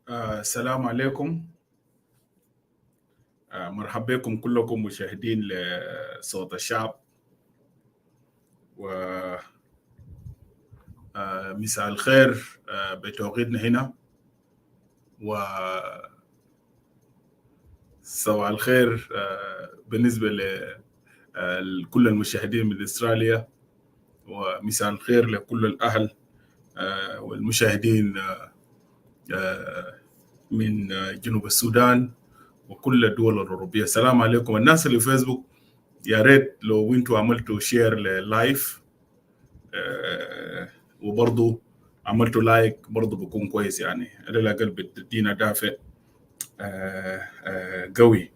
السلام عليكم. مرحبا بكم كلكم مشاهدين لصوت الشعب، ومساء الخير بتوقيتنا هنا، وصباح الخير بالنسبة لكل المشاهدين من أستراليا، ومساء الخير لكل الأهل والمشاهدين من جنوب السودان وكل الدول الأوروبية. السلام عليكم. الناس اللي في فيسبوك يا ريت لو انتوا عملتوا شير للايف وبرضو عملتوا لايك برضو بيكون كويس، يعني على الأقل بتدينا دافع قوي.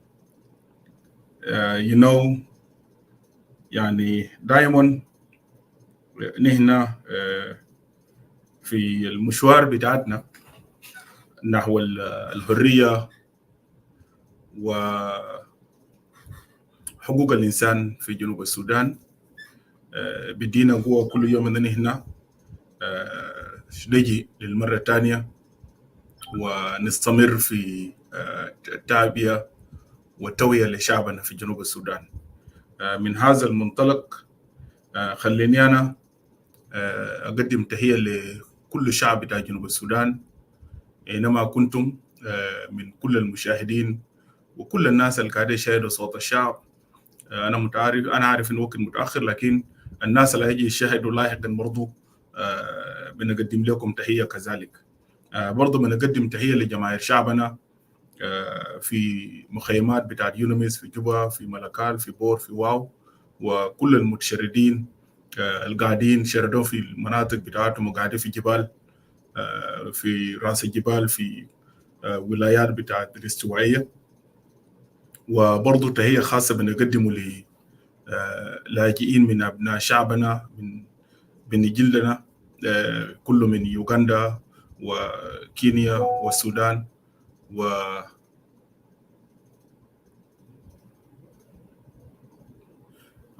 يعني دايما نحن في المشوار بتاعتنا نحو الحرية وحقوق الإنسان في جنوب السودان بدينا قوة كل يوم إن نحن نجي للمرة الثانية ونستمر في التعبئة والتوعية لشعبنا في جنوب السودان. من هذا المنطلق خليني أنا أقدم تحية لكل شعب بتاع جنوب السودان أينما كنتم، من كل المشاهدين وكل الناس اللي قاعدين يشاهدوا صوت الشعب. أنا عارف إن وقت متأخر، لكن الناس اللي هيجي يشاهدوا لاحقا برضو بنقدم لكم تحية كذلك. برضو بنقدم تحية لجماهير شعبنا في مخيمات بتاعت يونميس في جوبا، في ملكال، في بور، في واو، وكل المتشردين القاعدين شردوا في المناطق بتاعتهم وقاعدين في جبال، في راس الجبال، في ولايات بتاعت الاستوائية. وبرضو تحية خاصة بنقدمه لاجئين من أبناء شعبنا من جلدنا، كله من يوغندا وكينيا والسودان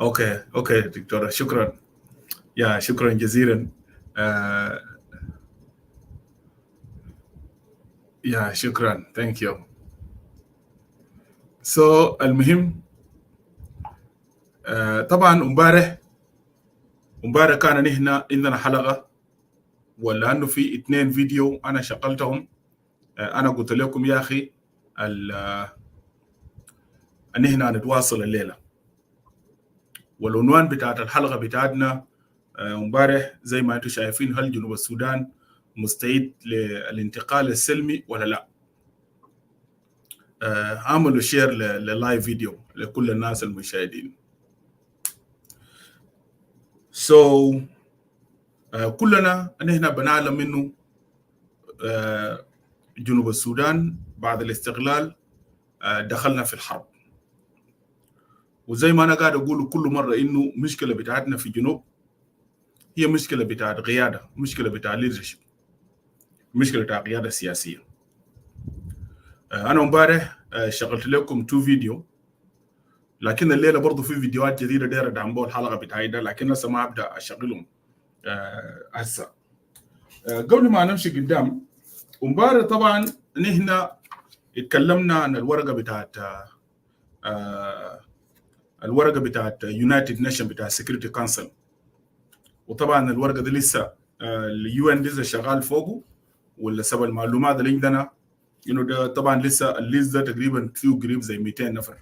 اوكي دكتورة، شكرا. شكرا جزيلا. شكرا. ثانك يو. المهم طبعا امبارح كان نحن عندنا حلقة، ولا انه في 2 فيديو انا شغلتهم. انا قلت لكم يا اخي ان احنا نتواصل الليله، والعنوان بتاعت الحلقه بتاعتنا امبارح زي ما انتم شايفين: هل جنوب السودان مستعد للانتقال السلمي ولا لا؟ عملوا شير للايف فيديو لكل الناس المشاهدين. كلنا نحن بنعلم انه جنوب السودان بعد الاستقلال دخلنا في الحرب، وزي ما انا قاعد اقول كل مره انه مشكله بتاعتنا في الجنوب هي مشكله بتاعت قياده، مشكله بتاعت ليدرشيب، مشكله بتاعت قياده سياسيه. انا امبارح شغلت لكم 2 فيديو، لكن الليله برضو في فيديوهات جديده دايره ادعم بها الحلقه بتاعي ده، لكن لسه ما ابدا اشغلهم هسه. قبل ما نمشي قدام، امبارح طبعا نحن اتكلمنا عن الورقه بتاعت يونايتد نيشن بتاع سيكيورتي كونسل، وطبعا الورقه دي لسه اليو ان لسه شغال فوقه، ولا سبب المعلومات اللي عندنا انه ده طبعا لسه الليست ده تقريبا فيه قريب زي 200 نفر،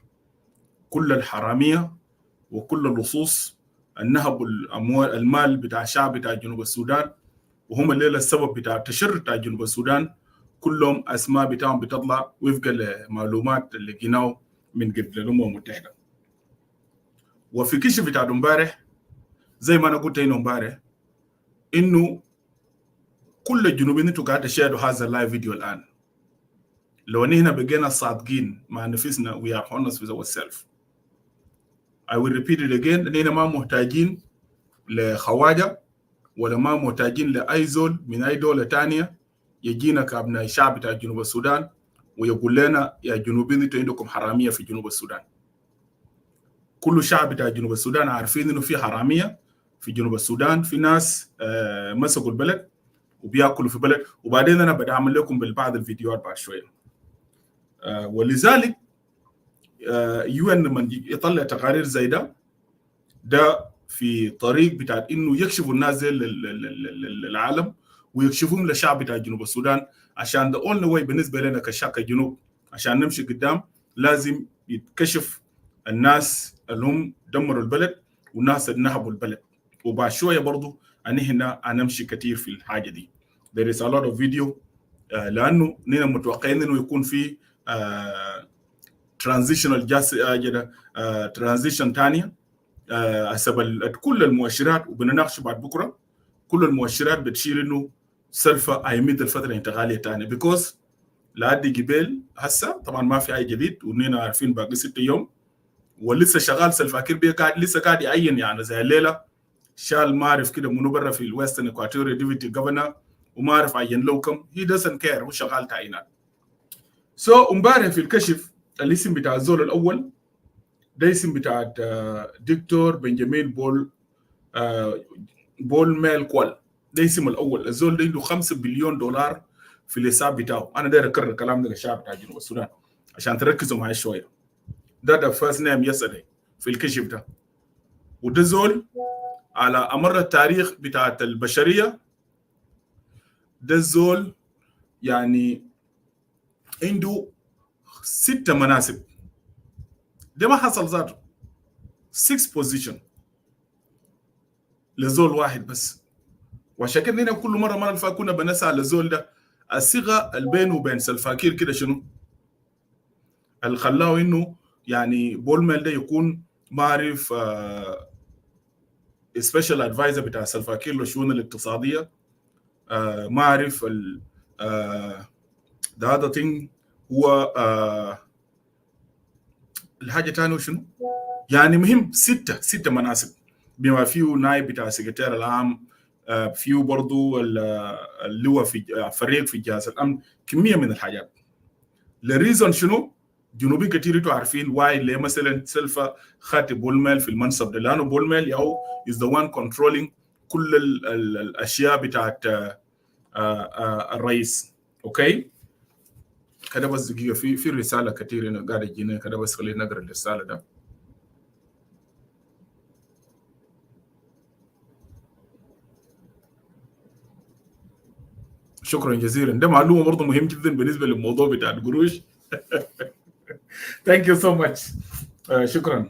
كل الحراميه وكل اللصوص النهب المال بتاع الشعب بتاع جنوب السودان، وهم الليله السبب بتاع التشرد بتاع جنوب السودان، كلهم اسماء بتاعهم بتطلع وفق المعلومات اللي لقيناه من قبل الامم المتحده. وفي كشف بتاع امبارح زي ما انا قلت هنا امبارح انه كل الجنوبيين انتوا قاعد تشاهدوا هذا اللايف فيديو الان، لو نحن بقينا صادقين مع نفسنا we are honest with ourselves. I will repeat it again. نحن ما محتاجين لخواجه ولا ما محتاجين لاي زول من اي دوله ثانيه يجينا كابناء الشعب بتاع جنوب السودان ويقول لنا يا جنوبيين انتوا عندكم حراميه في جنوب السودان. كل الشعب بتاع جنوب السودان عارفين انه في حراميه في جنوب السودان، في ناس مسكوا البلد وبياكلوا في بلد. وبعدين انا بدي اعمل لكم بالبعض الفيديوهات بعد شويه. ولذلك يو ان لما يطلع تقارير زي ده في طريق بتاع انه يكشفوا الناس زي للعالم ويكشفوهم للشعب بتاع جنوب السودان، عشان ده اونلي واي بالنسبه لنا كشعب الجنوب عشان نمشي قدام. لازم يتكشف الناس اللي هم دمروا البلد والناس اللي نهبوا البلد. وبعد شويه برضه هنا هنمشي كثير في الحاجه دي. there is a lot of video لانه نحن متوقعين انه يكون في transitional transition ثانيه حسب كل المؤشرات، وبنناقش بعد بكره. كل المؤشرات بتشير انه سلفا هيمد الفتره الانتقاليه ثانيه بيكوز لعدي جبال هسه طبعا ما في اي جديد، ونينا عارفين باقي 6 يوم ولسه شغال سلفا كير بيه قاعد لسه قاعد يعين. يعني زي الليله شال ما اعرف كده منو برا في الويسترن اكواتوريا ديفيتي جفرنر وما اعرف عين له كم. هي دزنت كير، هو شغال تعيينات. امبارح في الكشف الاسم بتاع الزول الاول ده اسم بتاع دكتور بنجامين بول ميل كوال. ده اسم الاول. الزول ده عنده 5 بليون دولار في الحساب بتاعه. انا داير اكرر الكلام ده للشعب بتاع جنوب السودان عشان تركزوا معي شويه. ده فيرست نيم يسري في الكشف ده. وده زول على امر التاريخ بتاعت البشريه، ده زول يعني عنده 6 مناصب. ده ما حصل ذاته 6 بوزيشن لزول واحد بس. وعشان كده هنا كل مره اللي كنا بنسعى للزول ده الصيغه اللي بينه وبين سلفاكير كده شنو اللي خلاه انه يعني بولميل ده يكون معرف سبيشال ادفايزر بتاع سلفاكير للشؤون الاقتصاديه. معرف the other thing هو الحاجه الثانيه شنو يعني مهم 6 مناصب بما فيه نائب بتاع السكرتير العام، فيه برضو اللي هو في فريق في جهاز الامن. كميه من الحاجات. الريزون شنو؟ جنوبيين كثير عارفين واي ليه مثلا سلفا خد بولميل في المنصب ده، لانه بولميل ياهو is the one controlling كل الاشياء بتاعت الرئيس. اوكي كده بس دقيقه، في رساله كثير هنا قاعده تجينا كده، بس خلينا نقرا الرساله ده. شكرا جزيلا. ده معلومه برضه مهم جدا بالنسبه للموضوع بتاع القروش. ثانك يو سو ماتش. شكرا.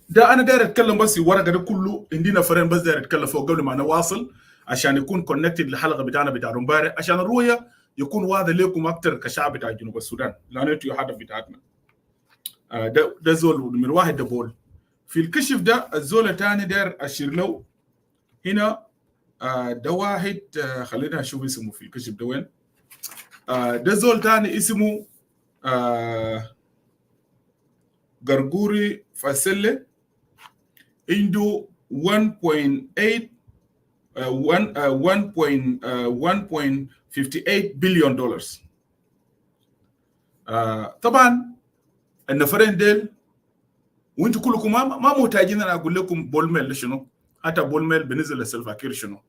ده انا داير اتكلم بس الورقه ده كله عندنا فرين بس داير اتكلم فوق قبل ما نواصل عشان يكون كونكتد للحلقه بتاعنا بتاع امبارح، عشان الرؤيه يكون واضح لكم اكثر كشعب بتاع جنوب السودان، لانه انتوا هدف بتاعتنا. ده زول من واحد ده بول في الكشف ده. الزول الثاني داير اشير له هنا. ده واحد خلينا نشوف اسمه في الكشف ده وين. ده زول ثاني اسمه غرغوري فاسيلي، عنده 1.58 بليون دولار. طبعا النفرين ديل وانتوا كلكم ما محتاجين انا اقول لكم بولميل شنو، حتى بولميل بالنسبه لسلفاكير شنو.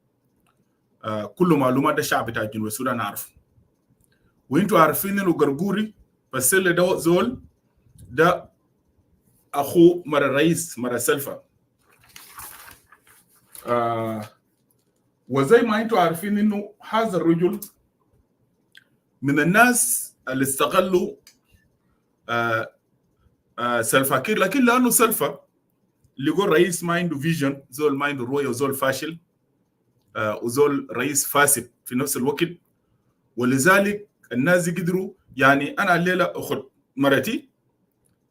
كل معلومات الشعب بتاع جنوب السودان عارف، وانتوا عارفين انه غرغوري فاسيلي ده زول ده اخو مر الرئيس مر سلفا. وزي ما انتوا عارفين انه هذا الرجل من الناس اللي استغلوا سلفاكير، لكن لانه سلفا لقوا الرئيس ما عنده فيجن، زول ما عنده رؤيه وزول فاشل، وزول رئيس فاسد في نفس الوقت. ولذلك الناس قدروا يعني انا الليله اخذ مرتي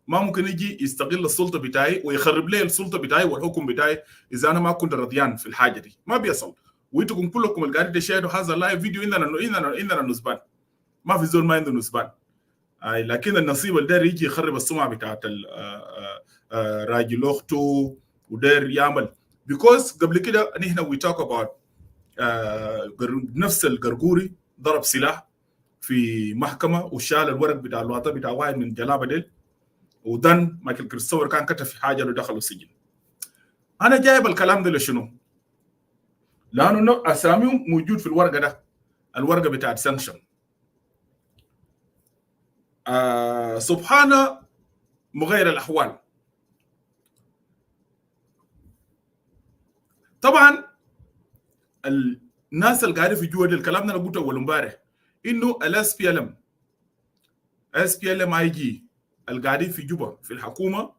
ما ممكن يجي يستغل السلطه بتاعي ويخرب لي السلطه بتاعي والحكم بتاعي اذا انا ما كنت رضيان في الحاجه دي، ما بيصل. وانتم كلكم اللي قاعدين تشاهدوا هذا اللايف فيديو عندنا نسبان، ما في زول ما عنده نسبان. لكن النصيب اللي داير يجي يخرب السمعه بتاعت راجل اخته وداير يعمل بيكوز قبل كده نحن وي توك اباوت نفس القرقوري ضرب سلاح في محكمه وشال الورق بتاع الوطن بتاع واحد من جلابه ديل، ودن مايكل كريستوفر كان كتب في حاجه له دخلوا السجن. انا جايب الكلام ده لشنو؟ لانه اساميهم موجود في الورقه ده، الورقه بتاعت سانكشن. سبحان مغير الاحوال. طبعا الناس اللي قاعدين في جوا دي، الكلام ده انا قلته اول امبارح، انه الاس بي ال ام اي جي اللي قاعدين في جوبا في الحكومه،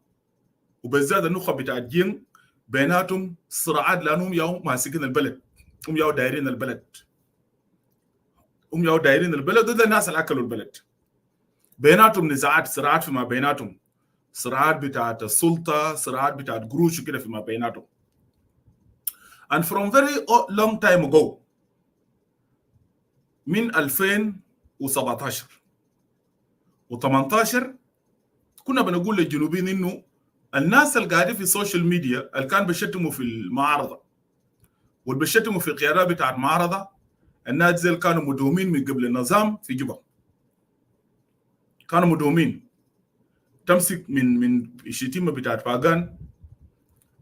وبالذات النخب بتاعت جين، بيناتهم صراعات، لانهم ياو ماسكين البلد، هم ياو دايرين البلد، ضد الناس اللي اكلوا البلد. بيناتهم نزاعات، صراعات فيما بيناتهم، صراعات بتاعت السلطه، صراعات بتاعت قروش وكده فيما بيناتهم. And from very long time ago، من 2017 و18 كنا بنقول للجنوبيين انه الناس اللي قاعدين في السوشيال ميديا اللي كانوا بيشتموا في المعارضه واللي بيشتموا في القيادات بتاعت المعارضه، الناس دي كانوا مدومين من قبل النظام في جوبا، كانوا مدومين. تمسك من الشتيمه بتاعت باغان،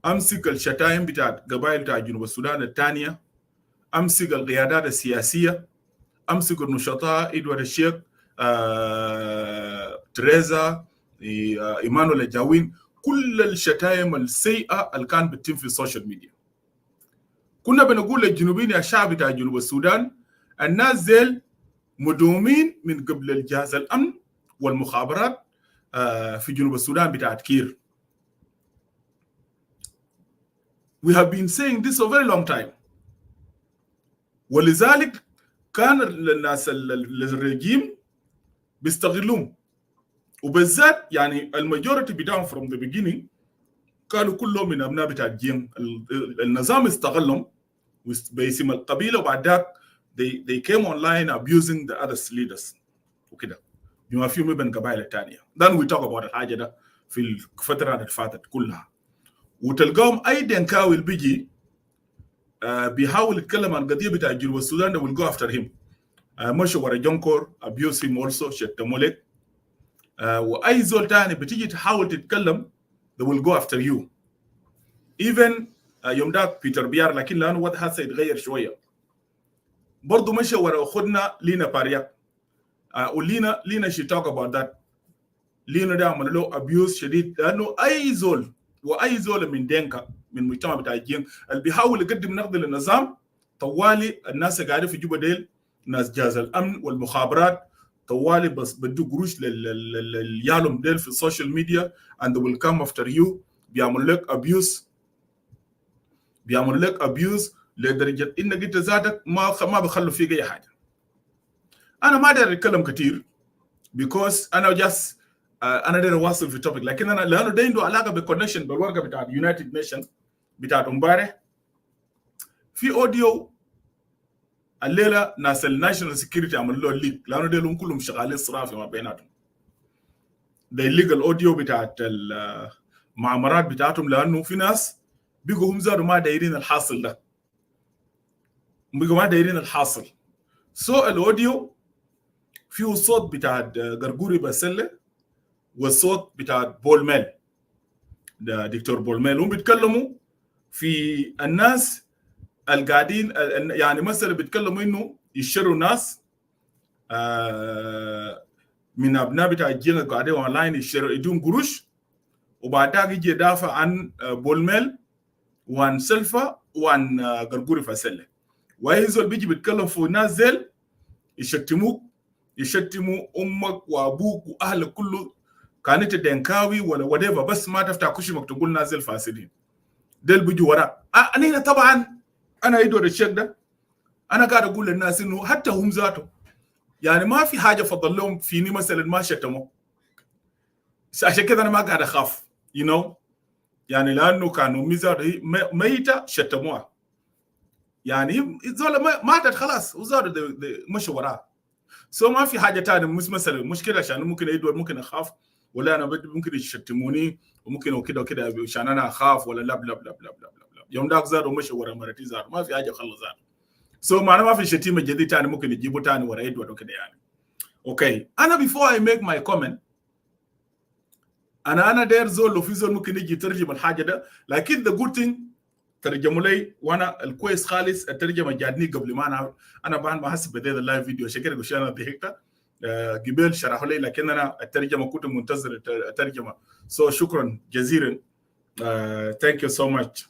امسك الشتايم بتاعت قبائل بتاعت جنوب السودان الثانيه، امسك القيادات السياسيه، امسك النشطاء ادوارد الشيخ، تريزا، ايمانويل الجاوين، كل الشتايم السيئه اللي كان بتتم في السوشيال ميديا. كنا بنقول للجنوبيين يا شعب بتاع جنوب السودان، الناس زيل مدومين من قبل الجهاز الامن والمخابرات في جنوب السودان بتاعت كير. We have been saying this for a very long time. ولذلك كان الناس الرجيم بيستغلوهم، وبالذات يعني الماجوريتي بتاعهم from the beginning كانوا كلهم من ابناء بتاع الجيم. النظام استغلهم باسم القبيله، وبعد ذاك they came online abusing the other leaders وكده بما فيهم ابن قبائل الثانيه. then we talk about الحاجه ده في الفتره اللي فاتت كلها. وتلقاهم اي دنكاوي اللي بيجي بيحاول يتكلم عن القضيه بتاع جنوب السودان، they will go after him. مشوا ورا جونكور، abuse him also، شتموا لك. واي زول ثاني بتيجي تحاول تتكلم they will go after you. even يوم داك بيتر بيار، لكن لانه وضعها سيتغير شويه، برضه مشى ورا اخذنا لينا بارياك. ولينا شي توك اباوت ذات. لينا ده عمل له ابيوز شديد، لانه اي زول واي زول من دينكا من مجتمع بتاع الجين اللي بيحاول يقدم نقد للنظام، طوالي الناس اللي قاعدين في جوبا ديل ناس جهاز الامن والمخابرات طوالي بس بدو قروش لليالهم ديل في السوشيال ميديا and they will come after you. بيعمل لك ابيوز لدرجه انك انت ذاتك ما بخلوا فيك اي حاجه. انا ما داير اتكلم كثير because انا جاست انا داير اواصل في التوبيك، لكن انا لانه ده عنده علاقه بالكونكشن بالورقه بتاعت يونايتد نيشن بتاعت امبارح. في اوديو الليله ناس الناشونال سكيورتي عملوا له ليك، لانه ديلهم كلهم شغالين صراع فيما بيناتهم. ده الليك الاوديو بتاعت المعامرات بتاعتهم، لانه في ناس بيقوا هم زادوا ما دايرين الحاصل ده، بيقوا ما دايرين الحاصل. سو الاوديو فيه صوت بتاعت قرقوري بسله والصوت بتاعت بولميل، ده دكتور بولميل، هم بيتكلموا في الناس القاعدين، يعني مثلا بيتكلموا انه يشتروا ناس من ابناء بتاع الجين القاعدين اونلاين، يشتروا يدون قروش، وبعدها يجي يدافع عن بولميل وعن سلفا وعن قرقوري فاسله. واي زول بيجي بيتكلم في ناس زل يشتموك، يشتموا امك وابوك واهلك كله، كانت دنكاوي ولا وديفا، بس ما تفتح كشمك تقول نازل فاسدين. ديل بيجوا وراك. انا هنا طبعا انا ادور الشيك ده، انا قاعد اقول للناس انه حتى هم ذاته يعني ما في حاجه فضل لهم فيني مثلا ما شتموا، عشان كده انا ما قاعد اخاف يعني لانه كانوا ميزه ميته شتموها، يعني زول ماتت خلاص وزادوا مشوا وراها. سو ما في حاجه ثانيه، مش مثلا مشكله عشان ممكن ادور ممكن اخاف، ولا انا ممكن يشتموني وممكن وكده وكده عشان انا اخاف، ولا لا لا لا لا لا يوم داك زادوا مشوا ورا مرتي زادوا، ما في حاجه خلص زادوا. سو معناه ما في شتيمه جديد ثاني ممكن يجيبوا ثاني ورا ادوارد وكده يعني. اوكي، انا before I make my comment انا داير زول، لو في زول ممكن يجي يترجم الحاجه ده، لكن the good thing ترجموا لي وانا الكويس خالص الترجمه جاتني قبل ما انا بان ما حسب بديت اللايف فيديو شكرا قش انا ضحكت قبل شرحوا لي لكن انا الترجمه كنت منتظر الترجمه شكرا جزيلا ثانك يو سو ماتش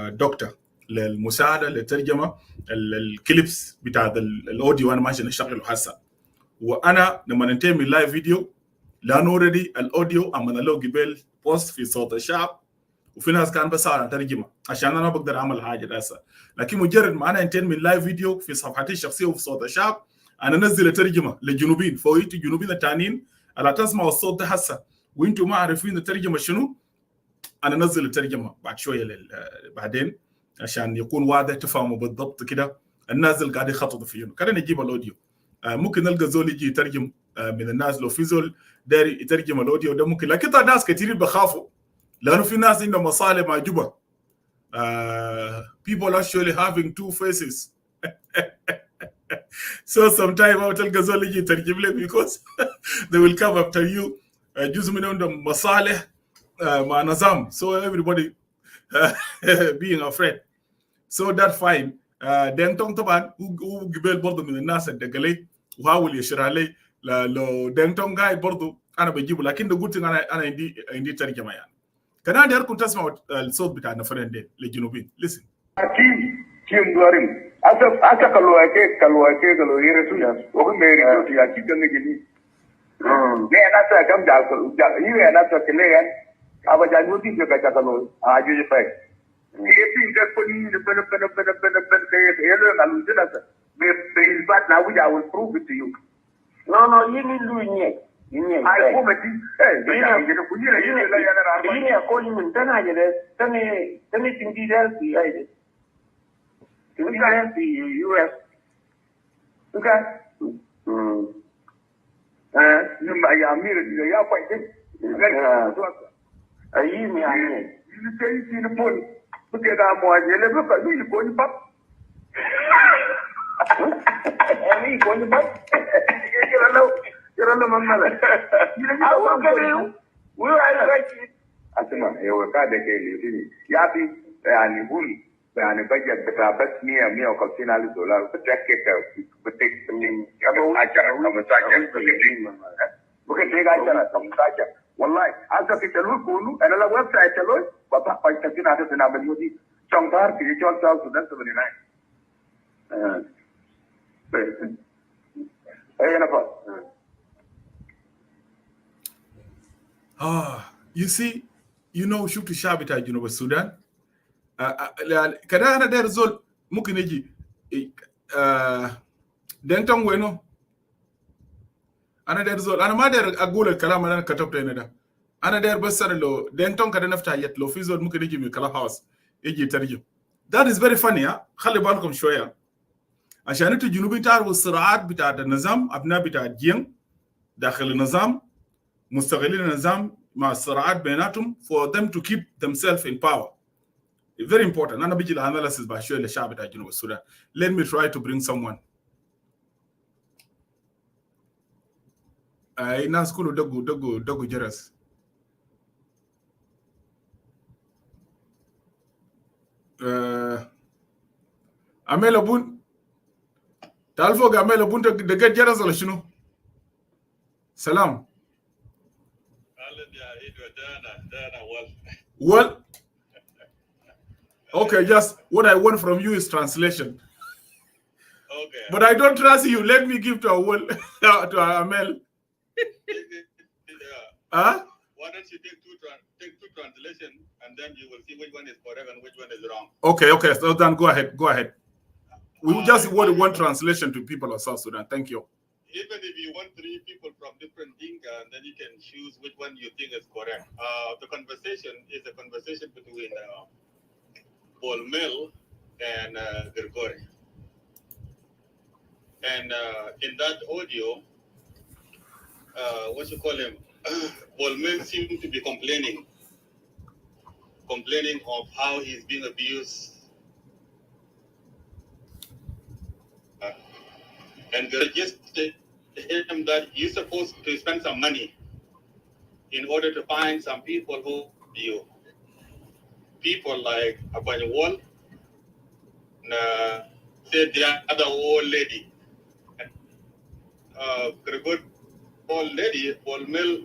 دكتور للمساعده للترجمه الكليبس بتاع الاوديو انا ماشي نشتغله هسه وانا لما ننتهي من اللايف فيديو لانه اوريدي الاوديو عملنا له قبل بوست في صوت الشعب وفي ناس كان بس على ترجمه عشان انا بقدر اعمل حاجه هسه لكن مجرد ما انا انتهي من اللايف فيديو في صفحتي الشخصيه وفي صوت الشعب انا انزل ترجمه للجنوبيين فويت الجنوبيين الثانيين الا تسمعوا الصوت ده هسه وانتم ما عارفين الترجمه شنو انا انزل الترجمه بعد شويه بعدين عشان يكون واضح تفهموا بالضبط كده النازل قاعد يخطط فيه كده نجيب الاوديو ممكن نلقى زول يجي يترجم من الناس لو في زول داري يترجم الاوديو ده ممكن لكن طبعا ناس كثير بخافوا لانه في ناس عندهم مصالح مع جوبا people actually having two faces so sometimes I تلقى زول يجي يترجم لك because they will come after you جزء منهم عندهم مصالح مع نظام so everybody being afraid so that's fine دينتون طبعا هو قبل برضه من الناس اللي لي وحاول يشرح لي لو دينتون قاعد برضه انا بجيبه لكن ده قلت انا عندي ترجمه يعني كان عندي اركم تسمعوا الصوت بتاع النفرين دي للجنوبيين listen كيم دورين asa kalwake yere ya o meri to ya kitan ne gini ne na ta kam da yi na ta kele yan aba ja nuti ke ka kalo a ju fa ke tin ka ko ni ne ben ke yelo na lu dina sa me is bad now we will prove it to you no yini lu nye ai ko meti ya ni ko ni ne la ya na arba ni ko ni mun tana je tane tin di dal fi ai we got the US. Okay. I mean, you are quite good. I mean, you say you see the phone. Look at that boy. You never got you going up. And me going up. You're on the mother. I won't get you. We're right. I said, you were kind of getting Yappy and Bull. يعني بجد بتاع بس 150,000 دولار بتركك بتكتب كم عشرة 15 ممكن تيجي 10 15 والله هذا في تلوي كله أنا لا ويب سايت تلوي بابا بيتكلم هذا سنابل يودي شنطار في جون ساوث سودان 79 أي أنا you see شفت الشعب بتاع جنوب السودان كده انا داير زول ممكن يجي دينتون وينو انا داير زول انا ما داير اقول الكلام اللي انا كتبته هنا ده انا داير بس لو دينتون كده نفتح يت لو في زول ممكن يجي من كلاب هاوس يجي يترجم that is very funny خلي بالكم شويه عشان انتوا الجنوبيين تعرفوا الصراعات بتاعت النظام ابناء بتاعت جين داخل النظام مستغلين النظام مع الصراعات بيناتهم for them to keep themselves in power. Very important. أنا بيجي الاناليسيس بشوي للشعب بتاع جنوب السودان. Let me try to bring someone. الناس كله دقوا جرس. أميل أبون تعال فوق أميل أبون دقت جرس ولا شنو؟ سلام. Well. Okay, just what I want from you is translation. Okay. But I don't trust you. Let me give to Amel. Huh? Why don't you take two translations and then you will see which one is correct and which one is wrong. Okay. So then go ahead. We just want one translation to people of South Sudan. Thank you. Even if you want 3 people from different Dinka, then you can choose which one you think is correct. The conversation is a conversation between Bolmel and Grigori. And in that audio, Bolmel seemed to be complaining of how he's being abused. And they suggested to him that you're supposed to spend some money in order to find some people who you. people like Abanyawal, said the other old lady. Gregory old lady, Paul Mill,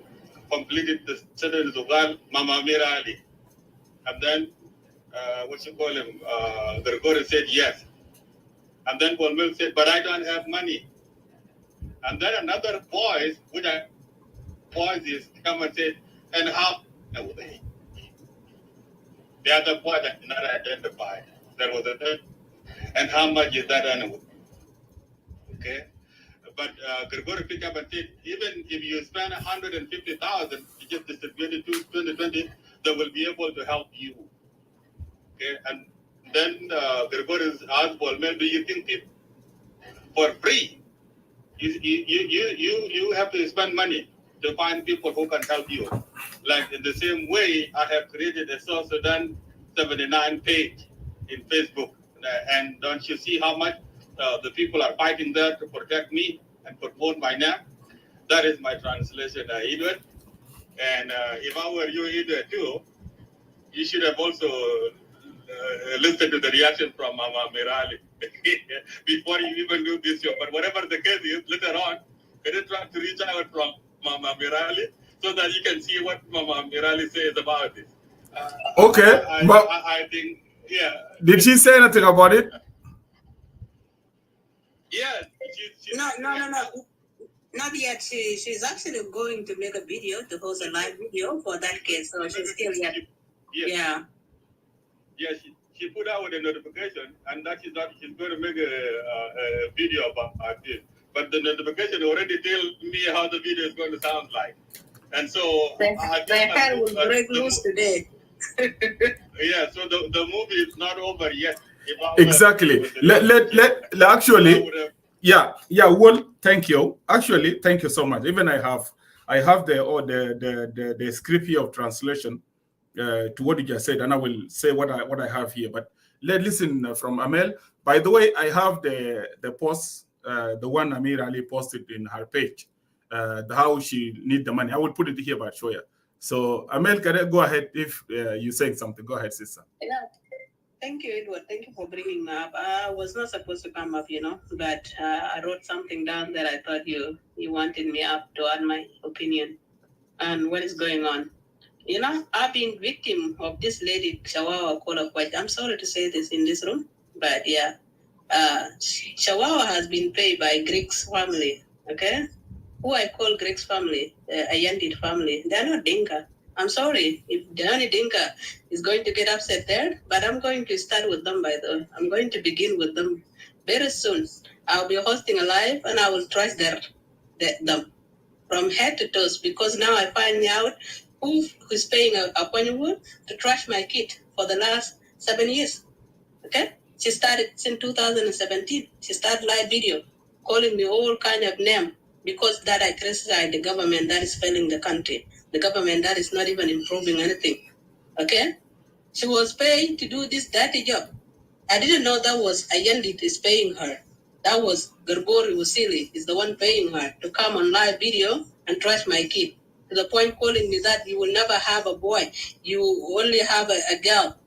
completed the Southern Zugal, Mama Mirali. And then, Gregory said yes. And then Paul Mill said, but I don't have money. And then another voice, which I voice is come and said, and how? No, the other voice that did not identify. There was a third. And how much is that anyway? Okay. But Gregory picked up and said, even if you spend 150,000 to just distribute it to 2020, they will be able to help you. Okay. And then Gregory asked Paul, do you think people for free? You have to spend money to find people who can help you. Like in the same way, I have created a South Sudan 79 page in Facebook. And don't you see how much the people are fighting there to protect me and promote my name? That is my translation, Edward. And if I were you, Edward, too, you should have also listened to the reaction from Mama Mirali before you even do this show. But whatever the case is, later on, can you try to reach out from Mama Mirali so that you can see what Mama Mirali says about this? Okay, I think, yeah. Did she say anything about it? Yes. No. Not yet. She's actually going to make a video, to host a live video for that case. So she's still yet. Yeah. Yeah, she put out a notification, and that she's going to make a video about this. But the notification already tells me how the video is going to sound like. And so the hell will break loose today. Yeah, so the movie is not over yet. Exactly. Let actually. Yeah. Well, thank you. Actually, thank you so much. Even I have the script here of translation to what you just said, and I will say what I have here. But let's listen from Amel. By the way, I have the post, the one Amir Ali posted in her page, how she need the money. I will put it here by Shoya. So Amel, can I go ahead if you saying something? Go ahead, sister. Yeah. Thank you, Edward. Thank you for bringing me up. I was not supposed to come up, but I wrote something down that I thought you wanted me up to add my opinion on what is going on. I've been victim of this lady, Shawawa Kola Kwaj. I'm sorry to say this in this room, but yeah. Shawawa has been paid by Greek's family, okay? Who I call Greek's family, Ayandit family. They're not Dinka. I'm sorry if Dani Dinka is going to get upset there, but I'm going to start with them, by the way. I'm going to begin with them very soon. I'll be hosting a live and I will trash them from head to toes, because now I find out who's paying a Panywood to trash my kid for the last 7 years. Okay? She started since 2017. She started live video calling me all kind of name because that I criticize the government that is failing the country. The government that is not even improving anything. Okay? She was paid to do this dirty job. I didn't know that was Ayandit is paying her. That was Gregory Wasili is the one paying her to come on live video and trash my kid. To the point calling me that you will never have a boy. You only have a girl,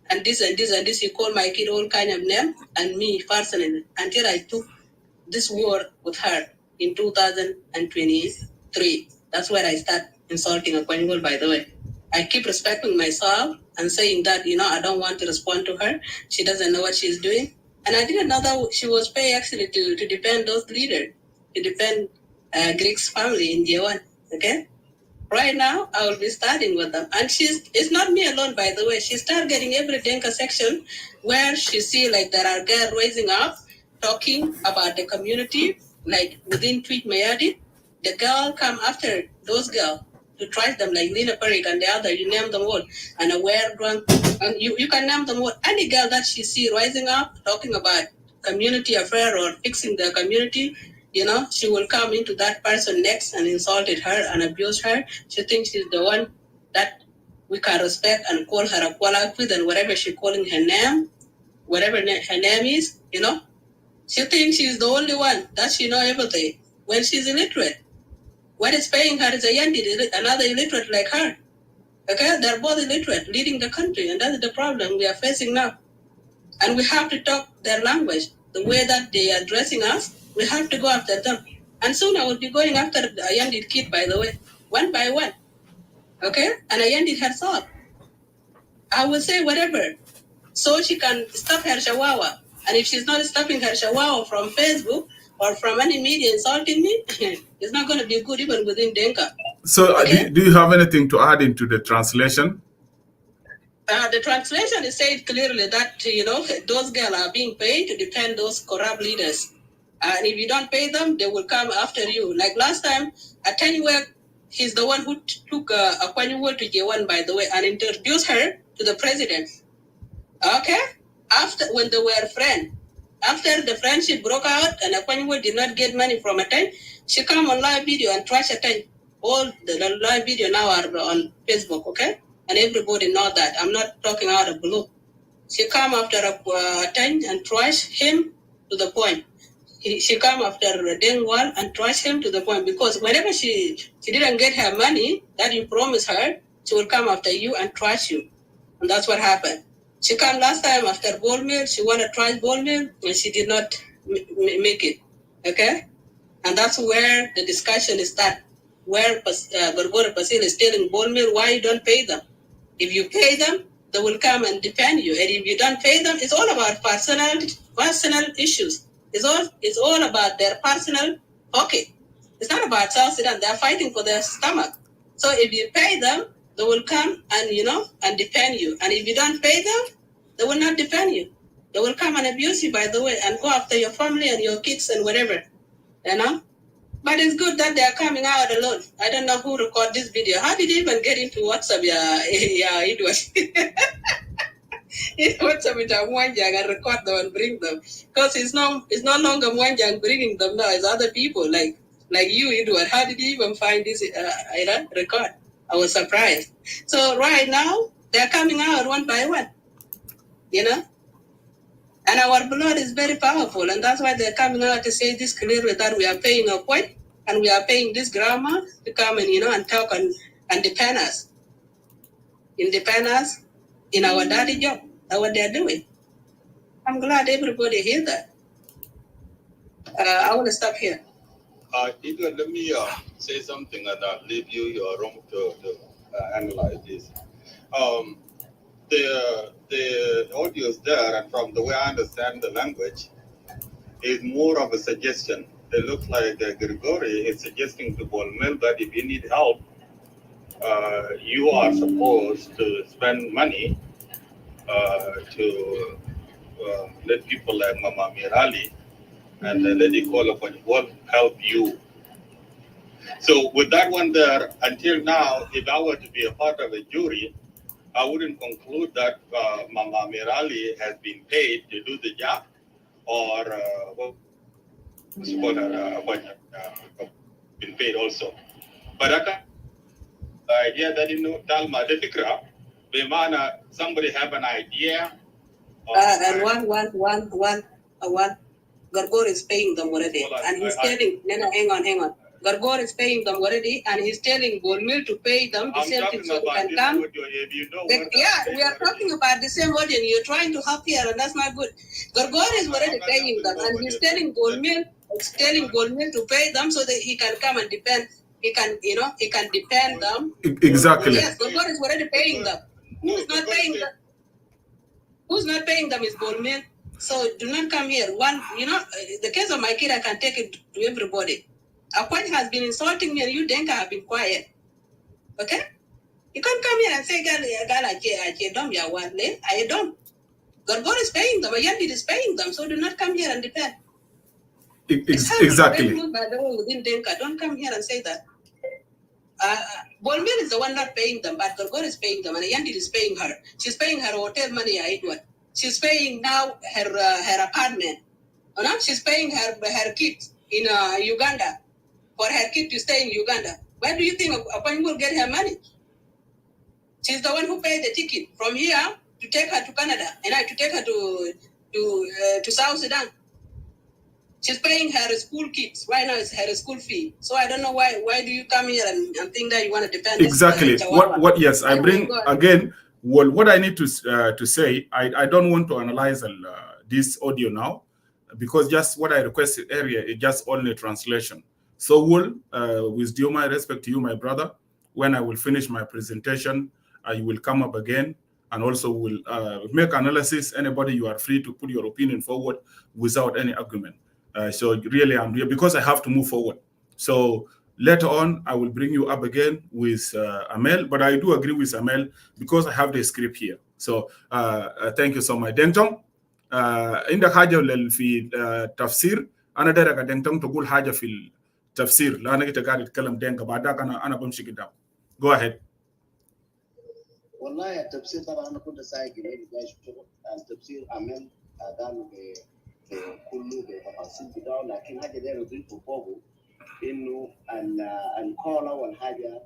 And this and this and this. You call my kid all kind of name and me personally until I took this war with her in 2023. That's where I start insulting a Kwanyol, by the way. I keep respecting myself and saying that, I don't want to respond to her. She doesn't know what she's doing. And I didn't know that she was paid actually to defend those leaders, to defend Greek's family in J1, okay? Right now, I will be starting with them. And it's not me alone, by the way. She started getting every Denka section where she see like there are girls raising up, talking about the community, like within Tweet Mayadi. The girl come after those girls to trash them like Lina Parik and the other, you name them all, and Aware Drunk, and you can name them all. Any girl that she see rising up, talking about community affair or fixing the community, she will come into that person next and insulted her and abuse her. She thinks she's the one that we can respect and call her a Kwalakwid and whatever she calling her name, whatever her name is, She thinks she's the only one that she know everything when she's illiterate. What is paying her is a Yandi, another illiterate like her. Okay, they're both illiterate, leading the country, and that's the problem we are facing now. And we have to talk their language, the way that they are addressing us. We have to go after them. And soon I will be going after the Ayandit kid, by the way, one by one. Okay, and Ayandit herself. I will say whatever, so she can stop her shawawa. And if she's not stopping her shawawa from Facebook or from any media insulting me, it's not going to be good even within Denka. So Okay? do you have anything to add into the translation? The translation is said clearly that, those girls are being paid to defend those corrupt leaders. And if you don't pay them, they will come after you. Like last time, Atanyuwe, he's the one who took Akwanyuwe to J1, by the way, and introduced her to the president. Okay? After, when they were friends, after the friendship broke out and Akwanyuwe did not get money from Atany, she come on live video and trash Atany. All the live video now are on Facebook, okay? And everybody know that. I'm not talking out of blue. She come after Atany and trash him to the point. She come after Dengwal and trash him to the point, because whenever she didn't get her money that you promised her, she will come after you and trash you. And that's what happened. She came last time after ball mill. She wanted to try ball mill, and she did not make it. Okay? And that's where the discussion is start. Where Gorgora Pasil is telling ball mill, why you don't pay them? If you pay them, they will come and defend you. And if you don't pay them, it's all about personal issues. It's all about their personal pocket. It's not about South Sudan. They're fighting for their stomach. So if you pay them, they will come and defend you. And if you don't pay them, they will not defend you. They will come and abuse you, by the way, and go after your family and your kids and whatever. But it's good that they are coming out alone. I don't know who recorded this video. How did you even get into WhatsApp? Yeah, it was. WhatsApp with Mwanjang and record them and bring them. Because it's no longer Mwanjang bringing them now. It's other people like you, Edward. How did you even find this record? I was surprised. So right now, they're coming out one by one. And our blood is very powerful, and that's why they're coming out to say this clearly, that we are paying a point and we are paying this grandma to come and and talk and defend us. Defend us in our dirty job. That's what they're doing. I'm glad everybody hear that. I want to stop here. Edward, let me say something and I'll leave you your room to analyze this. The audios there, and from the way I understand the language, is more of a suggestion. It looks like Grigori is suggesting to Bolmel that if you need help, you are supposed to spend money to let people like Mama Mirali and Lady Kola will help you. So with that one there, until now, if I were to be a part of a jury, I wouldn't conclude that Mama Mirali has been paid to do the job, or been paid also. But the idea that Talma the Fikra, Bimana, somebody have an idea. And one. Gargor is paying them already, and he's telling. Hang on. Gargor is paying them already, and he's telling Bolmil to pay them the same thing so they can come. We are talking about the same audience. You're trying to help here, and that's not good. Gargor is already paying them, and he's telling Bolmil to pay them so that he can come and defend. He can defend them. Exactly. Yes, Gargor is already paying them. Who's not paying them? Who's not paying them is Bolmil. So do not come here. The case of my kid, I can take it to everybody. Akwaj has been insulting me, and you Denka have been quiet. Okay? You can't come here and say, I don't. God is paying them. Ayandit is paying them. So do not come here and defend. Exactly. By the way, within Denka, don't come here and say that. Bolmir is the one not paying them, but God is paying them, and Ayandit is paying her. She's paying her hotel money, Edward. She's paying now her apartment. She's paying her kids in Uganda for her kid to stay in Uganda. Where do you think Akwany will get her money? She's the one who paid the ticket from here to take her to Canada and to take her to South Sudan. She's paying her school kids. Right now it's her school fee. So I don't know why do you come here and think that you want to defend exactly this? what yes, I bring again. Well, what I need to say, I don't want to analyze this audio now, because just what I requested earlier is just only translation. So with due my respect to you, my brother, when I will finish my presentation, you will come up again and also will make analysis. Anybody, you are free to put your opinion forward without any argument. So really, I'm here because I have to move forward. So later on, I will bring you up again with Amel, but I do agree with Amel because I have the script here. So thank you so much. Dengtong, عندك حاجة في تفسير؟ أنا دايرك دengtong تقول حاجة في التفسير، لأن أنت قاعد تتكلم دينك بعدك أنا بمشي قدام. Go ahead. والله التفسير طبعا أنا كنت سايق إليه جاي شغل التفسير عمل قالوا كله بتفاصيل بتاعه، لكن حاجة داير نضيفه فوقه إنه الكولا والحاجة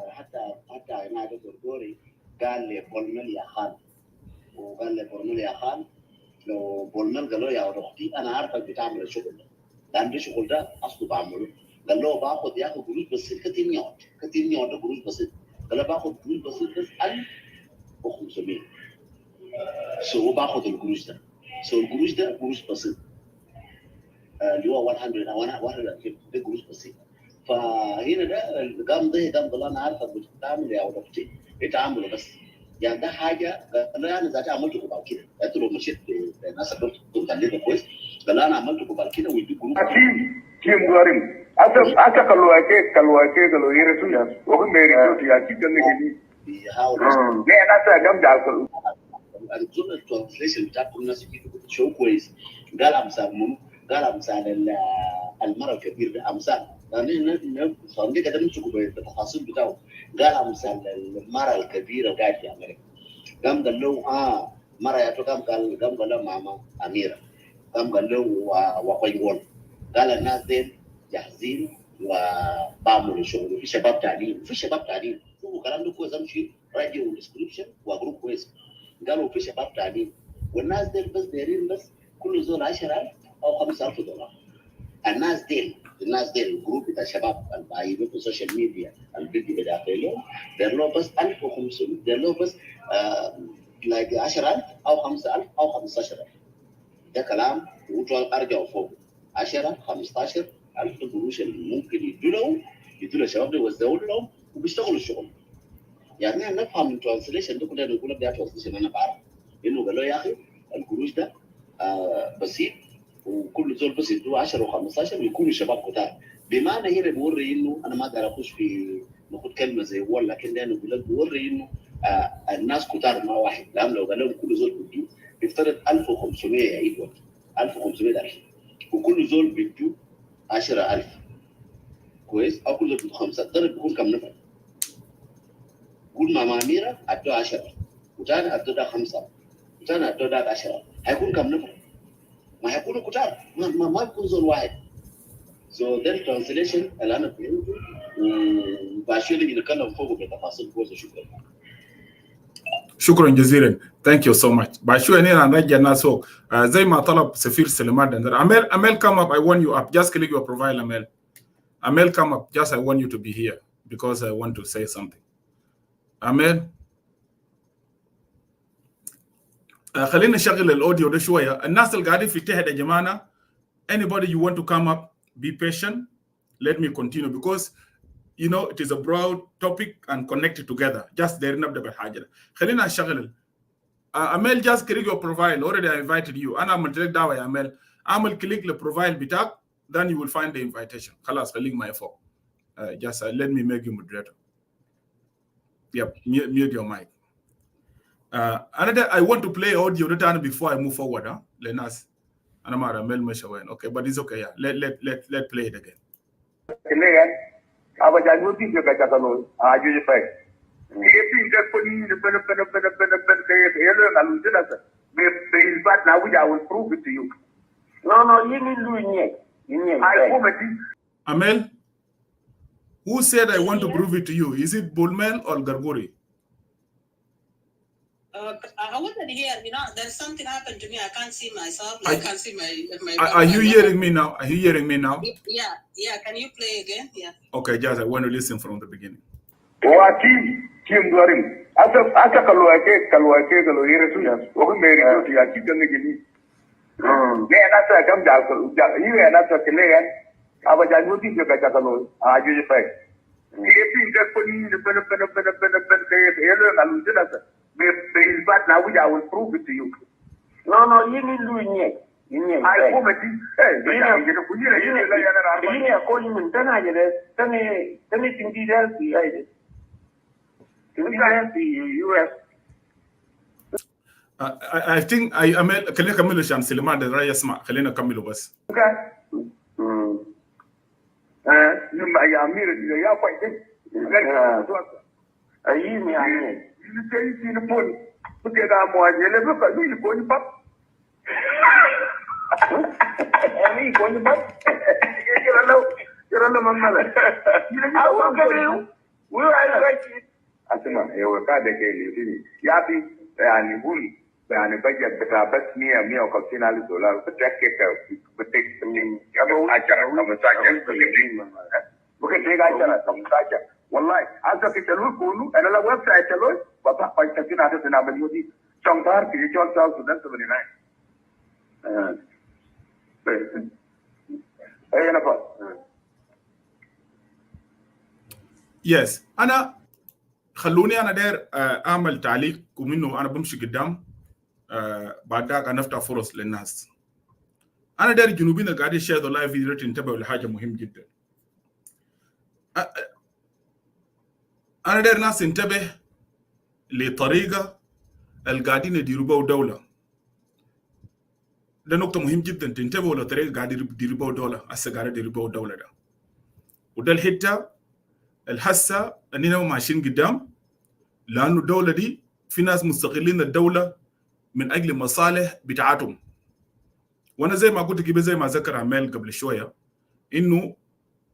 حتى عناد الدوري قال لي بولمل يا خال، وقال لي بولمل يا خال لو بولمل قال له يا أختي أنا عارفك بتعمل الشغل ده، لأن الشغل ده أصله بعمله. قال له ياخذ قروش بسيط كتير نيوت قروش بسيط. قال له باخذ قروش بسيط بس 1500. سو باخذ القروش ده. سو القروش ده قروش بسيط. اللي هو 100 أو 150 ده قروش بسيط. فهنا ده قام ضل أنا عارفك بتعمل يا أختي بتعمله بس. يعني ده حاجة أنا ذاتي عملته قبل كده. أنت لو مشيت الناس قلت تعليمه كويس. قال أنا عملته قبل كده ويدي قروش. Kim Gorim. Aka kalwake galo yere ya. Ogun meri to ya kidan ne gidi. Ne na sa gam da ko. الجمله الترانسليشن بتاعت الناس يجيبوا شو كويس. قال امثال المرأة الكبير ده امثال لان صار لي كده نمسكوا بالتفاصيل بتاعه. قال امثال المرأة الكبيرة قاعد في امريكا. قام قال له مرة يا قام قال له ماما اميره. قام قال له وقيون. قال الناس دين جاهزين وبعملوا شغل. في شباب تعليم هو كلام ده كويس. امشي راجعوا الديسكربشن واجروب كويس. قالوا في شباب تعليم والناس دين بس دايرين بس كل زول 10,000 أو 5,000 دولار. الناس دين الجروب بتاع الشباب البايعين في السوشيال ميديا الفيديو بداخلهم داير له بس 1500 داير له بس 10,000 أو 5,000 أو 15,000. ده كلام ارجعوا فوق 10 15,000 قروش اللي ممكن يدوا الشباب ده يوزعوا لهم وبيشتغلوا الشغل. يعني انا نفهم من ترانسليشن ده كلنا نقول ده ترانسليشن. انا بعرف انه قال له يا اخي القروش ده بسيط وكل زول بس يدوا 10 و15 ويكونوا شباب كتار. بمعنى هنا بوري انه انا ما اقدر اخش في ناخد كلمه زي ولا، لكن انا بقول لك بوري انه الناس كتار ما واحد. لان لو قال لهم كل زول بده بيفترض 1500 يا ايد 1500 وكل زول بده 10,000 كويس، او كل زول بده 5 ضرب بيكون كم نفر؟ قول ماما أميرة أدو 10 وتاني أدو ده 5 وتاني أدو ده 10 هيكون كم نفر؟ ما هيكونوا كتار ما يكون زول واحد. So then translation اللي أنا فهمته وبعشير اللي نتكلم فوقه بتفاصيل كويسة. شكرا جزيلا. Thank you so much. بعشير هنا نرجع الناس فوق زي ما طلب سفير سليمان دندر. Amel come up. I want you up. Just click your profile Amel come up. Just I want you to be here because I want to say something. Amel. خلينا نشغل الاوديو ده شويه. الناس اللي قاعدين في تحت يا جماعه, anybody you want to come up, be patient. Let me continue because you know it is a broad topic and connected together. Just there نبدا بالحاجه. خلينا نشغل. Amel, just click your profile. Already I invited you. انا عملت لك دعوه يا Amel. اعمل كليك للبروفايل بتاعك, then you will find the invitation. خلاص خليك معي فوق. Just let me make you moderator. Yep, mute your mic. Another, I want to play audio return before I move forward. Lenas, Anamara Mel Meshawen. Okay, but it's okay. Yeah, let play it again. I will prove it to you. No, you need to do it. Amel, who said I want to prove it to you? Is it Bulmel or Garguri? I wasn't here. You know, there's something happened to me. I can't see myself. I can't see my. Are you hearing me now? Are you hearing me now? Yeah. Can you play again? Yeah. Okay, just I want to listen from the beginning. Team Dorim. Asa kalwake galo yere tu ya. Oku meri tu ya ki kan gini. Ne anasa kam dal ko. Yue anasa kelegan. Aba januti ke kata kalo. Aju je pai. Ye tin ka ko ni pen ke yelo ngalu jela sa. Me isbat na I will prove it to you. No, you need to do it. I comedy. You call him in US. I think خلينا نكمل عشان سليمان ده راي يسمع خلينا نكمله بس. لما يا أمير يا فايدة. أيام يا أمير. يلتقي نبون. بكرة مواجهة بقى يبون باب. أمي يبون باب. يلا ما ماذا. أول كلام. وعلى رأيك. أسمع يا وكادة كيلي فيني. يا بي يعني بول. يعني بجد بتاع بس 150,000 دولار بتركك بتكتمين كم أجر كم ساجر ممكن تيجي أجر كم ساجر والله هذا في تلوي كله أنا لا ويب سايت تلوي بابا فايتين هذا سنعمل يودي شنطار في جوال South Sudan 79 أي أنا فا Yes أنا خلوني أنا داير أعمل تعليق ومنه أنا بمشي قدام بعد ذاك أنا أفتح فرص للناس. أنا داير جنوبيين قاعدين يشاهدوا لايف فيديو تنتبهوا لحاجة مهم جدا. أنا داير ناس ينتبه لطريقة القاعدين يديروا بها دولة. ده نقطة مهم جدا تنتبهوا لطريقة قاعدين يديروا بها دولة. هسه قاعدين يديروا بها دولة ده. وده الحتة الحسة أننا ماشيين قدام لأنه الدولة دي في ناس مستقلين الدولة من أجل مصالح بتاعتهم. وأنا زي ما قلت قبل زي ما ذكر عمال قبل شوية إنه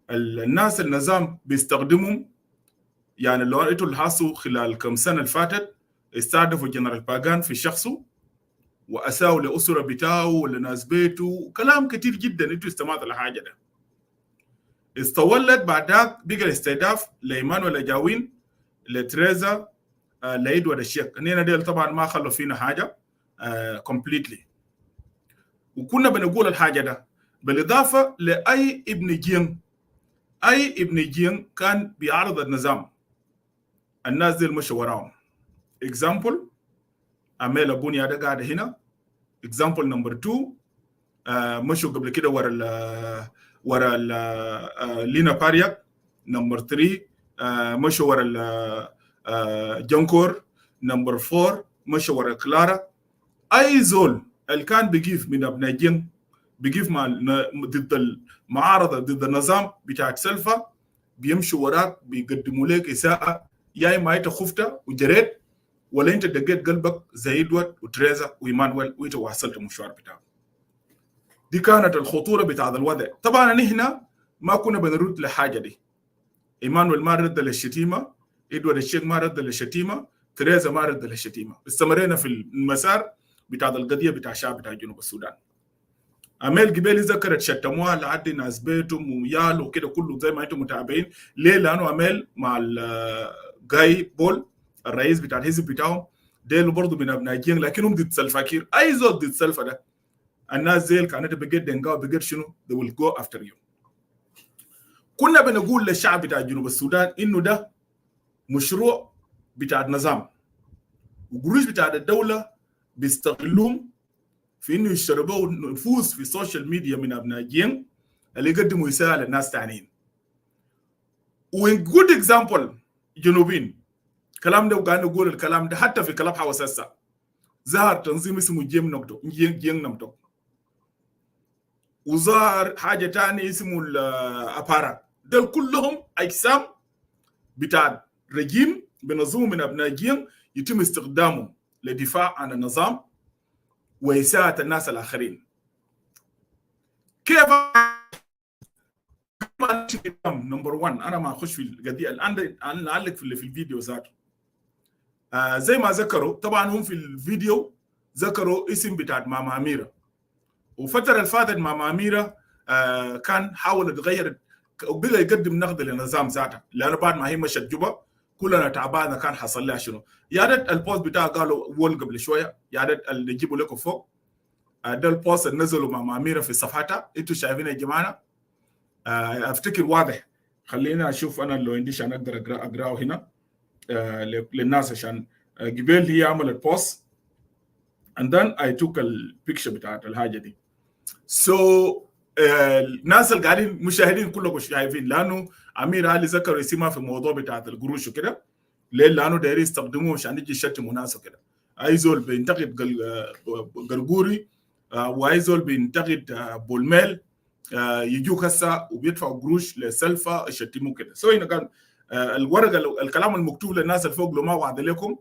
الناس النظام بيستخدمهم يعني لو رأيتوا اللي حصلوا خلال كم سنة اللي فاتت استهدفوا جنرال باغان في شخصه وأساءوا لأسرة بتاعه ولناس بيته كلام كتير جدا انتوا استمعتوا لحاجة ده. استولت بعد ذاك بقى الاستهداف لإيمان والأجاوين لتريزا لعيد ودشيك. أننا ديل طبعا ما خلوا فينا حاجة completely. وكنا بنقول الحاجة ده بالإضافة لأي ابن جين أي ابن جين كان بيعرض النظام الناس دي المشي وراهم. example أميل أبوني هذا قاعد هنا. example number 2 مشوا قبل كده ورا لينا بارياك. number 3 مشوا ورا جنكور. number 4 مشوا ورا كلارا. أي زول اللي كان بيجيف من أبناء جين بيجيف ضد المعارضة ضد النظام بتاع سلفا بيمشوا وراك بيقدموا لك إساءة يا إما أنت خفت وجريت ولا أنت دقيت قلبك زي إدوارد وتريزا وإيمانويل وأنت وصلت المشوار بتاعك. دي كانت الخطورة بتاع الوضع. طبعا هنا ما كنا بنرد لحاجة دي. إيمانويل ما رد للشتيمة، إدوارد الشيخ ما رد للشتيمة، تريزا ما رد للشتيمة. استمرينا في المسار بتاع القضية بتاع الشعب بتاع جنوب السودان. أميل قبيل ذكرت شتموها لحد ناس بيتهم ويال وكده كله زي ما انتم متابعين. ليه؟ لأنه أميل مع الجاي بول الرئيس بتاع الحزب بتاعهم ديلو برضه من أبناء جين لكنهم ضد سلفا كير. أي زول ضد سلفا ده الناس زيل كانت بجد دنقاو بجد شنو they will go after you. كنا بنقول للشعب بتاع جنوب السودان إنه ده مشروع بتاع النظام وقروش بتاع الدولة بيستغلوهم في إنه يشربوا نفوس في السوشيال ميديا من أبناء جين اللي يقدموا رسالة للناس تانيين. وين جود إكزامبل جنوبين كلام ده وقاعد نقول الكلام ده حتى في كلاب هاوس هسه ظهر تنظيم اسمه جين نمتو وظهر حاجة تانية اسمه الأبارا. دول كلهم أجسام بتاع رجيم بنظموا من أبناء جين يتم استخدامهم للدفاع عن النظام وإساءة الناس الآخرين. كيف نمبر 1 أنا ما أخش في القضية الآن أعلق في الفيديو ذاته. زي ما ذكروا طبعا هم في الفيديو ذكروا اسم بتاعت ماما أميرة، وفترة اللي فاتت ماما أميرة كان حاول تغير وبقى يقدم نقد للنظام ذاته، لأنه بعد ما هي مشت جوبا كلنا تعبانة كان حصل لها شنو. يا ريت البوست بتاعه قالوا وول قبل شوية، يا ريت اللي يجيبوا لكم فوق ده البوست اللي نزلوا ماما أميرة في صفحتها، انتوا شايفين يا جماعة؟ افتكر واضح. خلينا اشوف انا لو عندي عشان اقدر اقراه هنا للناس، عشان قبل هي عملت بوست and then I took البيكشر بتاعت الحاجه دي. الناس اللي قاعدين مشاهدين كلهم شايفين، لانه امير علي ذكر اسمها في الموضوع بتاعت القروش وكده، ليه؟ لانه دايرين يستخدموه عشان يجي يشتموا ناس وكده. اي زول بينتقد قرقوري واي زول بينتقد بولميل يجوك هسه وبيدفعوا قروش لسلفا يشتموا كده. هنا كان الورقه الكلام المكتوب للناس اللي فوق لو ما وعد لكم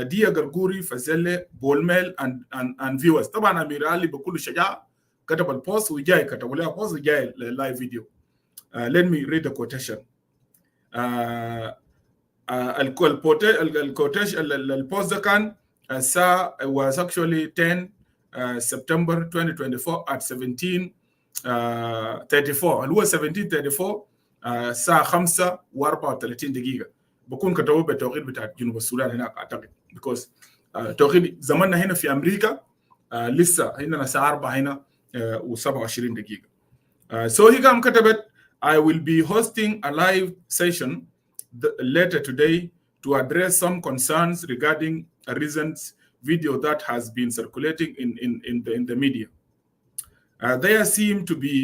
دي قرقوري فزله بولميل and viewers. طبعا امير علي بكل شجاعه كتب البوست وجاي كتبوا لها بوست وجاي لايف فيديو. let me read the quotation. الكوتيشن البوست ده كان الساعه was actually 10 September 2024 at 17:34 اللي هو 17:34 الساعه 5:34 دقيقه. بكون كتبوا بالتوقيت بتاع جنوب السودان هناك اعتقد، because توقيت زماننا هنا في امريكا لسه عندنا الساعه 4 هنا و27 دقيقه. هي قام كتبت I will be hosting a live session later today to address some concerns regarding a recent video that has been circulating in the media. There seem to be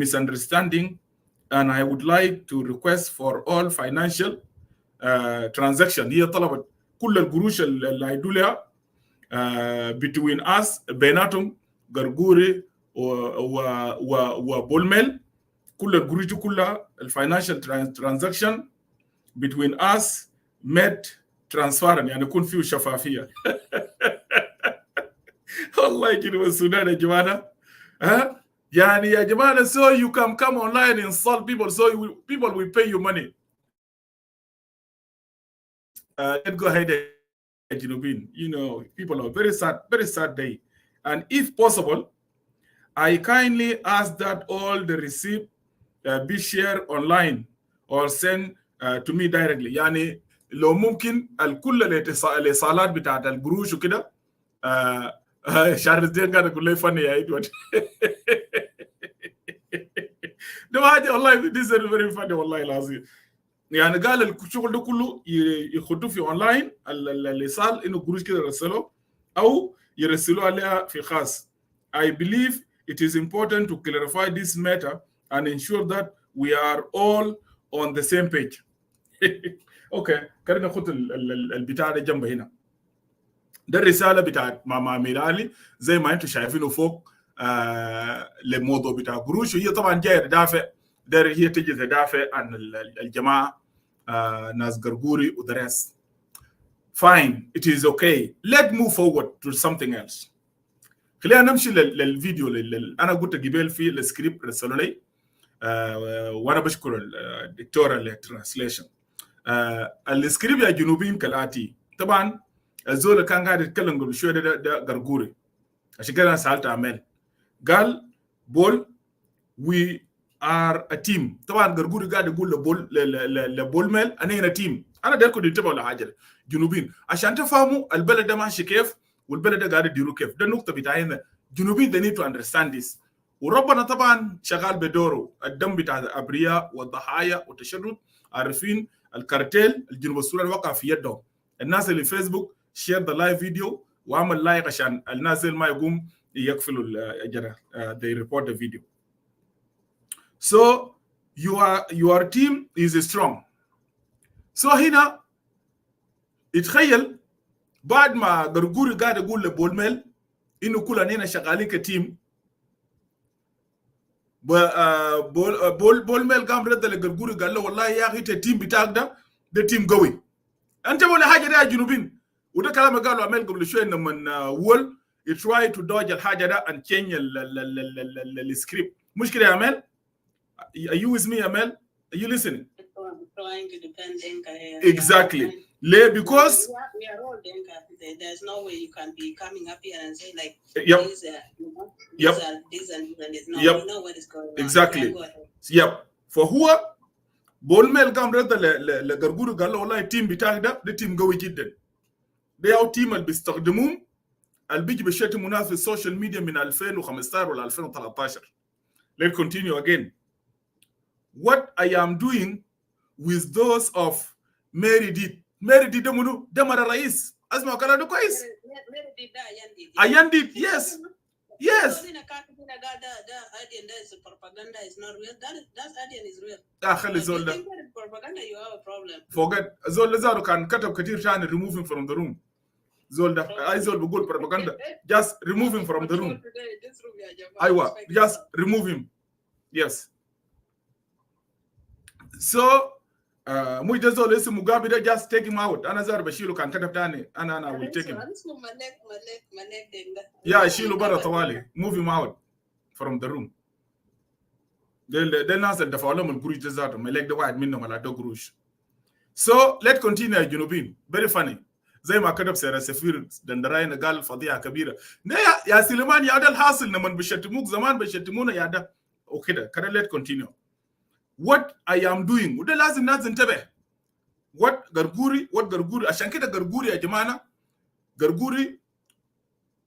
misunderstanding, and I would like to request for all financial transaction. هي طلبت كل القروش اللي هيدوا لها between us بيناتهم قرقوري وبولميل، كل القروش دي كلها الفاينانشال ترانزاكشن between us made transparent، يعني يكون فيه شفافيه. والله جنوب السودان يا جماعه يعني يا جماعه so you can come online and insult people so people will pay you money. Let's go ahead, Jinubin. You know, people are very sad day, and if possible, I kindly ask that all the receipt be shared online or sent to me directly. يعني لو ممكن الكل الاتصالات بتاعت القروش وكده شارلز قاعد يقول لي فني يا ايدوارد. ده حاجه والله this is very funny والله العظيم. يعني قال الشغل ده كله يخدوه في اونلاين، الاتصال انه قروش كده يرسلوه او يرسلوه عليها في خاص. I believe it is important to clarify this matter and ensure that we are all on the same page. اوكي خلينا ناخد البتاع ده جنب هنا. ده الرساله بتاعت ماما امير علي زي ما انتم شايفينه فوق للموضوع بتاع قروش، وهي طبعا جايه تدافع، هي تجي تدافع عن الجماعه ناس قرقوري ودرس. Fine, it is okay. Let's move forward to something else. خلينا نمشي للفيديو اللي انا قلت قبل فيه السكريبت رسلوا لي وانا بشكر الدكتوره للترانسليشن. السكريبت يا جنوبيين كالاتي. طبعا الزول كان قاعد يتكلم قبل شويه ده قرقوري، عشان كده انا سالت عمال قال بول we are a team. طبعا قرقوري قاعد يقول لبولميل انا هنا تيم. انا دايركم تنتبهوا لحاجه جنوبيين عشان تفهموا البلد ده ماشي كيف والبلد ده قاعد يديروا كيف. ده النقطه بتاعنا جنوبيين they need to understand this. وربنا طبعا شغال بدوره. الدم بتاع الابرياء والضحايا والتشرد عارفين الكارتيل الجنوب السودان وقع في يدهم. الناس اللي فيسبوك شير ذا لايف فيديو وعمل لايك عشان الناس ما يقوم يقفلوا الجرا they report the video. So your team is strong. So هنا اتخيل بعد ما قرقوري قاعد يقول لبولميل انه كلنا شغالين كتيم، بولميل قام رد لقرقوري قال له والله يا اخي التيم بتاعك ده تيم قوي. انت ولا حاجه ده يا جنوبين. وده كلام قالوا عمل قبل شويه لما وول try to dodge الحاجه ده and change السكريبت. مش كده يا امال؟ Are you with me, Amel? Are you listening? Trying to defend Dinka here. Exactly. Because we are all Denka. There's no way you can be coming up here and say like these and this. No, we know what is going on. Exactly. Yep. For who Bolmel gam reda le garguru galo wallahi team bitagda the team قوي جدا. They are team اللي بيستخدموهم اللي بيجي بشكل مناسب في السوشيال ميديا من 2015 ولا 2013. Let's continue again. What I am doing with those of Mary did demunu demara rais asma kala do kois ayan did yes propaganda is not real. That idea is real. خلي زول ده propaganda you have a problem. forget زول زارو كان كتب كتير ثاني remove him from the room زول ده اي زول بقول propaganda just remove him from the room ايوه just remove him yes so مش ده زول اسمه مغابي ده just take him out انا زار بشيله كان كتب ثاني انا will take him يا شيله برا طوالي move him out from the room ده الناس اللي دفعوا لهم القروش ده ذاته ملك ده واحد منهم على ده قروش so let's continue يا جنوبين very funny زي ما كتب سير سفير دندراين قال فضيحه كبيره يا سليمان يا ده الحاصل لما بيشتموك زمان بيشتمونا يا ده وكده let's continue what I am doing وده لازم الناس تنتبه what غرغوري عشان كده غرغوري يا جماعه غرغوري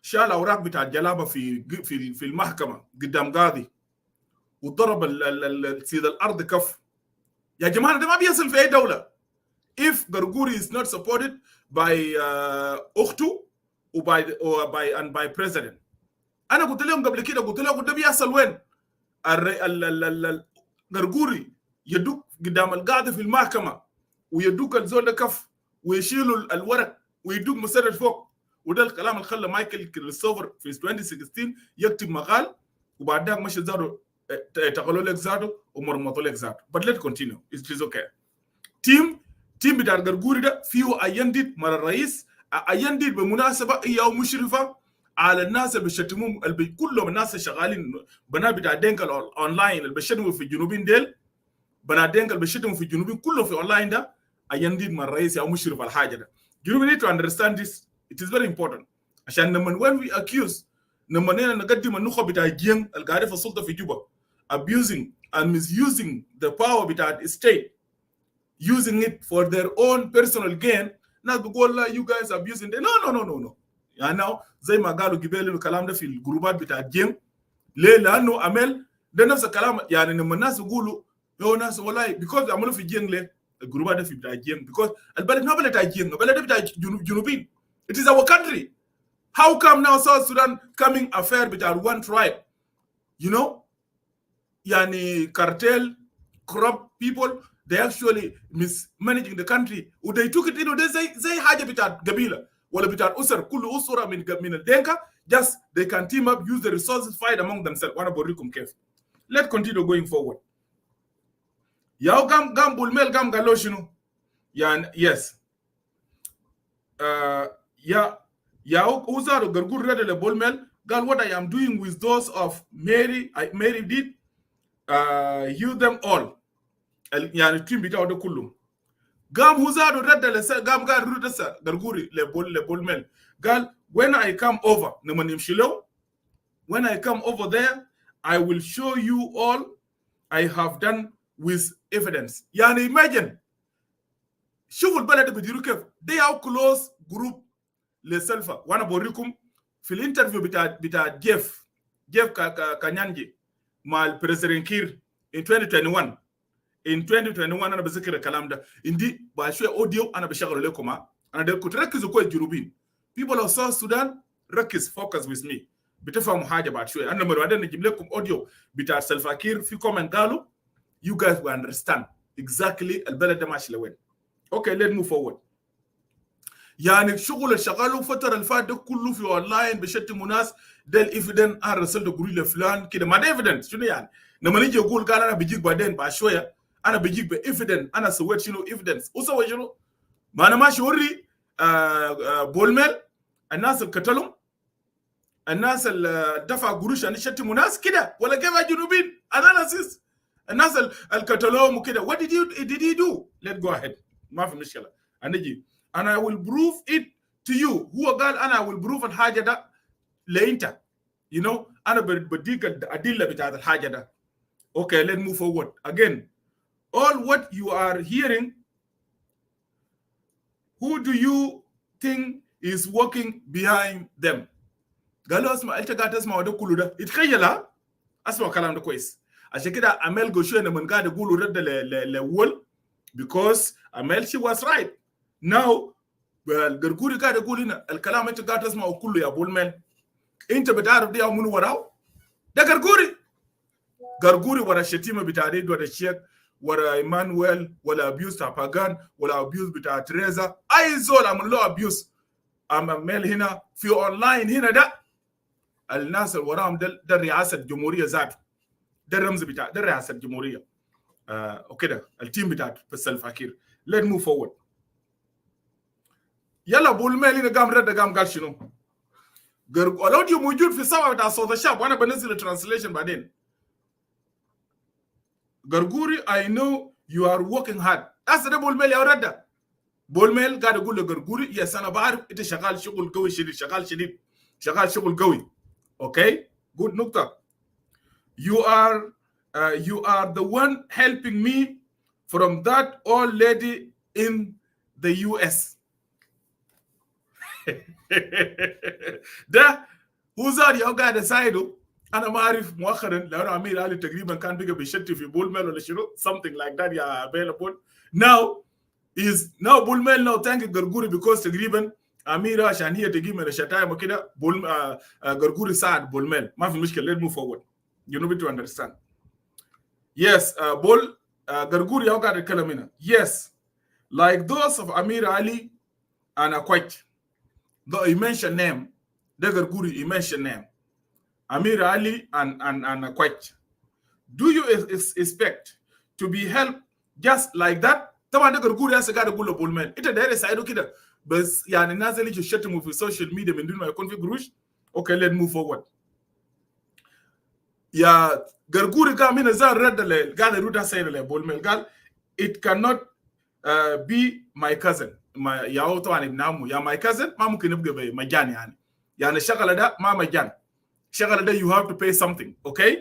شال اوراق بتاع الجلابه في المحكمه قدام قاضي وضرب سيد الارض كف يا جماعه ده ما بيصل في اي دوله if غرغوري is not supported by اخته by president انا قلت لهم قبل كده قلت لهم ده بيحصل وين غرغوري يدوك قدام القاضي في المحكمه ويدوك الزول ده كف ويشيلوا الورق ويدوك مسدد فوق وده الكلام اللي خلى مايكل كريستوفر في 2016 يكتب مقال وبعد ذاك مشى زارو تقولوا لك زادو ومرمطوا لك زادو but let's continue it is okay تيم بتاع غرغوري ده فيه اينديد مر الرئيس اينديد بمناسبه هي مشرفه على الناس اللي بيشتموهم كلهم الناس شغالين بنات بتاع دينكل اونلاين اللي بيشتموا في الجنوبين ديل بنات دينكل اللي بيشتموا في الجنوبين كلهم في اونلاين ده اينديد مر الرئيس او مشرف على الحاجه ده you need to understand this it is very important عشان لما when we accuse لما نقدم النخبه بتاع الجين القاعده في السلطه في جوبا abusing and misusing the power بتاع state using it for their own personal gain ناس بيقول لا you guys abusing it. no يعني زي ما قالوا قبل الكلام ده في الجروبات بتاع الجين ليه لانه عمل ده نفس الكلام يعني لما الناس يقولوا يو ناس والله because عملوا في الجين ليه الجروبات ده في بتاع الجين because البلد ما بلد بتاع الجين البلد ده بتاع جنوبين it is our country how come now South Sudan coming affair بتاع one tribe you know يعني cartel corrupt people they actually mismanaging the country and they took it ده زي حاجه بتاع قبيله ولا بتاع اسر كل اسره من الدينكا just they can team up use the resources fight among themselves وانا بوريكم كيف let's continue going forward يا قام بولميل قال له شنو يعني yes يا وزارة غرغور رد لبولميل قال what I am doing with those of Mary did you them all يعني التيم بتاعه ده كله قام وزارة رد قام قال رد غرغوري لبولميل قال when I come over لما نمشي له when I come over there I will show you all I have done with evidence يعني imagine شوفوا البلد بيديروا كيف they are close group لسلفا وانا بوريكم في الانترفيو بتاع جيف كانيانجي مع البريزيدنت كير in 2021 انا بذكر الكلام ده عندي بشويه اوديو انا بشغله لكم انا ده كنت ركزوا كويس جنوبين people of South Sudan ركز focus with me بتفهموا حاجه بعد شويه انا لما بعدين نجيب لكم اوديو بتاع سلفا كير في كومنت قالوا you guys will understand exactly البلد ده ماشي لوين اوكي let's move forward يعني الشغل اللي شغاله الفتره اللي فاتت ده كله في اونلاين بشتموا ناس ده الايفيدنس انا رسلت اقول لفلان كده ما ده ايفيدنس شنو يعني لما نيجي يقول قال انا بيجيك بعدين بعد شويه انا بيجيك بايفيدنس انا سويت شنو ايفيدنس وسوي شنو ما انا ماشي اوري بولميل الناس اللي قتلهم الناس اللي دفع قروش عشان يشتموا ناس كده ولا كيف جنوبين اناليسيس الناس اللي قتلوهم وكده what did he do let's go ahead ما في مشكله هنجي and I will prove it to you. هو قال أنا will prove الحاجة ده لأنت. You know, أنا بديك الأدلة بتاعت الحاجة ده. Okay, let's move forward. Again, all what you are hearing, who do you think is working behind them? قالوا اسمع انت قاعد تسمع ده كله ده اتخيل اسمع الكلام ده كويس عشان كده امال جوشو لما قاعد يقولوا رد لول because امال she was right now القرقوري قاعد يقول هنا الكلام انت قاعد تسمعه كله يا ابو المال انت بتعرف دي او من وراه ده قرقوري ورا الشتيمه بتاع ريد ورا الشيخ ورا ايمانويل ولا ابيوز بتاع باغان ولا ابيوز بتاع تريزا اي زول عمل له ابيوز امال هنا في اونلاين هنا ده الناس اللي وراهم ده رئاسه الجمهوريه ذاته ده الرمز بتاع ده رئاسه الجمهوريه وكده التيم بتاعته بس الفاكير let move forward يلا ابو المال هنا قام قال شنو الاوديو موجود في الصفحه بتاع صوت الشعب وانا بنزل الترانسليشن بعدين قرقوري I know you are working hard هسه ده ابو المال يا رده ابو المال قاعد يقول لقرقوري يا انا بعرف انت شغال شغل قوي شديد شغال شغل قوي اوكي good نقطه you are the one helping me from that old lady in the US ده هو زار يا قاعد اساعده انا ما اعرف مؤخرا لانه امير علي تقريبا كان بقى بيشتي في بول ميل ولا شنو something like that يا available now بول ميل now thank قرقوري because تقريبا اميره عشان هي تجي من الشتايم وكده بول قرقوري ساعد بول ميل ما في مشكله let move forward you know to understand yes بول قرقوري يا قاعد يتكلم هنا yes like those of Amir Ali and Akwach though he mentioned name the Garguri he mentioned name Amir Ali and Akwach do you expect to be helped just like that طبعا ده Garguri هسه قاعد يقول له بول ميل انت داير تساعده كده بس يعني الناس اللي يشتموا في السوشيال ميديا من دون ما يكون في قروش اوكي let move forward يا Garguri قام هنا زار رد قال يرد هسه لبول ميل قال it cannot be my cousin يا هو طبعا ابن عمه يا my cousin ما ممكن يبقى مجاني يعني الشغله ده ما مجان الشغله ده you have to pay something okay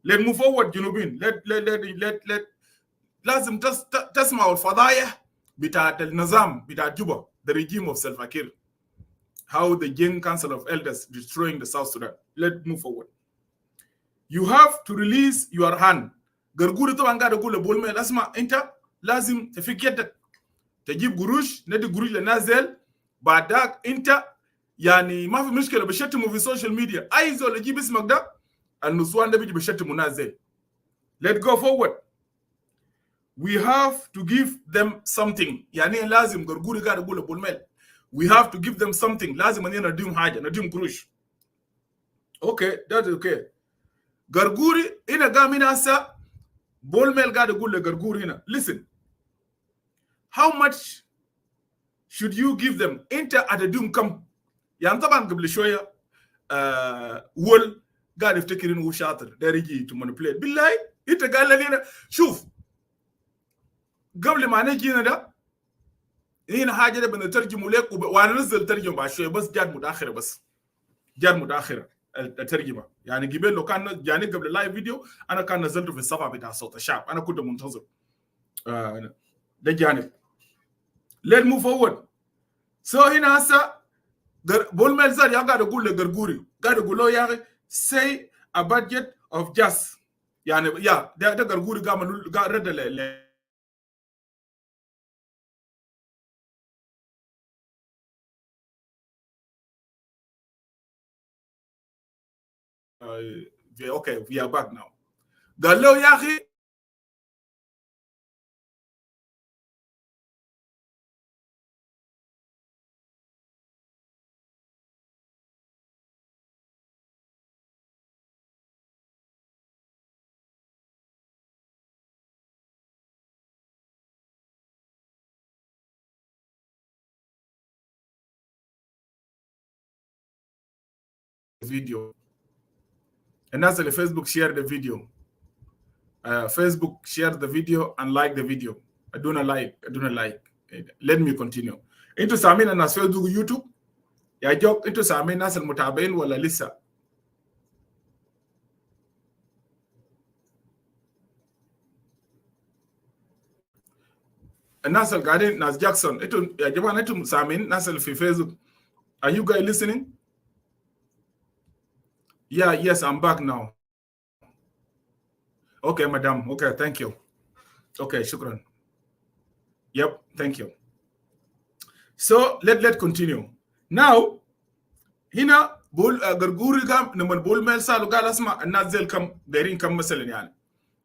let move forward جنوبين let لازم تسمعوا الفضايح بتاعت النظام بتاعت جوبا the regime of Salva Kiir how the Jing Council of Elders destroying the South Sudan let's move forward you have to release your hand قرقوري طبعا قاعد اقول لبول ميل اسمع انت لازم تفك يدك تجيب قروش ندي قروش للنازل بعدك انت يعني ما في مشكله بشتموا في السوشيال ميديا اي زول يجيب اسمك ده النسوان ده بيجي بشتموا نازل let's go forward we have to give them something يعني لازم قرقوري قاعد اقول لبول ميل we have to give them something لازم اننا نديهم حاجه نديهم قروش اوكي ده اوكي قرقوري هنا قام هنا هسه بول ميل قاعد يقول لقرقوري هنا listen how much should you give them انت هتديهم كم يعني طبعا قبل شويه وول قاعد يفتكر انه هو شاطر داير يجي تو مانيبيوليت بالله انت قال لي هنا شوف قبل ما نجي هنا ده هنا حاجه ده بنترجمه لك وانا نزل ترجمه بعد شويه بس جات متاخره الترجمه يعني قبل لو كان جاني قبل اللايف فيديو انا كان نزلته في الصفحه بتاع صوت الشعب انا كنت منتظر ده جانب let move forward so هنا هسه بول ميل زار يا قاعد يقول لقرقوري قاعد يقول له يا اخي say a budget of just يعني يا ده قرقوري قام رد okay we are back now قال له يا اخي video الناس اللي فيسبوك share the video Facebook share the video and like the video I do not like let me continue انتوا سامعين الناس في يوتيوب يا جوك؟ انتوا سامعين الناس المتابعين ولا لسه؟ الناس اللي قاعدين ناس جاكسون، انتوا يا جماعه انتوا سامعين الناس اللي في فيسبوك؟ Are you guys listening? Yeah, yes, I'm back now. Okay, madam. Okay, thank you. Okay, shukran. Yep, thank you. So let's continue. Now, هنا بقول غرغوري قام لما بقول ميل سالو قال اسمع الناس زي كم دايرين كم مثلا يعني.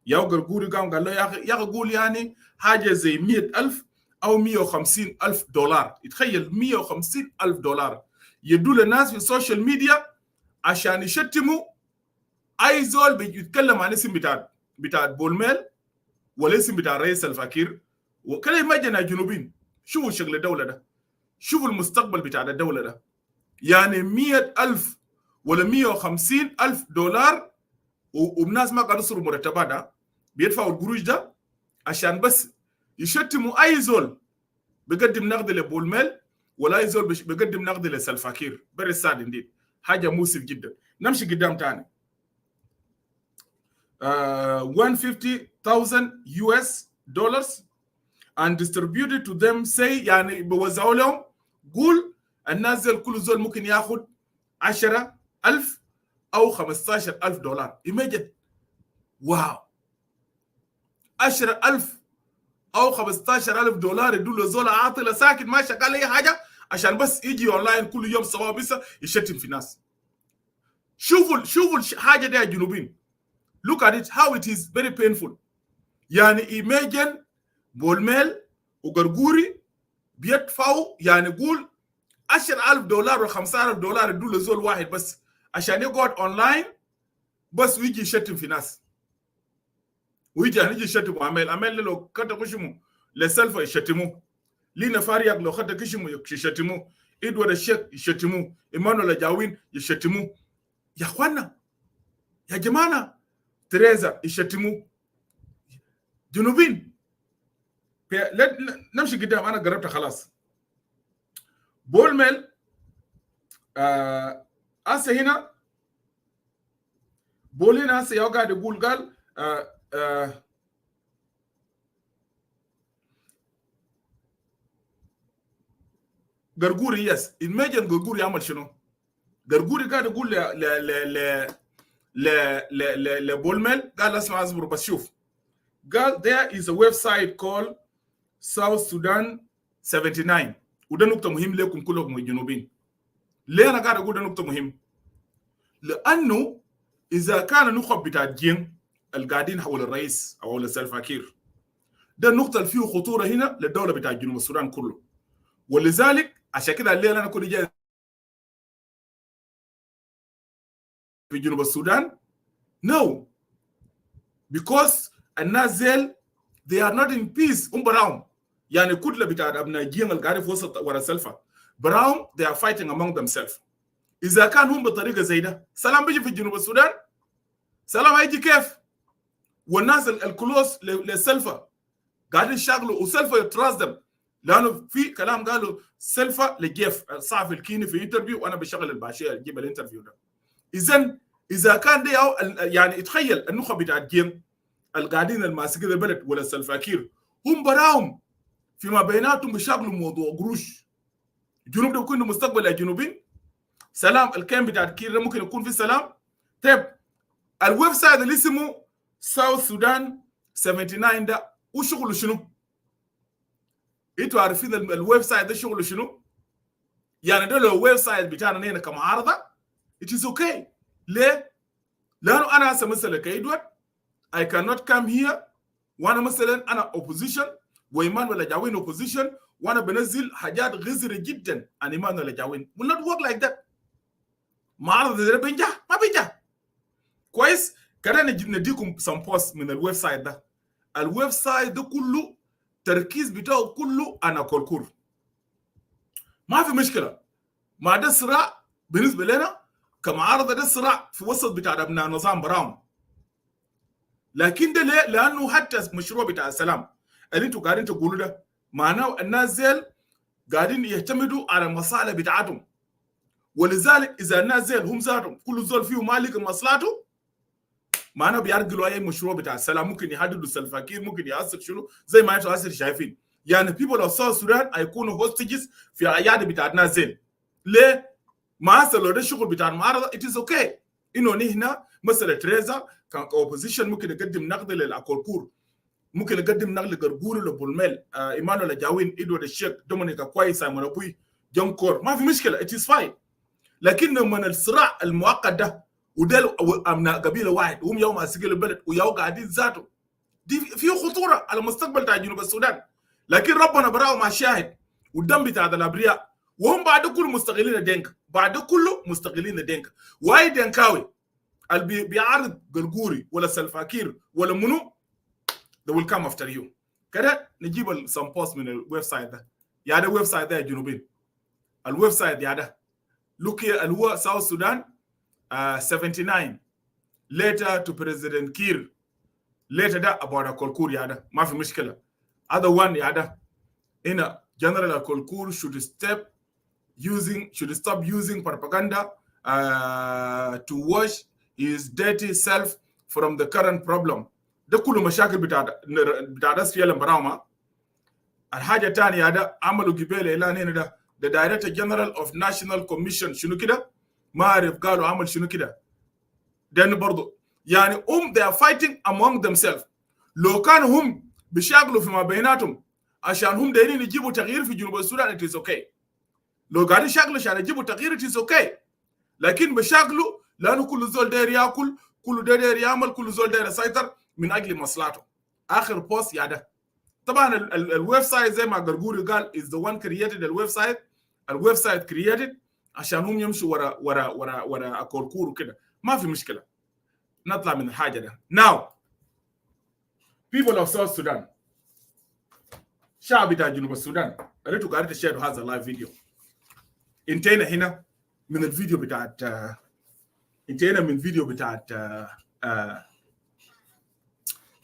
يا غرغوري قام قال له يا اخي قول يعني حاجه زي 100,000 او 150,000 دولار. يتخيل 150,000 دولار يدوا للناس في السوشيال ميديا عشان يشتموا اي زول بيتكلم عن اسم بتاع بولميل ولا اسم بتاع الرئيس الفقير وكده. يمجن الجنوبيين شوفوا شغل الدوله ده، شوفوا المستقبل بتاع الدوله ده. يعني 100,000 ولا 150,000 دولار والناس ما قاعد يصرفوا مرتبات ده، بيدفعوا القروش ده عشان بس يشتموا اي زول بيقدم نقد لبولميل ولا اي زول بيقدم نقد لسلفاكير. بري ساد انديد، حاجه مؤسف جدا. نمشي قدام تاني. 150,000 US dollars and distributed to them. say يعني بوزعوا لهم. قول الناس زي كل زول ممكن ياخد 10,000 أو 15,000 دولار. imagine. واو، 10,000 أو 15,000 دولار يدوا له زول عاطل ساكت ما شغال أي حاجة عشان بس يجي أونلاين كل يوم سوا بس يشتم في ناس. شوفوا الحاجة دي يا جنوبين. look at it how it is very painful. يعني imagine بولميل وغرغوري بيدفعوا يعني قول 10,000 دولار و5,000 دولار يدوا لزول واحد بس عشان يقعد اونلاين بس ويجي يشتم في ناس. ويجي يشتموا عمل لو كتا كشمو لسلفا يشتموه، لينا فاريق لو كتا كشمو يشتموه، إدوارد الشيخ يشتموه، إيمانويل جاوين يشتموه. يا اخوانا يا جماعه تريزا يشتموه. جنوبين نمشي قدام. انا قربت خلاص. بولميل هسه هنا بولينا هسه قاعد يقول قال غرغوري يس. imagine غرغوري يعمل شنو؟ غرغوري قاعد يقول لبولميل قال اسمع اصبر بس شوف. قال there is a website called South Sudan 79 وده نقطة مهم لكم كلكم الجنوبين. ليه أنا قاعد أقول ده نقطة مهم؟ لأنه إذا كان نخب بتاع الجين القاعدين حول الرئيس أو حول السلفاكير، ده النقطة اللي فيه خطورة هنا للدولة بتاع جنوب السودان كله. ولذلك عشان كده الليلة أنا كنت جاي في جنوب السودان. No, because الناس زيل they are not in peace. براهم يعني كتلة بتاع أبناء الجين القاعدين في وسط ورا السلفا براهم they are fighting among themselves. إذا كان هم بطريقة زي ده سلام بيجي في جنوب السودان؟ سلام هيجي كيف؟ والناس الكلوس للسلفا قاعدين يشتغلوا وسلفا يترازم. لأنه في كلام قالوا سلفا لجيف الصحفي الكيني في انترفيو وأنا بشغل الباشية أجيب الانترفيو ده. إذا كان دي أو يعني تخيل النخب بتاع الجيم القاعدين الماسكين البلد ولا السلفاكير هم براهم فيما بيناتهم بيشغلوا موضوع قروش. الجنوب ده يكون مستقبل الجنوبين. سلام الكام بتاع كير ممكن يكون في سلام. طيب الويب سايت اللي اسمه ساوث سودان 79 ده وشغله شنو؟ انتوا عارفين الويب سايت ده شغله شنو؟ يعني ده لو ويب سايت بتاعنا هنا كمعارضه it is okay. ليه؟ لانه انا هسه مثلا كايدوارد I cannot come here وانا مثلا انا opposition وايمان ولا جاوين opposition وانا بنزل حاجات غزره جدا عن ايمان ولا جاوين. will not work like that. معارضه ده بينجح ما بينجح كويس. كده نديكم some post من الويب سايت ده. الويب سايت ده كله تركيز بتاعه كله انا كوركور. ما في مشكله. ما ده صراع بالنسبه لنا كمعارضه، ده صراع في وسط بتاع ابناء نظام براهم. لكن ده ليه؟ لانه حتى مشروع بتاع السلام اللي انتوا قاعدين تقولوا ده معناه الناس زي قاعدين يعتمدوا على المصالح بتاعتهم. ولذلك اذا الناس زي هم ذاتهم كل زول فيهم مالك مصلحته معنا بيرجلوا اي مشروع بتاع السلام، ممكن يحددوا السلفاكير، ممكن يأثر شنو زي ما انتم هسه شايفين. يعني people of South Sudan هيكونوا hostages في اعياد بتاع الناس زين. ليه؟ ما هسه لو ده الشغل بتاع المعارضه it is okay انه نحن مثلا تريزا كان كوبوزيشن ممكن يقدم نقد للأكولكور، ممكن يقدم نقد لقرقوري لبولميل، ايمانويل جاوين، ادوارد الشيخ، دومينيكا كويس، سايمون ابوي، جون كور، ما في مشكله it is fine. لكن من الصراع المؤقت ده وده امنا قبيله واحد وهم يوم اسقل البلد وياو قاعدين ذاته دي فيه خطوره على مستقبل بتاع جنوب السودان. لكن ربنا براهم مع الشاهد والدم بتاع الابرياء، وهم بعد كله مستقلين الدنكا، بعد كله مستقلين الدنكا. واي دنكاوي اللي بيعارض قرقوري ولا سلفاكير ولا منو they will come after you. كده نجيب some post من الويب سايت ده. يا ده ويب سايت ده يا جنوبين، الويب سايت يا ده look here اللي هو South Sudan 79 letter to President Kiir letter ده about Akolkur يا ده ما في مشكلة. other one يا ده هنا General Akolkur should stop using propaganda to wash his dirty self from the current problem. ده كله مشاكل بتاع ده سيالم براوما. الحاجة الثانية ده عملوا قبيل إعلان هنا ده the Director General of National Commission شنو كده ما أعرف قالوا عمل شنو كده. ده برضو يعني they are fighting among themselves. لو كانوا هم بيشاغلوا فيما بيناتهم عشان هم دايرين يجيبوا تغيير في جنوب السودان it is okay. لو قاعدين يشاغلوا عشان يجيبوا تغيير it is okay. لكن بيشاغلوا لأنه كل زول داير ياكل، كل داير يعمل، كل زول داير يسيطر من أجل مصلحته. آخر بوست يا ده. طبعا الويب سايت زي ما قرقوري قال is the one created الويب سايت created عشان هم يمشوا ورا أكولكور وكده. ما في مشكلة. نطلع من الحاجة ده. Now people of South Sudan شعب بتاع جنوب السودان قريتوا قاعدين تشاهدوا هذا اللايف فيديو. انتهينا هنا من الفيديو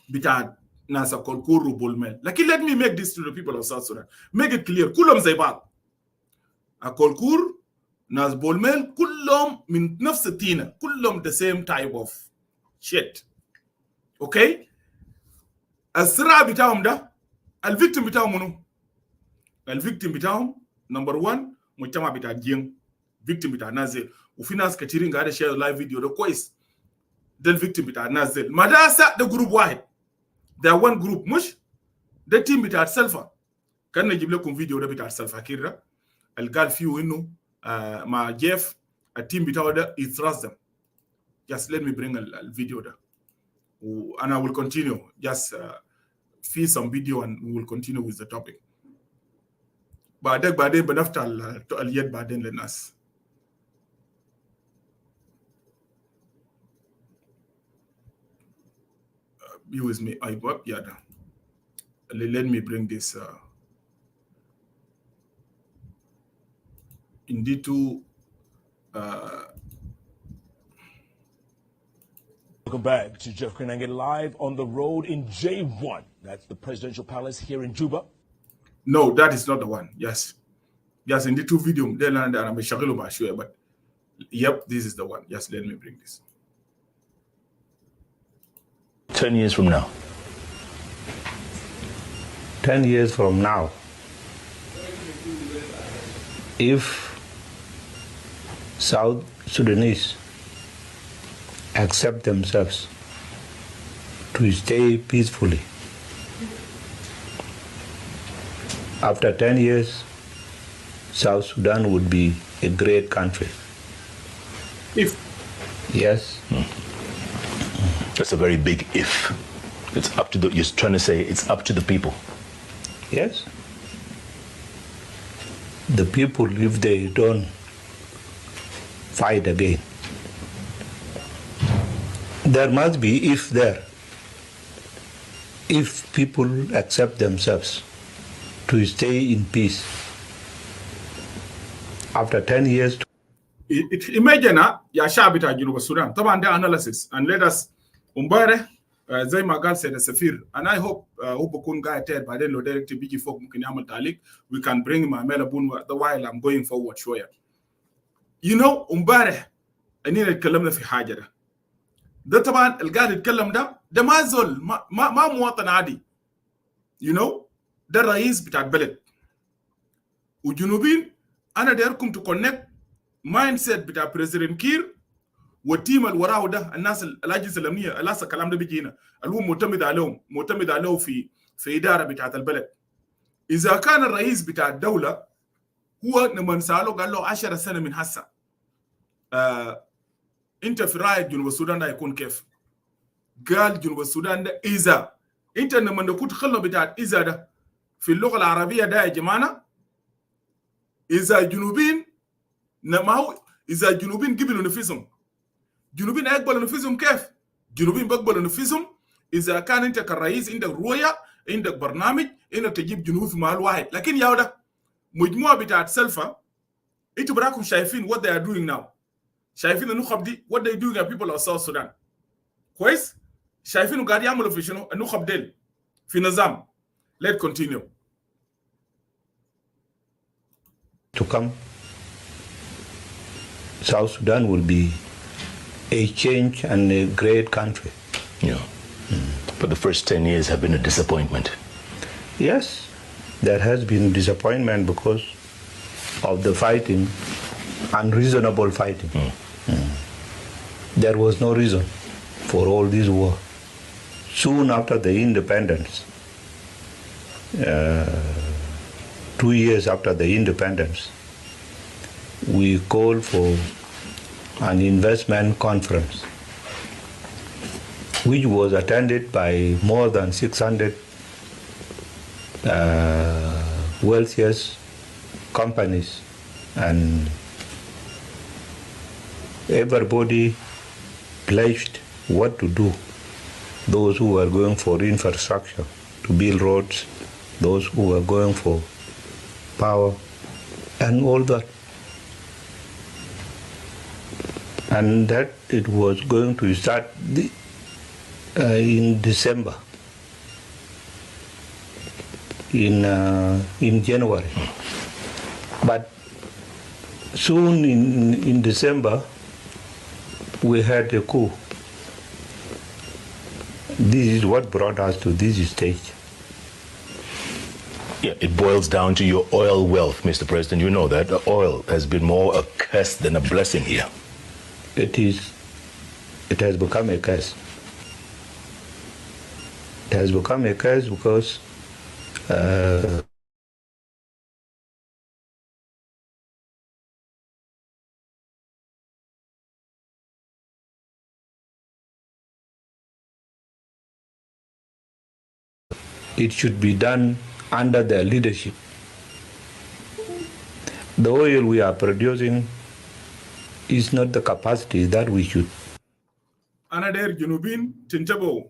بتاعت ناس أكولكور وبولميل. لكن let me make this to the people of South Sudan. make it clear كلهم زي بعض. أكولكور ناس بولميل كلهم من نفس التينة، كلهم the same type of shit. اوكي؟ الصراع بتاعهم ده الفيكتيم بتاعهم منو؟ الفيكتيم بتاعهم نمبر 1 مجتمع بتاع الجين، فيكتيم بتاع نازل، وفي ناس كثيرين قاعده شير لايف فيديو ده كويس. ده الفيكتيم بتاع نازل. ما ده ده جروب واحد. ده وان جروب مش ده تيم بتاع السلفا. كان نجيب لكم فيديو ده بتاع السلفا كير اللي قال فيه انه مع جيف التيم بتاعه ده يترازم. just let me bring الفيديو ده and I will continue just في some video and we will continue with the topic. بعدين بنفتح اليد بعدين للناس. Be with me. I got yeah. Let me bring this indeed to Welcome back to Jeff Krenange live on the road in J1. That's the presidential palace here in Juba. No, that is not the one. Yes, in the two video, but yep, this is the one. Yes, let me bring this. 10 years from now. 10 years from now, if South Sudanese accept themselves to stay peacefully, after 10 years, South Sudan would be a great country. If? Yes. That's a very big if. It's up to the, you're trying to say it's up to the people. Yes. The people, if they don't fight again, there must be if there. If people accept themselves to stay in peace, after 10 years. Imagine ya شعب بتاع جنوب السودان. طبعا ده analysis and let us امبارح زي ما قال سيد السفير and I hope هو بكون قاعد تاني بعدين لو دايركت بيجي فوق ممكن يعمل تعليق we can bring him available while I'm going forward شوية. You know امبارح اننا اتكلمنا في حاجة ده طبعا القاعد يتكلم ده ما زول ما مواطن عادي. You know ده الرئيس بتاع البلد وجنوبين. انا دايركم تو كونكت مايند سيت بتاع بريزيدنت كير والتيم اللي وراه ده الناس الاجهزه الامنيه اللي الكلام ده بيجي هنا اللي هو معتمد عليهم في اداره بتاعت البلد. اذا كان الرئيس بتاع الدوله هو لما ساله قال له 10 سنه من هسه انت في رايك جنوب السودان ده هيكون كيف؟ قال جنوب السودان ده اذا انت لما كنت خلنا بتاعت اذا ده في اللغه العربيه ده يا جماعه اذا جنوبين ما هو اذا جنوبين قبلوا نفسهم جنوبين هيقبلوا نفسهم كيف؟ جنوبين بيقبلوا نفسهم اذا كان انت كرئيس عندك رؤيه عندك برنامج انك تجيب جنوب في محل واحد. لكن يا ده مجموعه بتاعت سلفا انتوا براكم شايفين what they are doing now. شايفين النخب دي what they doing at people of South Sudan كويس؟ شايفينه قاعد يعملوا في شنو؟ النخب ديل في نظام. Let's continue. To come, South Sudan will be a change and a great country. Yeah. But the first 10 years have been a disappointment. Yes, there has been disappointment because of the fighting, unreasonable fighting. There was no reason for all this war. Soon after the independence, 2 years after the independence, we called for an investment conference, which was attended by more than 600 wealthiest companies, and everybody pledged what to do. Those who were going for infrastructure, to build roads, those who were going for power, and all that. And that it was going to start in December, in January. But soon in December, we had a coup. This is what brought us to this stage. Yeah, it boils down to your oil wealth, Mr. President. You know that the oil has been more a curse than a blessing here. It has become a curse. It has become a curse because it should be done under their leadership. The oil we are producing is not the capacity that we should. أنا داير جنوبين تنتبهوا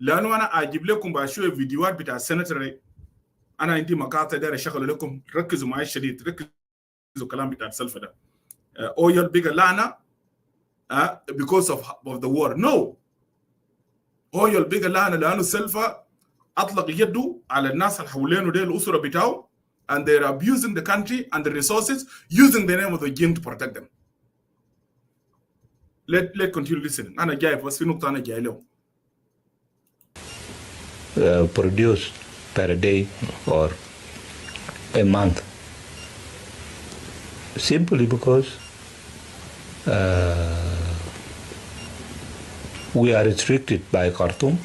لأنه أنا أجيب لكم بشوية فيديوهات بتاع السنتري. أنا عندي مقاطع داير أشغل لكم، ركزوا معي شديد، ركزوا كلام بتاع السلفة ده. oil bigger لعنة because of the war. No. oil bigger لعنة لأنه السلفة أطلق يده على الناس اللي حوالينه دي الأسرة بتاعه and they're abusing the country and the resources using the name of the regime to protect them. Let continue listening. أنا جاي بس في نقطة أنا جاي له. Produce per day or a month, simply because we are restricted by Khartoum,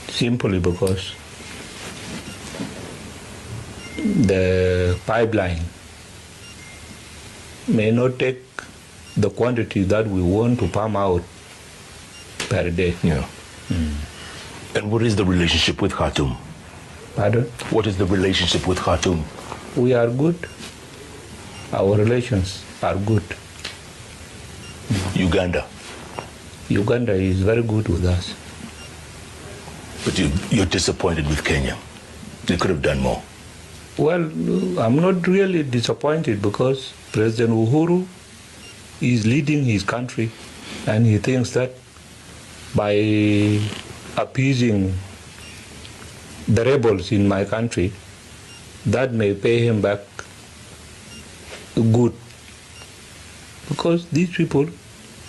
simply because the pipeline may not take the quantity that we want to pump out per day. Yeah. And what is the relationship with Khartoum? Pardon? What is the relationship with Khartoum? We are good. Our relations are good. Uganda? Uganda is very good with us. But you're disappointed with Kenya. They could have done more. Well, I'm not really disappointed because President Uhuru is leading his country and he thinks that by appeasing the rebels in my country, that may pay him back good. Because these people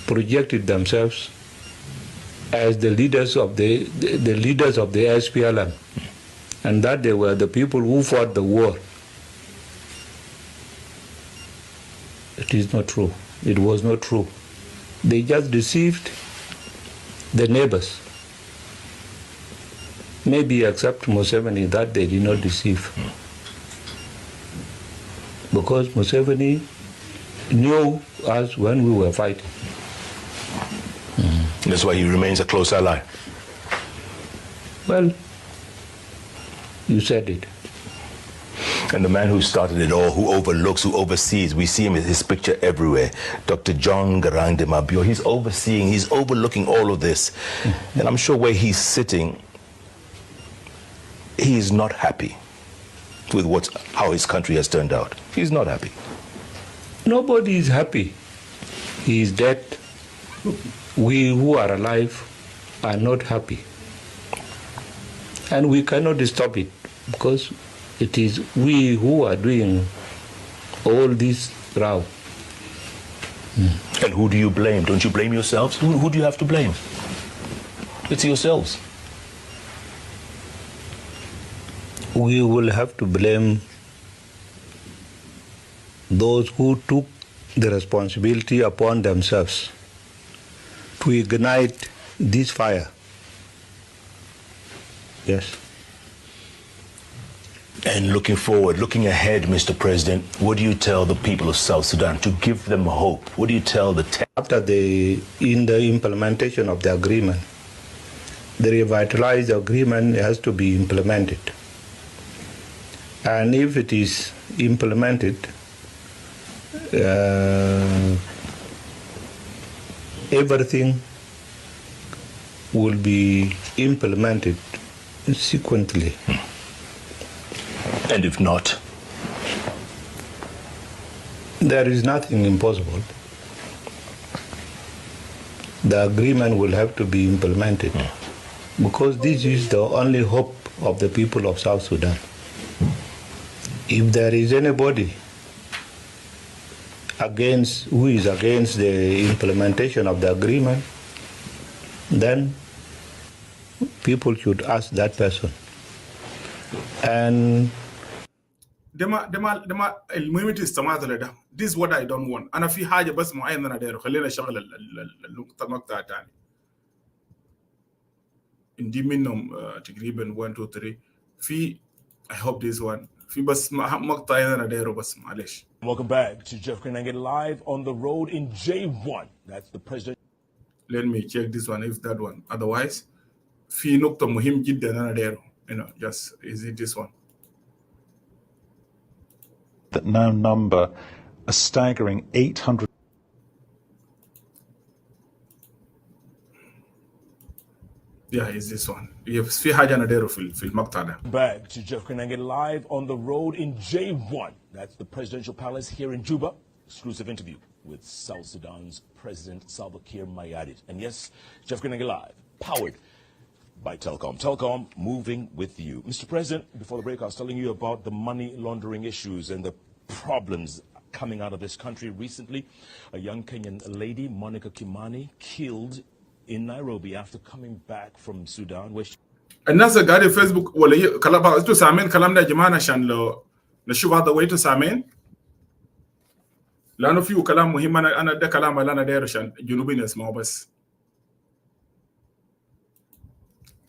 projected themselves as the leaders of the leaders of the SPLM, and that they were the people who fought the war. It is not true. It was not true. They just deceived the neighbors. Maybe except Museveni, that they did not deceive. Because Museveni knew us when we were fighting. That's why he remains a close ally. Well, you said it. And the man who started it all, who overlooks, who oversees, we see him, his picture everywhere, Dr. John Garang de Mabio. He's overseeing, he's overlooking all of this. And I'm sure where he's sitting, he is not happy with how his country has turned out. He's not happy. Nobody is happy. He is dead. We who are alive are not happy. And we cannot stop it because it is we who are doing all this row. And who do you blame? Don't you blame yourselves? Who do you have to blame? It's yourselves. We will have to blame those who took the responsibility upon themselves to ignite this fire. Yes. And looking forward, looking ahead, Mr. President, what do you tell the people of South Sudan to give them hope? What do you tell the... After in the implementation of the agreement, the revitalized agreement has to be implemented. And if it is implemented, everything will be implemented sequentially. And if not? There is nothing impossible. The agreement will have to be implemented because this is the only hope of the people of South Sudan. If there is anybody who is against the implementation of the agreement, then people should ask that person. And this is what I don't want. أنا في حاجة بس معينة أنا دايره خلينا نشغل المقطع الثاني. عندي منهم تقريبا 1 2 3 في I hope this one. في بس مقطع أنا دايره بس معلش. Welcome back to Jeff Krenanget live on the road in J1. That's the president. Let me check this one if that one. Otherwise, في نقطة مهم جدا أنا دايره. Just is it this one? That now number a staggering 800. Yeah, is this one. Yes, في حاجة أنا دايره في المقطع ده. Back to Jeff Krenanget live on the road in J1. That's the presidential palace here in Juba. Exclusive interview with South Sudan's President Salva Kiir Mayardit. And yes, Jeff Krenanget live, powered by Telcom. Telcom, moving with you. Mr. President, before the break, I was telling you about the money laundering issues and the problems coming out of this country recently. A young Kenyan lady, Monica Kimani, killed in Nairobi after coming back from Sudan. Where الناس قاعدة في فيسبوك ولا كلام أنتوا سامعين كلام ده يا جماعة عشان لو نشوف هذا ويتو سامعين لأنه فيه كلام مهم. أنا ده كلام اللي أنا داير عشان جنوبين يسمعوا بس.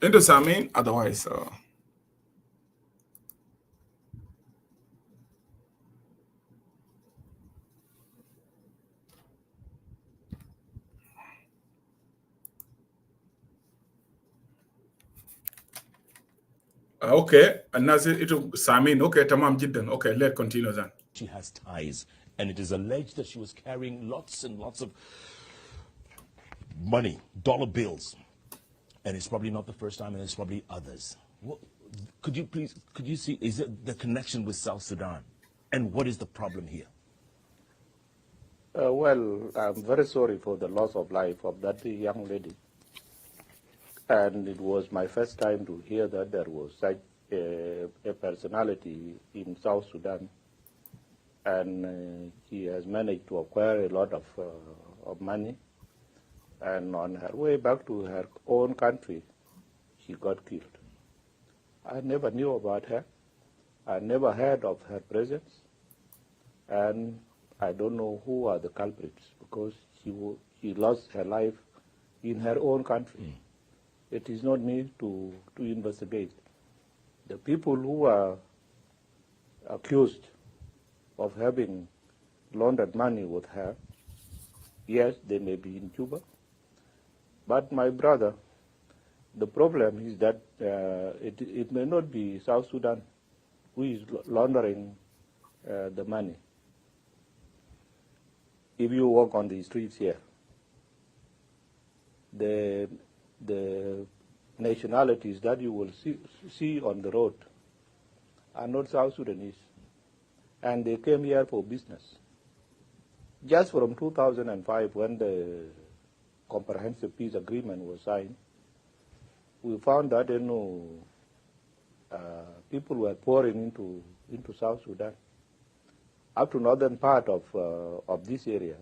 أنتوا سامعين otherwise okay الناس أنتوا سامعين okay تمام جدا okay let's continue then. she has ties, and it is alleged that she was carrying lots and lots of money, dollar bills. And it's probably not the first time, and it's probably others. Could you see, is it the connection with South Sudan? And what is the problem here? Well, I'm very sorry for the loss of life of that young lady. But I think the government should And it was my first time to hear that there was such a personality in South Sudan. And she has managed to acquire a lot of money. And on her way back to her own country, she got killed. I never knew about her. I never heard of her presence. And I don't know who are the culprits, because she lost her life in her own country. It is not me to investigate. The people who are accused of having laundered money with her, yes, they may be in Cuba. But my brother, the problem is that it may not be South Sudan who is laundering the money. If you walk on the streets here, the nationalities that you will see on the road are not South Sudanese, and they came here for business. Just from 2005, when the Comprehensive Peace Agreement was signed, we found that people were pouring into South Sudan. Up to northern part of this area,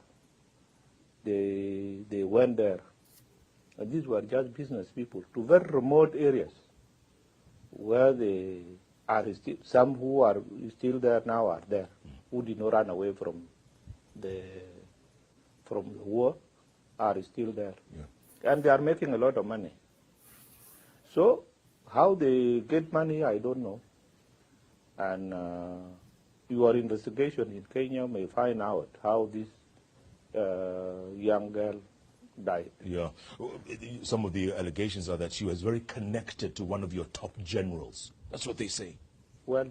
they went there. And these were just business people to very remote areas where they are still, some who are still there now are there, who did not run away from the war, are still there. Yeah. And they are making a lot of money. So how they get money, I don't know. And your investigation in Kenya may find out how this young girl died. Yeah. Some of the allegations are that she was very connected to one of your top generals. That's what they say. Well,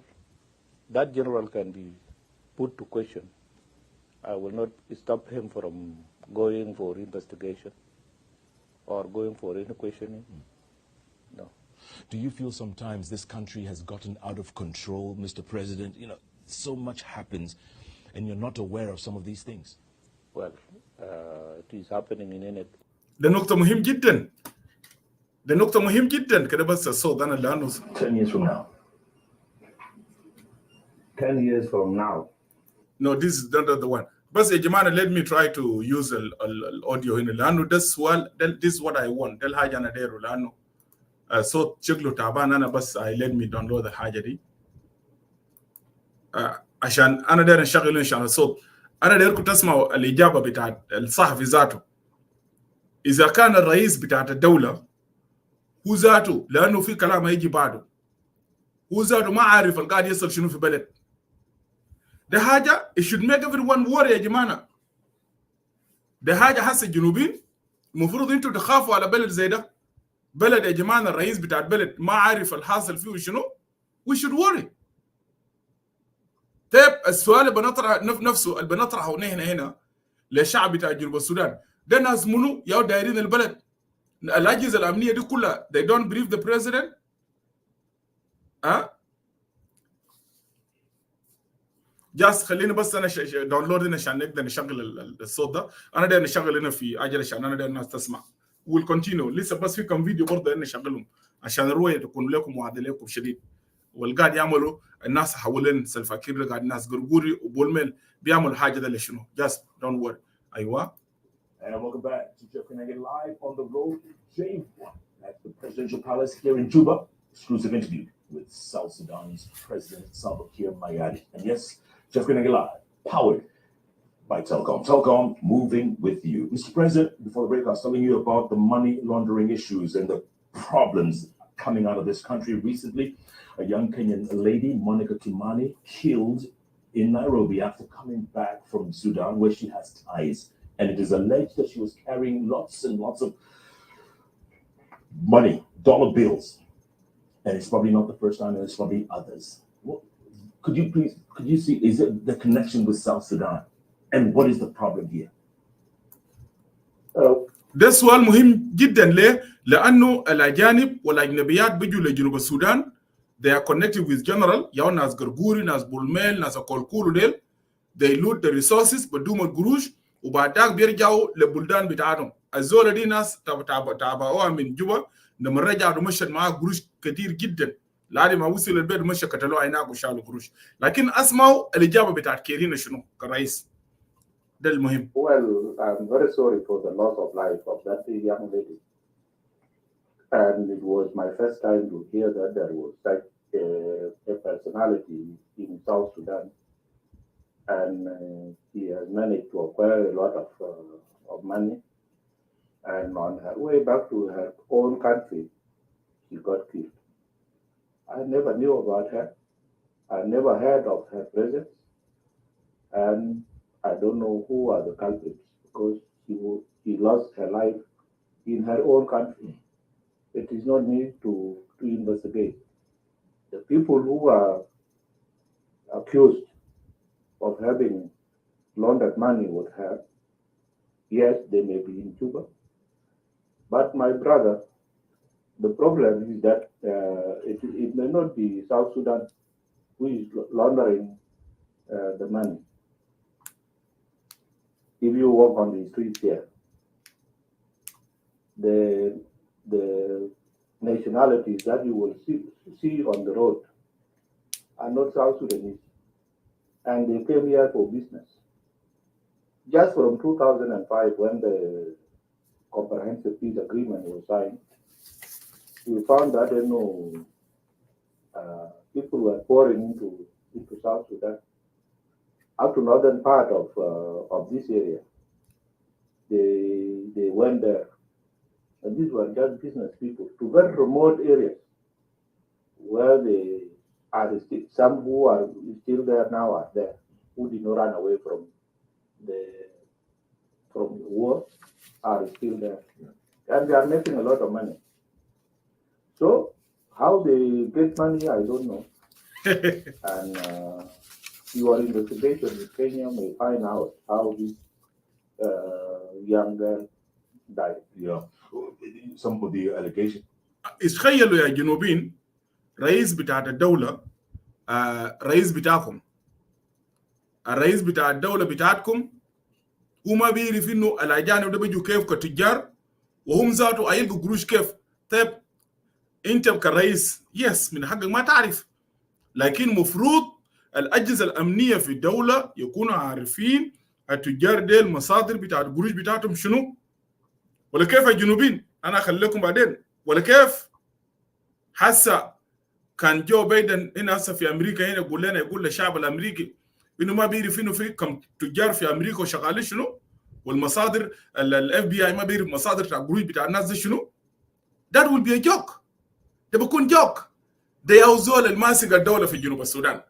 that general can be put to question. I will not stop him from going for investigation or going for any questioning. No. Do you feel sometimes this country has gotten out of control, Mr. President? You know, so much happens and you're not aware of some of these things. Well, it is happening in any. ده نقطة مهم جدا. ده نقطة مهم جدا كده بس الصوت أنا اللي أنوز. 10 years from now. 10 years from now. No, this is not the one. بس يا جماعة let me try to use الأوديو هنا لأنه ده السؤال this is what I want. ده الحاجة أنا دايره لأنه صوت شكله تعبان أنا بس let me download الحاجة دي. عشان أنا داير نشغل إن شاء الله الصوت. أنا دايركم تسمعوا الإجابة بتاعت الصحفي ذاته. إذا كان الرئيس بتاعت الدولة هو ذاته لأنه في كلام هيجي بعده. هو ذاته ما عارف القاعد يصل شنو في بلد. ده حاجة it should make everyone worry يا جماعة. ده حاجة حس الجنوبيين المفروض أنتوا تخافوا على بلد زي ده. بلد يا جماعة الرئيس بتاعت بلد ما عارف الحاصل فيه شنو. We should worry. طيب السؤال اللي بنطرح نفسه اللي بنطرحه هنا للشعب بتاع جنوب السودان ده ناس منو يا دايرين البلد الاجهزه الامنيه دي كلها they don't believe the president جاست خليني بس انا داونلود هنا عشان نقدر نشغل الصوت ده انا داير نشغل هنا في عجله عشان انا داير الناس تسمع ويل كونتينيو لسه بس في كم فيديو برضه نشغلهم عشان الرؤيه تكون لكم واضحه لكم شديد والقاعد يعملوا الناس حوالين سلفاكير قاعد الناس غرغوري وبولميل بيعملوا حاجه ده لشنو just don't worry ايوه. And welcome back to Jeff Connected live on the road to J1 at the presidential palace here in Juba. Exclusive interview with South Sudan's President Salva Kiir Mayadi. And yes, Jeff Connected live, powered by Telcom. Telcom, moving with you. Mr. President, before the break, I was telling you about the money laundering issues and the problems coming out of this country recently. A young Kenyan lady, Monica Kimani, killed in Nairobi after coming back from Sudan, where she has ties. And it is alleged that she was carrying lots and lots of money, dollar bills. And it's probably not the first time, and it's probably others. Could you see, is it the connection with South Sudan? And what is the problem here? ده سؤال مهم جدا ليه؟ لأنه الأجانب والأجنبيات بيجوا لجنوب السودان they are connected with general يا ناس غرغوري ناس بولميل ناس كولكولو ديل they loot the resources بدوم القروش وبعدك بيرجعوا لبلدان بتاعهم الزول دي ناس تابعوها من جوا لما رجع ومشى معاه قروش كثير جدا لعد ما وصل البيت مشى قتلوه هناك وشالوا قروش. لكن اسمعوا الاجابه بتاعت كيرينا شنو كرئيس. ده المهم. Well, I'm very sorry for the loss of life of that young lady. And it was my first time to hear that there was such a personality in South Sudan. And he has managed to acquire a lot of money. And on her way back to her own country, she got killed. I never knew about her. I never heard of her presence. And I don't know who are the culprits because she lost her life in her own country. It is not need to investigate. The people who are accused of having laundered money with her, yes, they may be in Cuba. But my brother, the problem is that it may not be South Sudan who is laundering the money. If you walk on the streets here, the nationalities that you will see on the road are not South Sudanese, and they came here for business. Just from 2005, when the Comprehensive Peace Agreement was signed, we found that people were pouring into South Sudan, up to northern part of this area. They went there, and these were just business people to very remote areas where they are still, some who are still there now are there, who did not run away from the war are still there, and they are making a lot of money. So how they get money, I don't know. And your investigation in Kenya may find out how this young girl died. Yeah, some of the allegation. تخيلوا يا جنوبين رئيس بتاع الدولة رئيس بتاعكم الرئيس بتاع الدولة بتاعتكم وما بيعرف انه الاجانب ده بيجوا كيف كتجار وهم ذاتوا هيلقوا قروش كيف. طيب انت كرئيس يس من حقك ما تعرف، لكن مفروض الاجهزه الامنيه في الدوله يكونوا عارفين التجار ديل المصادر بتاعت القروش بتاعتهم شنو، ولا كيف يا جنوبين. انا اخليكم بعدين. ولا كيف حسا كان جو بايدن هنا هسه في امريكا هنا يقول للشعب الامريكي انه ما بيعرف انه في كم تجار في امريكا وشغالين شنو، والمصادر الاف بي اي ما بيعرف مصادر بتاع القروش بتاع الناس دي شنو. That will be a joke. ده بكون جوك. ده يوزول الماسك الدولة في جنوب السودان.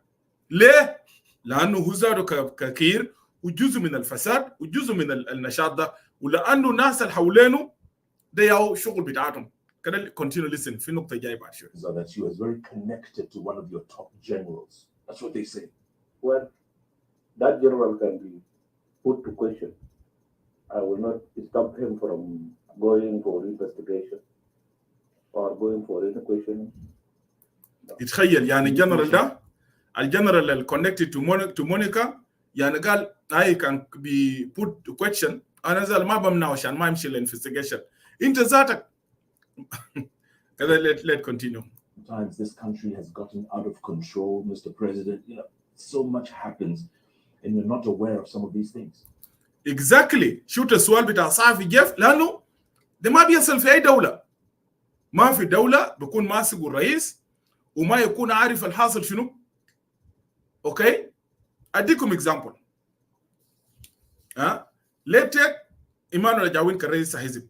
ليه؟ لأنه هو ذاته ككير وجزء من الفساد وجزء من النشاط ده، ولأنه الناس اللي حوالينه ده ياو شغل بتاعتهم. كده continue listen في نقطة جاي بعد شوي. So that she was very connected to one of your top generals. That's what they say. Well, that general can be put to question. I will not stop him from going for investigation or going for any questioning. يتخيل يعني الجنرال ده الجنرال اللي connected to Monica يعني قال هاي كان بي put to question. أنا زال ما بمنعه عشان ما يمشي الانفستيجيشن. أنت ذاتك كذا let continue. Sometimes this country has gotten out of control, Mr. President. You know, so much happens, and you're not aware of some of these things. Exactly. شوت السؤال بتاع صحفي جيف لأنه ده ما بيصل في أي دولة. ما في دولة بيكون ماسك الرئيس وما يكون عارف الحاصل شنو. اوكي اديكم اكزامبل. ليتك ايمانويل جاوين كرئيس حزب.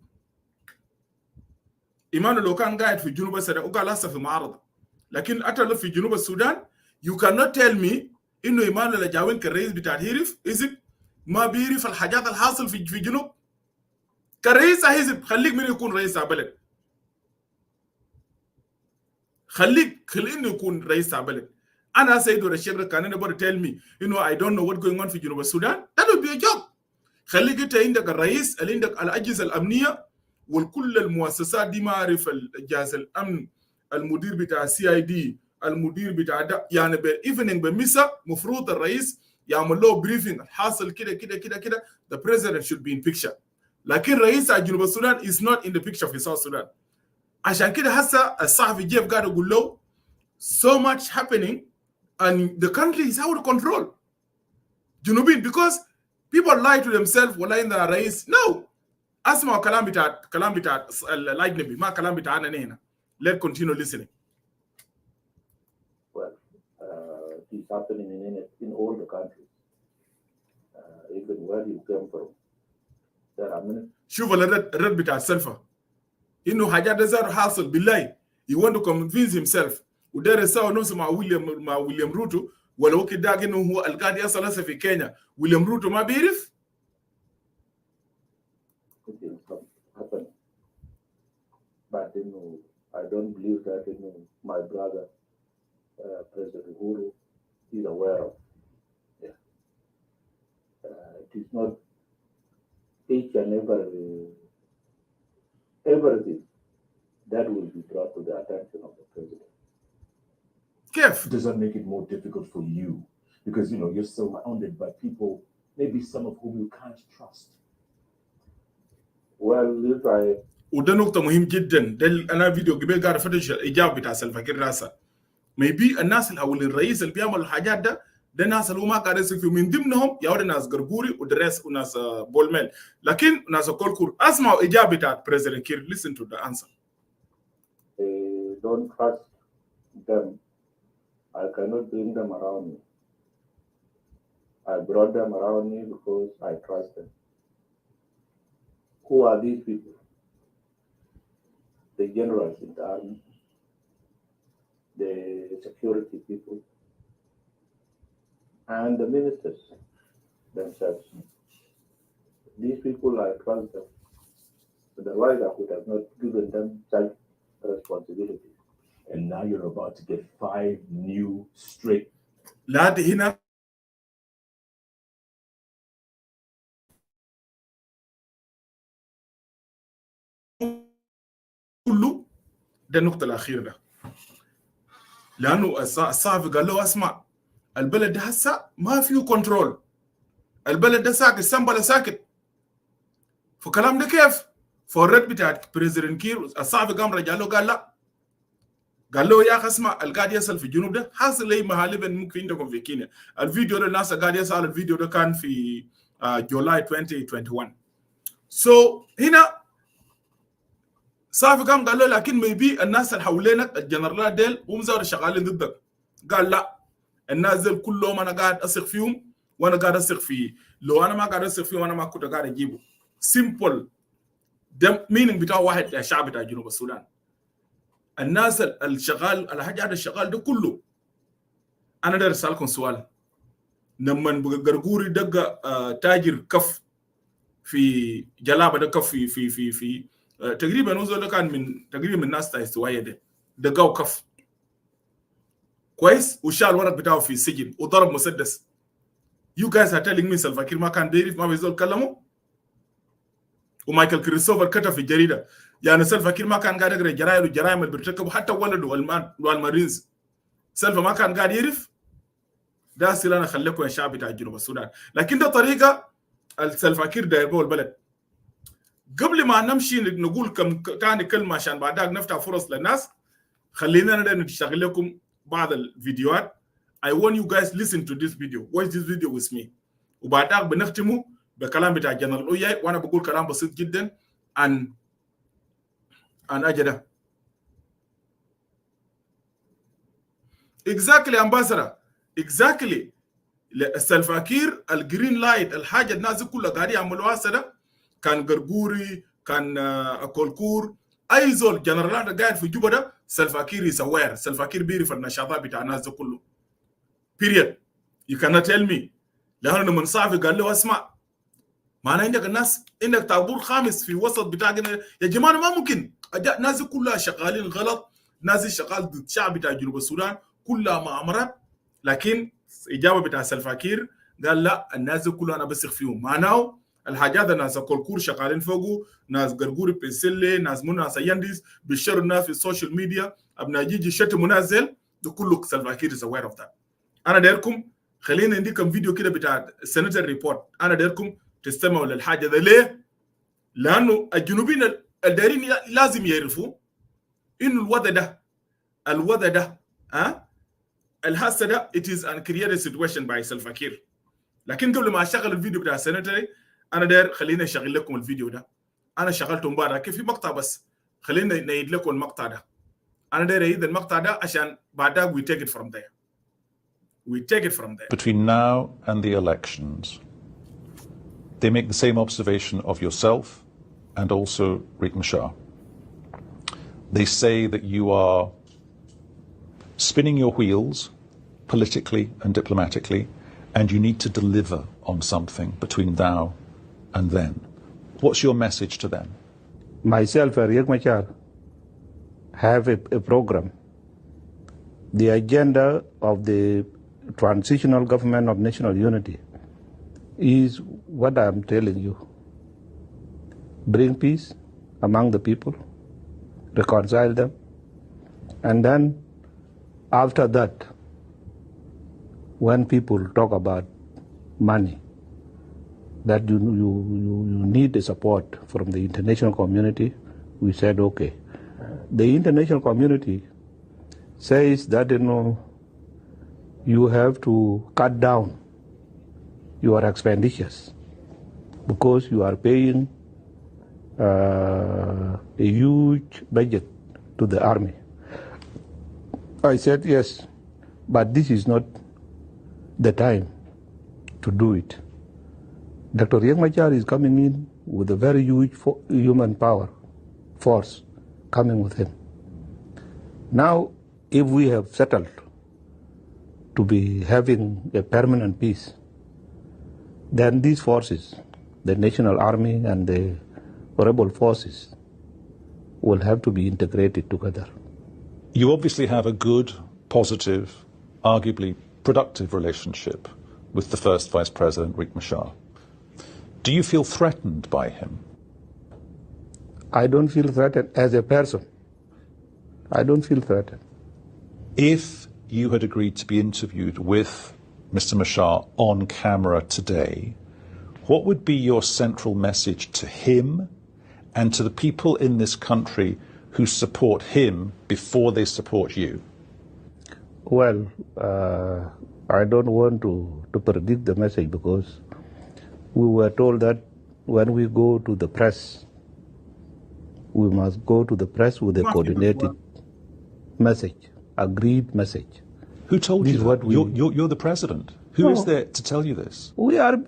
ايمانويل لو كان قاعد في جنوب السودان وقال هسه في معارضه، لكن اتى في جنوب السودان you cannot tell me انه ايمانويل جاوين كرئيس بتاع الحزب حزب ما بيعرف الحاجات الحاصل في جنوب. كرئيس حزب خليك من يكون رئيس البلد، خليه انه يكون رئيس البلد. انا سيد الشيخ كان نبغى tell me I don't know what's going on في جنوب السودان. that would be a job. خليك انت عندك الرئيس اللي عندك الاجهزه الامنيه وكل المؤسسات دي ما عارف الجهاز الامن، المدير بتاع CID، المدير بتاع ده يعني ايفنينج بمسا مفروض الرئيس يعمل له بريفنج حاصل كده كده كده كده. the president should be in picture. لكن رئيس جنوب السودان is not in the picture في South Sudan. عشان كده هسه الصحفي جيف قاعد يقول له so much happening and the country is out of control. جنوبين because people lie to themselves ولا إن رئيس no اسمعوا كلام بتاع الأجنبي ما كلام بتاعنا هنا. Let's continue listening. Well, it is happening in all the countries, even where you came from. There are many. شوف الرد بتاع السلفة إنه حاجات ده زار حاصل بالله. He want to convince himself ودار يساوي نفسه مع ويليام روتو ولو كده إنه هو القاعد يصل هسه في كينيا ويليام روتو ما بيعرف. It is happening, but I don't believe that my brother President Uhuru is aware of. Yeah. It is not each and everything that will be brought to the attention of the president. كيف؟ Does that make it more difficult for you? Because, you're surrounded by people, maybe some of whom you can't trust. Well, if I... وده نقطة مهم جدا. ده أنا فيديو قبل قاعد أفتش الإجابة بتاع سلفا كير راسا. maybe الناس أو الرئيس اللي بيعمل الحاجات ده الناس اللي هو ما قاعد يسوي من ضمنهم يا ناس قرقوري ودرس وناس بولميل. لكن ناس كولكور أسمعوا إجابة بتاع President Kiir. Listen to the answer. Don't trust them. I cannot bring them around me. I brought them around me because I trust them. Who are these people? The generals in the army, the security people, and the ministers themselves. These people, I trust them. Otherwise, I would have not given them such responsibility. And now you're about to get 5 new straight. لا هنا كله ده النقطة الأخيرة ده. لأنه الصحفي قال له اسمع البلد ده هسه ما فيه كنترول. البلد ده ساكت سنبلة ساكت. فكلام ده كيف؟ فالرد بتاع بريزيدنت كير الصحفي قام رجع له قال له يا أخي اسمع القاعد يصل في الجنوب ده حاصل لي مهالبا ممكن عندكم في كينيا. الفيديو ده الناس قاعد يسأل الفيديو ده كان في جولاي 2021. So هنا صافي قام قال له لكن ميبي الناس اللي حوالينك الجنرالات ديل هم زاروا شغالين ضدك. قال لا الناس ديل كلهم انا قاعد اثق فيهم وانا قاعد اثق فيه. لو انا ما قاعد اثق فيهم انا ما كنت قاعد اجيبه. سيمبل ده مينينج بتاع واحد للشعب بتاع جنوب السودان. الناس الشغال الحاجه هذا الشغال ده كله انا داير اسالكم سؤال. لما قرقوري دق تاجر كف في جلابه ده كف في تقريبا نوزل كان من تقريبا الناس تاع السوايه ده دقاو كف كويس وشال الورق بتاعه في السجن وضرب مسدس. You guys are telling me سلفا كير ما كان بيعرف ما بيزول كلمه؟ ومايكل كريستوفر كتب في الجريده يعني سلفا كير ما كان قاعد يقرا الجرائم اللي بيرتكبوا حتى ولده والمارينز. سلفا ما كان قاعد يعرف. ده أسئلة أنا خليكم يا شعب بتاع جنوب السودان. لكن ده طريقة السلفا كير داير بها البلد. قبل ما نمشي نقول كم تاني كلمة عشان بعدها نفتح فرص للناس. خلينا نشتغل لكم بعض الفيديوهات. I want you guys listen to this video. Watch this video with me. وبعدها بنختمه بكلام بتاع جنرال أوياي وأنا بقول كلام بسيط جدا عن أجده. Exactly ambassador. Exactly. السلفا كير الجرين لايت الحاجة الناس كلها قاعدين يعملوها هسه كان قرقوري كان كولكور اي زول جنرالات قاعد في جوبا ده سلفا كير يسوير. سلفا كير بيعرف النشاطات بتاع الناس ده كله. period. You cannot tell me. لانه من صافي قال له اسمع معناه عندك الناس عندك طابور خامس في وسط بتاعنا يا جماعه ما ممكن. الناس كلها شغالين غلط. ناس شغال ضد الشعب بتاع جنوب السودان كلها مؤامرات. لكن اجابه بتاع سلفا كير قال لا الناس كلها انا بثق فيهم. معناه الحاجات الناس كولكور شغالين فوقه ناس قرقوري بنسلي ناس منى سينديس بيشروا الناس في السوشيال ميديا ابناء جيجي شتم منازل ده كله سلفا كير is aware of that. انا دايركم خلينا نديكم فيديو كده بتاع السنتر ريبورت. انا دايركم تستمعوا للحاجه ده ليه؟ لانه الجنوبيين الدايرين لازم يعرفوا إنه الوضع ده الهسه ده it is an created situation by Salva Kiir. لكن قبل ما اشغل الفيديو بتاع السنتري انا داير خليني اشغل لكم الفيديو ده. انا شغلته امبارح كيف في مقطع بس خلينا نعيد لكم المقطع ده. انا داير اعيد المقطع ده عشان بعدها we take it from there. We take it from there. Between now and the elections, they make the same observation of yourself and also Riek Machar. They say that you are spinning your wheels politically and diplomatically, and you need to deliver on something between now and then. What's your message to them? Myself and Riek Machar have a program. The agenda of the transitional government of national unity is what I'm telling you. Bring peace among the people, reconcile them, and then after that, when people talk about money, that you need the support from the international community, we said okay. The international community says that you have to cut down your expenditures because you are paying a huge budget to the army. I said yes, but this is not the time to do it. Dr. Riek Machar is coming in with a very huge human power, force coming with him. Now, if we have settled to be having a permanent peace, then these forces, the national army and the rebel forces, will have to be integrated together. You obviously have a good, positive, arguably productive relationship with the first Vice President, Riek Machar. Do you feel threatened by him? I don't feel threatened as a person. I don't feel threatened. If you had agreed to be interviewed with Mr. Machar on camera today, what would be your central message to him and to the people in this country who support him before they support you? Well, I don't want to predict the message because we were told that when we go to the press, we must go to the press with a coordinated message, agreed message. Who told you that? You're the president. Who is there to tell you this? We are.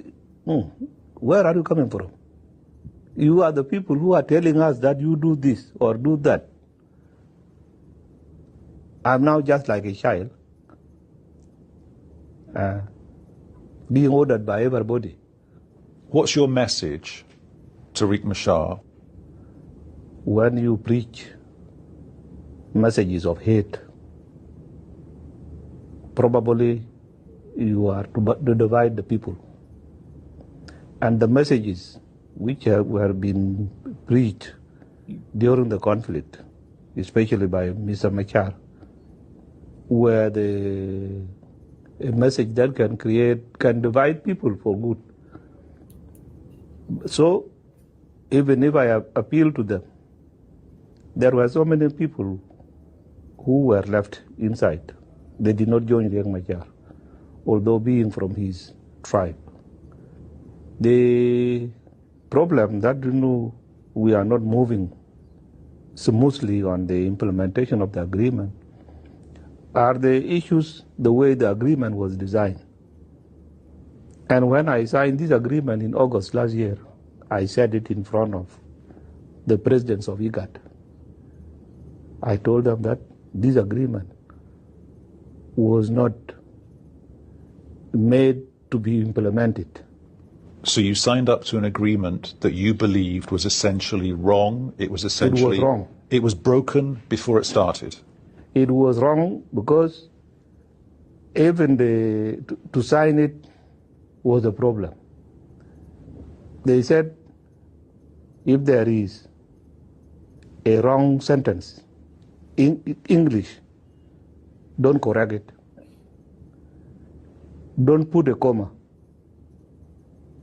Where are you coming from? You are the people who are telling us that you do this or do that. I'm now just like a child, being ordered by everybody. What's your message to Riek Machar? When you preach messages of hate, probably you are to divide the people. And the messages which were being preached during the conflict, especially by Mr. Machar, were a message that can divide people for good. So, even if I appeal to them, there were so many people who were left inside. They did not join Riek Machar, although being from his tribe. The problem that we are not moving smoothly on the implementation of the agreement are the issues, the way the agreement was designed. And when I signed this agreement in August last year, I said it in front of the presidents of IGAD. I told them that this agreement was not made to be implemented. So you signed up to an agreement that you believed was essentially wrong. It was essentially... It was wrong. It was broken before it started. It was wrong because even to sign it was a problem. They said if there is a wrong sentence in English, don't correct it. Don't put a comma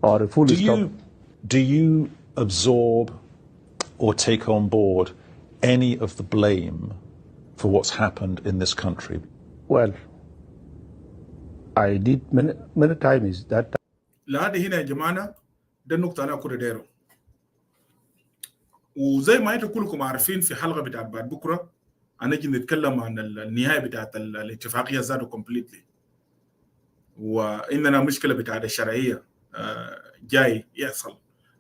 or a full stop. Do you absorb or take on board any of the blame for what's happened in this country? Well, I did many times that. لهذا هنا يا جماعة ده النقطة أنا كده دايره. وزي ما انتم كلكم عارفين في حلقة بتاعت بعد بكرة هنجي نتكلم عن النهاية بتاعت الاتفاقية ذاته كومبليتلي. وإننا مشكلة بتاعت الشرعية جاي يحصل.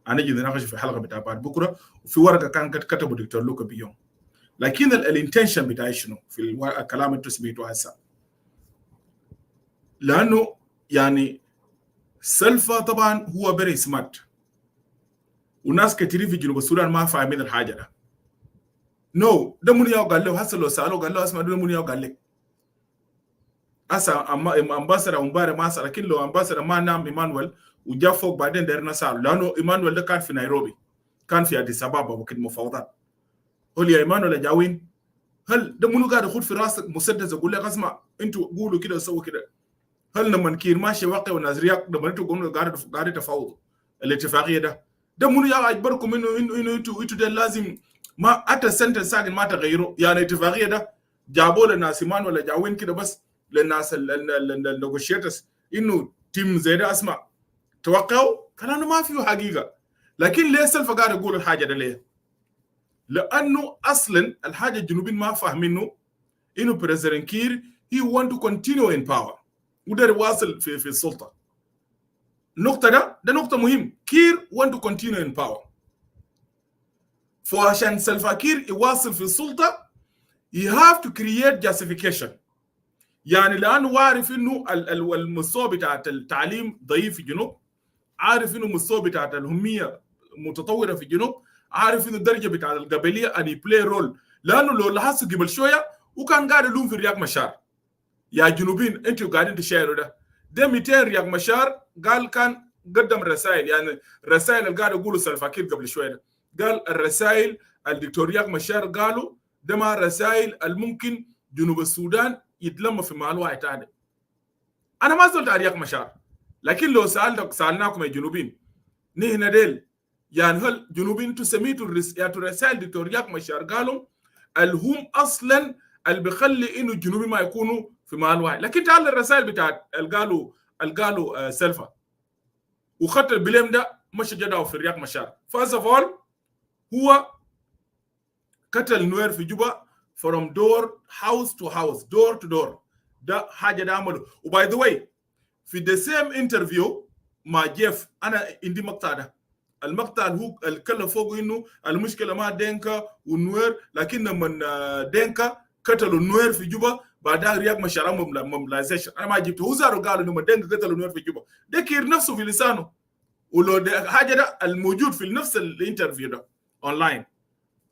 هنجي نناقش في حلقة بتاعت بعد بكرة وفي ورقة كان كتبه دكتور لوكا بيوم. لكن الانتنشن بتاعي شنو في الكلام اللي سمعته هسه؟ لأنه يعني سلفا طبعا هو بري سمارت وناس كتير في جنوب السودان ما فاهمين الحاجه ده. ده منو ياو قال له هسه لو سالوه قال له اسمع ده منو ياو قال لك هسه امباسادور امبارح ما سال لكن لو امباسادور ما نام ايمانويل وجا فوق بعدين دايرنا سال لانه ايمانويل ده كان في نيروبي كان في اديس ابابا وقت مفاوضات. قول يا ايمانويل جاوين هل ده منو قاعد يخد في راسك مسدس يقول لك اسمع انتوا قولوا كده وسووا كده؟ هل لما كير ماشي واقع ونازرياك لما انتوا قولوا قاعد تفاوضوا الاتفاقيه ده منو يا اجبركم انه انتوا ده لازم ما حتى سنتنس ساكن ما تغيروا يعني اتفاقيه ده جابوا لنا سيمان ولا جاوين كده بس للناس النيغوشيترز انه تيم زي ده اسمع توقعوا كلامه ما فيه حقيقه. لكن ليه سلفا قاعد يقول الحاجه ده ليه؟ لانه اصلا الحاجه الجنوبيين ما فاهمينه انه بريزيدنت كير he want to continue in power وده واصل في السلطه. النقطه ده نقطه مهم. كير want to continue in power فعشان سلفا كير يواصل في السلطه you have to create justification. يعني لانه عارف انه المستوى بتاعت التعليم ضعيف في الجنوب، عارف انه المستوى بتاعت الهميه متطوره في الجنوب، عارف انه الدرجه بتاعت القبليه اني بلاي رول. لانه لو لاحظتوا قبل شويه وكان قاعد يلوم في رياض مشار يا جنوبين انتوا قاعدين تشايروا ده 200 رياض مشار قال كان قدم رسائل يعني الرسائل اللي قاعد يقولوا سلفا كير قبل شويه قال الرسائل الدكتور رياض مشار قالوا ده ما رسائل الممكن جنوب السودان يتلم في مال واحد ثاني. انا ما زلت رياض مشار لكن لو سالناكم يا جنوبين نحن ديل يعني هل جنوبين انتوا سميتوا رسائل دكتور رياض مشار قالوا الهم اصلا اللي بيخلي انه الجنوبي ما يكونوا في مال واحد. لكن تعال الرسائل بتاعت قالوا سلفا وخط البليم ده مش جدعوا في رياض مشار. فاست اوف اول هو قتل نوير في جوبا from door house to house door to door. ده حاجه ده عمله. وباي ذا واي في the same interview مع جيف انا عندي مقطع ده المقطع هو الكلام فوق انه المشكله ما دينكا والنوير لكن لما دينكا قتلوا النوير في جوبا بعدها رياض مشار موبلايزيشن. انا ما جبته هو زارو قالوا انه دينكا قتلوا النوير في جوبا ده كير نفسه في لسانه ولو حاجه ده الموجود في نفس الانترفيو ده اونلاين.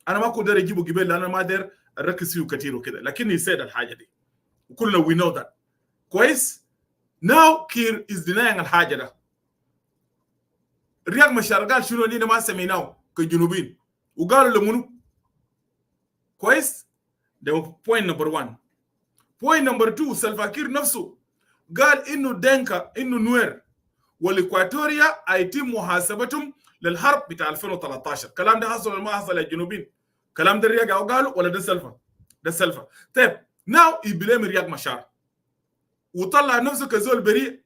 انا ما كنت اجيبه قبل لان انا ما داير اركز فيه كثير وكده لكن يسيد الحاجه دي وكلنا وي نو ذات كويس. ناو كير از ديناينج الحاجه ده. رياض مشار قال شنو اللي ما سميناه كجنوبين وقالوا لمنو كويس. ده بوينت نمبر 1. بوينت نمبر 2 سلفا كير نفسه قال انه دينكا انه نوير والاكواتوريا هيتم محاسبتهم للحرب بتاع 2013. الكلام ده حصل ولا ما حصل يا جنوبين؟ الكلام ده رياض قالوا ولا ده سلفا؟ ده سلفا. طيب ناو يبلم رياض مشار وطلع نفسه كزول بريء.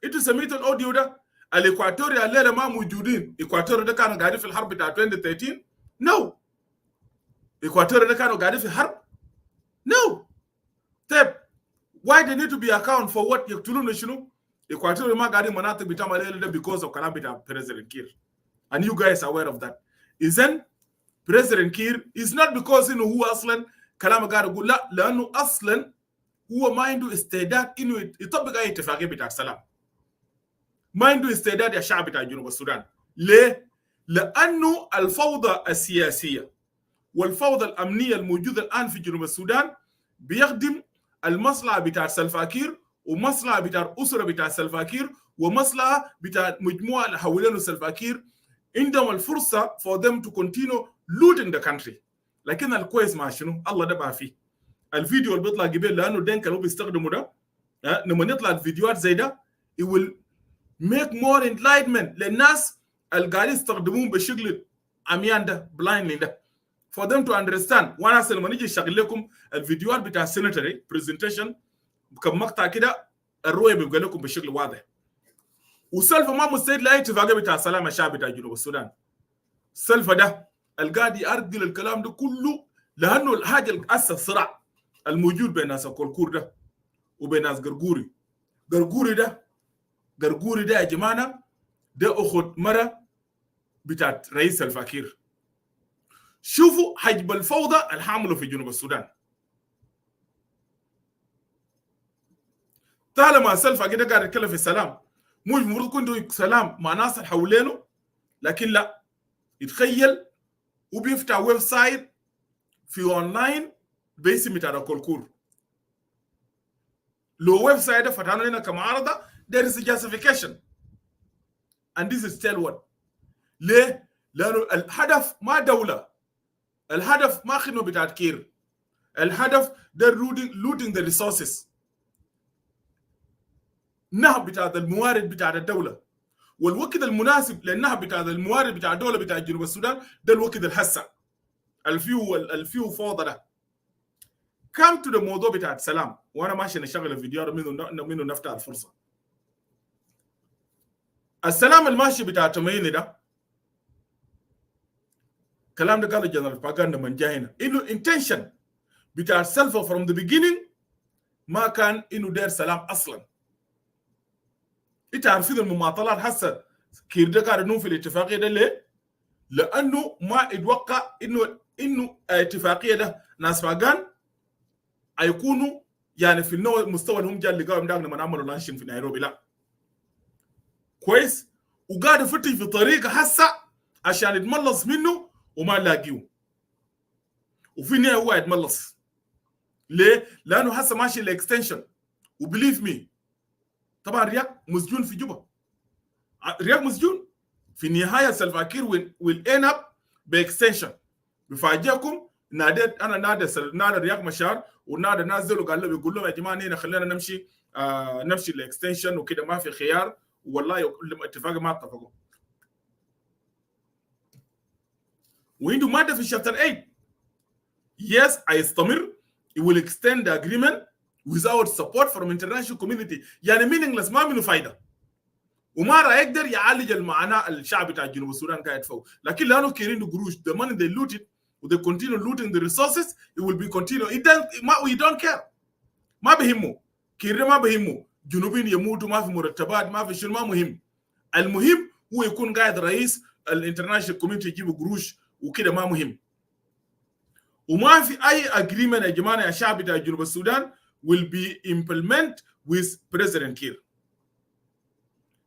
انتوا سميتوا الاوديو ده الاكواتوريا الليله ما موجودين. الاكواتوريا ده كانوا قاعدين في الحرب بتاع 2013 نو. الاكواتوريا ده كانوا قاعدين في الحرب نو. طيب why they need to be account for what يقتلون شنو؟ الاكواتوريا ما قاعدين مناطق بتاع الليله ده because of كلام بتاع President كير and you guys are aware of that. اذن President كير is not because انه هو اصلا كلامه قاعد يقول لا لانه اصلا هو ما عنده استعداد انه يطبق اي اتفاقيه بتاع سلام. ما عنده استعداد يا شعب بتاع جنوب السودان. ليه؟ لانه الفوضى السياسيه والفوضى الامنيه الموجوده الان في جنوب السودان بيخدم المصلحه بتاع سلفا كير ومصلحه بتاع الاسره بتاع سلفا كير ومصلحه بتاع مجموعه اللي حوالين سلفا كير. عندهم الفرصه for them to continue looting the country. لكن الكويس مع شنو؟ الله ده ما فيه. الفيديو اللي بيطلع قبل لانه دينكا اللي بيستخدموا ده لما يطلع الفيديوهات زي ده it will make more enlightenment للناس اللي قاعدين يستخدموهم بشكل عميان ده blindly ده. for them to understand. وانا لما نيجي نشغل لكم الفيديوهات بتاع السيناتري برزنتيشن كم مقطع كده الرؤيه بيبقى لكم بشكل واضح. وسلفه ما مستعد لاي اتفاقيه بتاع سلام الشعب بتاع جنوب السودان. سلفه ده القاعد يأرجل الكلام ده كله لانه الحاجه اللي اسس الصراع الموجود بين ناس الكولكور ده وبين ناس قرقوري. قرقوري ده يا جماعه ده اخت مره بتاعت رئيس الفاكير. شوفوا حجب الفوضى الحامله في جنوب السودان. طالما سلفا كده قاعد يتكلم في السلام، مش المفروض يكون سلام مع ناس اللي حوالينه، لكن لا يتخيل وبيفتح ويب سايت في اونلاين باسم بتاع الكولكور. لو ويب سايت ده فتحنا لنا كمعارضه there is a justification and this is still what. ليه؟ لانه الهدف ما دوله، الهدف ما خدمه بتاعت كير، الهدف ده looting the resources، نهب بتاعت الموارد بتاعت الدوله. والوقت المناسب للنهب بتاعت الموارد بتاع الدوله بتاع جنوب السودان ده الوقت الحسا الفيو فوضى ده. كم تو الموضوع بتاع السلام، وانا ماشي نشغل الفيديو منه نفتح الفرصه. السلام الماشي بتاع تميني ده كلام ده قاله جنرال باغان من جاهنا انه intention بتاع سلفا from the beginning ما كان انه داير سلام اصلا. انت عارفين المماطلات هسه كير ده قاعد ينوم في الاتفاقيه ده ليه؟ لانه ما اتوقع انه الاتفاقيه ده ناس باغان هيكونوا يعني في المستوى اللي هم جا لقاهم ده لما عملوا لانشين في نيروبي. لا كويس، وقاعد يفتش في طريقه هسه عشان يتملص منه وما لاقيه، وفي النهايه هو يتملص. ليه؟ لانه هسه ماشي الاكستنشن. وبليف مي طبعا رياض مسجون في جوبا، رياض مسجون في النهايه. سلفاكير ويل end up باكستنشن. بفاجئكم ناديت انا نادى رياض مشار ونادى ناس دول وقال لهم بيقول لهم يا جماعه هنا خلينا نمشي الاكستنشن وكده ما في خيار، والله اتفاق ما اتفقوا. وعنده ماده في شابتر 8 yes هيستمر it will extend the agreement without support from international community. يعني meaningless ما منه فايده وما راح يقدر يعالج المعاناه الشعب بتاع جنوب السودان قاعد فوق. لكن لانه كيرين قروش the money they looted they continue looting the resources it will be continue. we don't care. ما بهمه كيرين، ما بهمه جنوبين يموتوا، ما في مرتبات، ما في شيء، ما مهم. المهم هو يكون قاعد رئيس الانترناشونال كوميونتي يجيب قروش وكده، ما مهم. وما في اي اجريمنت يا جماعه يا شعب بتاع جنوب السودان will be implement with President كير.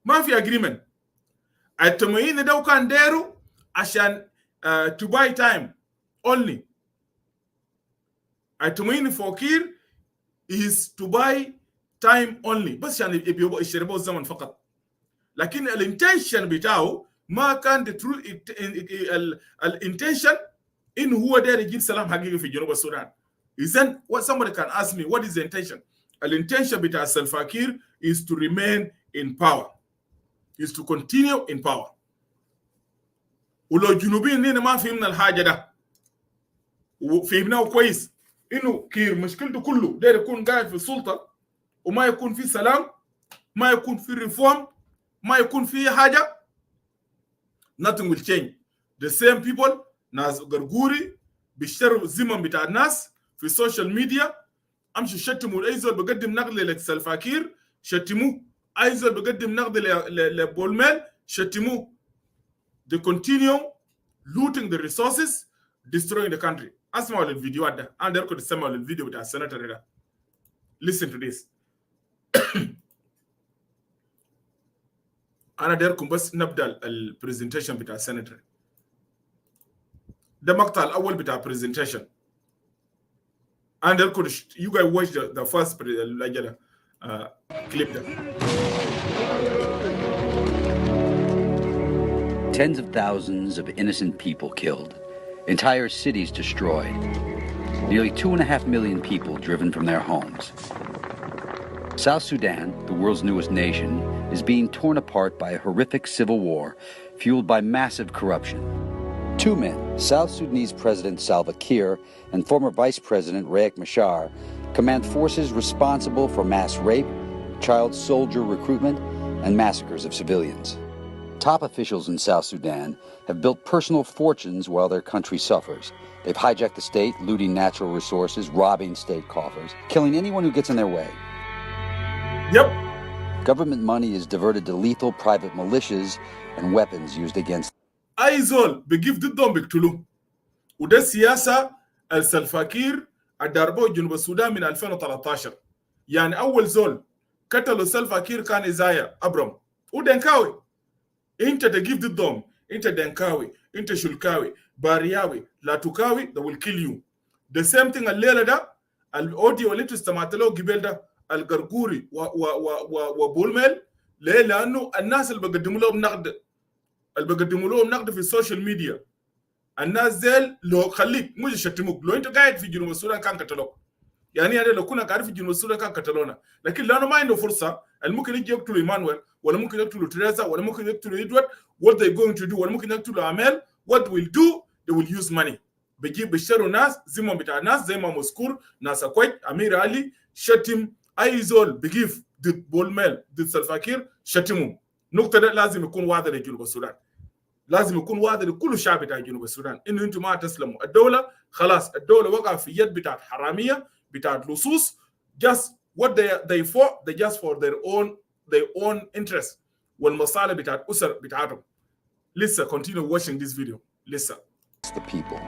ما في اجريمنت. التموين ده كان دايره عشان to buy time only. التموين for كير is to buy time only، بس عشان يشربوا الزمن فقط. لكن الانتنشن بتاعه ما كان the true الانتنشن انه هو داير يجيب سلام حقيقي في جنوب السودان. اذا what somebody can ask me what is the intention؟ الانتنشن بتاع سلفاكير is to remain in power، is to continue in power. ولو جنوبيين هنا ما فهمنا الحاجه ده وفهمناه كويس انه كير مشكلته كله داير يكون قاعد في السلطه وما يكون في سلام، ما يكون في ريفورم، ما يكون في حاجه، nothing will change. The same people ناس قرقوري بيشتروا الزمن بتاع الناس في السوشيال ميديا. امشي شتموا اي زول بقدم نقد لسلفاكير شتموه، اي زول بقدم نقد لبولميل شتموه. They continue looting the resources, destroying the country. اسمعوا للفيديو ده، انا دايركم تسمعوا للفيديو بتاع السناتور ده. Listen to this. انا دايركم بس نبدا البرزنتيشن بتاع السناتور. ده مقطع الاول بتاع برزنتيشن. انا دايركم you guys watch the first clip ده. Tens of thousands of innocent people killed, entire cities destroyed, nearly 2.5 million people driven from their homes. South Sudan, the world's newest nation, is being torn apart by a horrific civil war fueled by massive corruption. Two men, South Sudanese President Salva Kiir and former Vice President Riek Machar, command forces responsible for mass rape, child soldier recruitment, and massacres of civilians. Top officials in South Sudan have built personal fortunes while their country suffers. They've hijacked the state, looting natural resources, robbing state coffers, killing anyone who gets in their way. Yep. Government money is diverted to lethal private militias and weapons used against ايزول بيجيف ضدهم بيقتلوه. وده السياسه السلفاكير الداربو جنوب السودان من 2013. يعني اول زول قتلوا سلفاكير كان إزايا أبرم ودنكاوي. انت تجيف ضدهم، انت دنكاوي، انت شلكاوي، بارياوي، لاتوكاوي، they will kill you. The same thing الليله ده الاوديو اللي انتوا استمعتوا له قبل ده القرقوري وبولميل ليه؟ لانه الناس اللي بيقدموا لهم نقد في السوشيال ميديا، الناس ديل لو خليك مش يشتموك، لو انت قاعد في جنوب السودان كان قتلوك. يعني هذا لو كنا قاعدين في جنوب السودان كان قتلونا، لكن لانه ما عنده فرصه، ممكن يجي يقتلوا ايمانويل ولا ممكن يقتلوا تريزا ولا ممكن يقتلوا ادوارد. what they going to do ولا ممكن يقتلوا امال. what will do they will use money. بيشتروا ناس زي ما بتاع ناس زي ما مذكور ناس كويت امير علي شتم اي زول بيجيف ضد بولميل ضد سلفاكير شتموا. نقطه ده لازم يكون واضح لجنوب السودان، لازم يكون واضح لكل الشعب بتاع جنوب السودان انه انتم ما تسلموا. الدوله خلاص، الدوله وقع في يد بتاعت حراميه بتاعت لصوص. just what they fought they just for their own interest والمصالح بتاعت اسر بتاعتهم. لسه continue watching this video. لسه the people.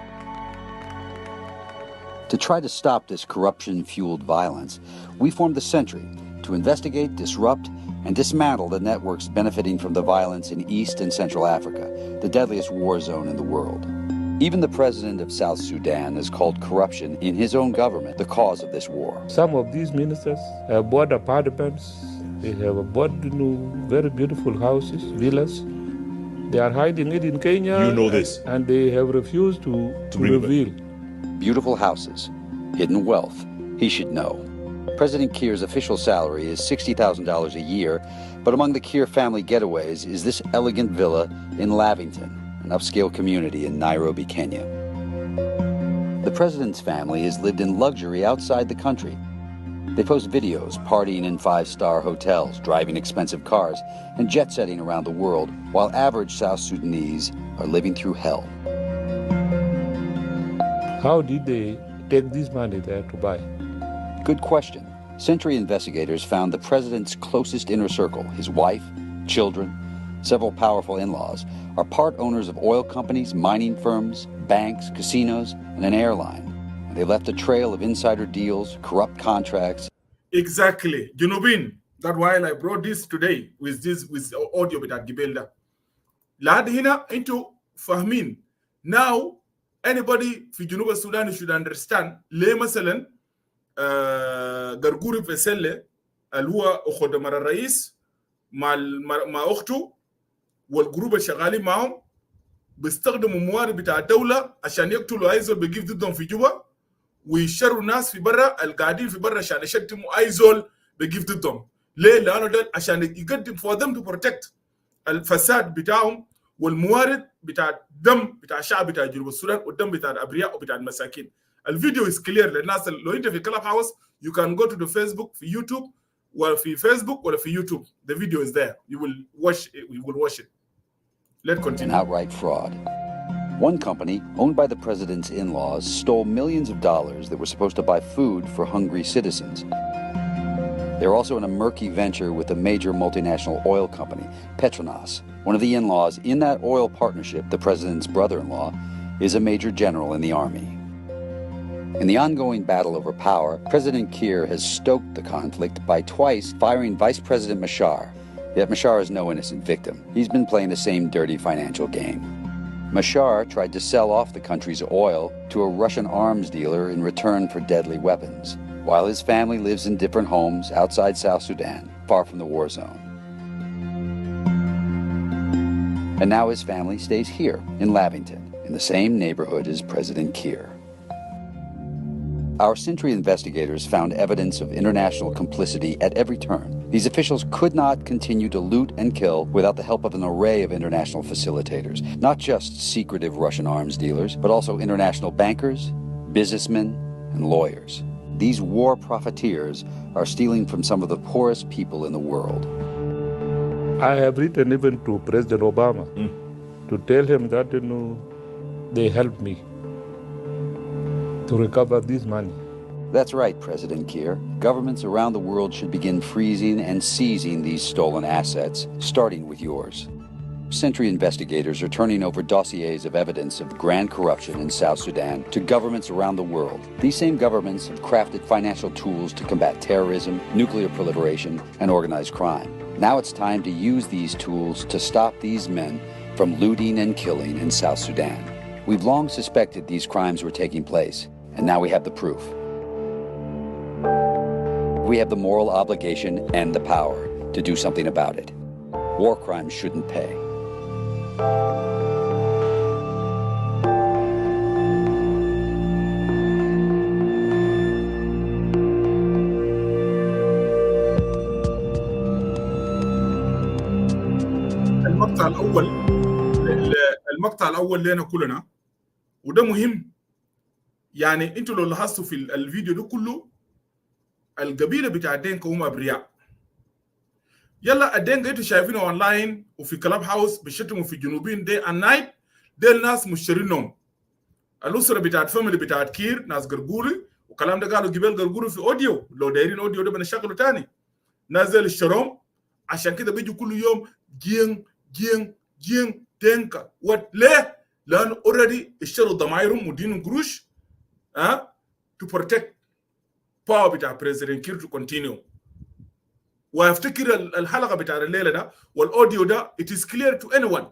To try to stop this corruption-fueled violence, we formed the Sentry to investigate, disrupt, and dismantle the networks benefiting from the violence in East and Central Africa, the deadliest war zone in the world. Even the president of South Sudan has called corruption in his own government the cause of this war. Some of these ministers have bought apartments, they have bought very beautiful houses, villas. They are hiding it in Kenya. You know this. And they have refused to reveal. Beautiful houses, hidden wealth, he should know. President Kiir's official salary is $60,000 a year, but among the Kiir family getaways is this elegant villa in Lavington, an upscale community in Nairobi, Kenya. The president's family has lived in luxury outside the country. They post videos partying in five-star hotels, driving expensive cars, and jet-setting around the world, while average South Sudanese are living through hell. How did they take this money there to buy? Good question. Sentry investigators found the president's closest inner circle, his wife, children, several powerful in-laws, are part owners of oil companies, mining firms, banks, casinos, and an airline. And they left a trail of insider deals, corrupt contracts. Exactly. Junubin. That's why I brought this today with audio بتاع Gibelda. لحد هنا انتوا فاهمين. Now anybody في جنوب السودان should understand ليه مثلا قرقوري في سلة اللي هو أخو دمر الرئيس مع أخته والجروب الشغالين معهم بيستخدموا موارد بتاع الدولة عشان يقتلوا أي زول بيجيب ضدهم في جوبا، ويشروا الناس في برا القاعدين في برا عشان يشتموا أي زول بيجيب ضدهم. ليه؟ لأنه ده عشان يقدم for them to protect الفساد بتاعهم والموارد بتاع الدم بتاع الشعب بتاع جنوب السودان والدم بتاع الأبرياء وبتاع المساكين. الفيديو is clear للناس. لو انت في كلاب هاوس you can go to the Facebook في يوتيوب ولا في فيسبوك ولا في يوتيوب. The video is there. You will watch it. Let's continue. An outright fraud. One company, owned by the president's in-laws, stole millions of dollars that were supposed to buy food for hungry citizens. They're also in a murky venture with a major multinational oil company, Petronas. One of the in-laws in that oil partnership, the president's brother-in-law, is a major general in the army. In the ongoing battle over power, President Kiir has stoked the conflict by twice firing Vice President Machar. Yet Machar is no innocent victim. He's been playing the same dirty financial game. Machar tried to sell off the country's oil to a Russian arms dealer in return for deadly weapons, while his family lives in different homes outside South Sudan, far from the war zone. And now his family stays here in Lavington, in the same neighborhood as President Kiir. Our Sentry investigators found evidence of international complicity at every turn, These officials could not continue to loot and kill without the help of an array of international facilitators, not just secretive Russian arms dealers, but also international bankers, businessmen, and lawyers. These war profiteers are stealing from some of the poorest people in the world. I have written even to President Obama to tell him that they helped me to recover this money. That's right, President Kiir. Governments around the world should begin freezing and seizing these stolen assets, starting with yours. Sentry investigators are turning over dossiers of evidence of grand corruption in South Sudan to governments around the world. These same governments have crafted financial tools to combat terrorism, nuclear proliferation, and organized crime. Now it's time to use these tools to stop these men from looting and killing in South Sudan. We've long suspected these crimes were taking place, and now we have the proof. We have the moral obligation and the power to do something about it. War crimes shouldn't pay. المقطع الأول لنا كلنا وده مهم. يعني انتوا لو لاحظتوا في الفيديو ده كله القبيله بتاع الدينكا هم ابرياء. يلا الدينكا انتوا شايفينه اونلاين وفي كلاب هاوس بيشتموا في الجنوبيين دي النايت، دي الناس مشترينهم. الاسره بتاعت فاميلي بتاعت كير ناس قرقوري وكلام ده قالوا قبل قرقوري في اوديو، لو دايرين اوديو ده بنشغله تاني. نازل الشروم عشان كده بيجوا كل يوم جين جين جين دينكا. ليه؟ لانه اوريدي اشتروا ضمايرهم ودينهم قروش to protect power بتاع بريزيدنت كير to continue. وافتكر الحلقه بتاع الليله ده والاوديو ده it is clear to anyone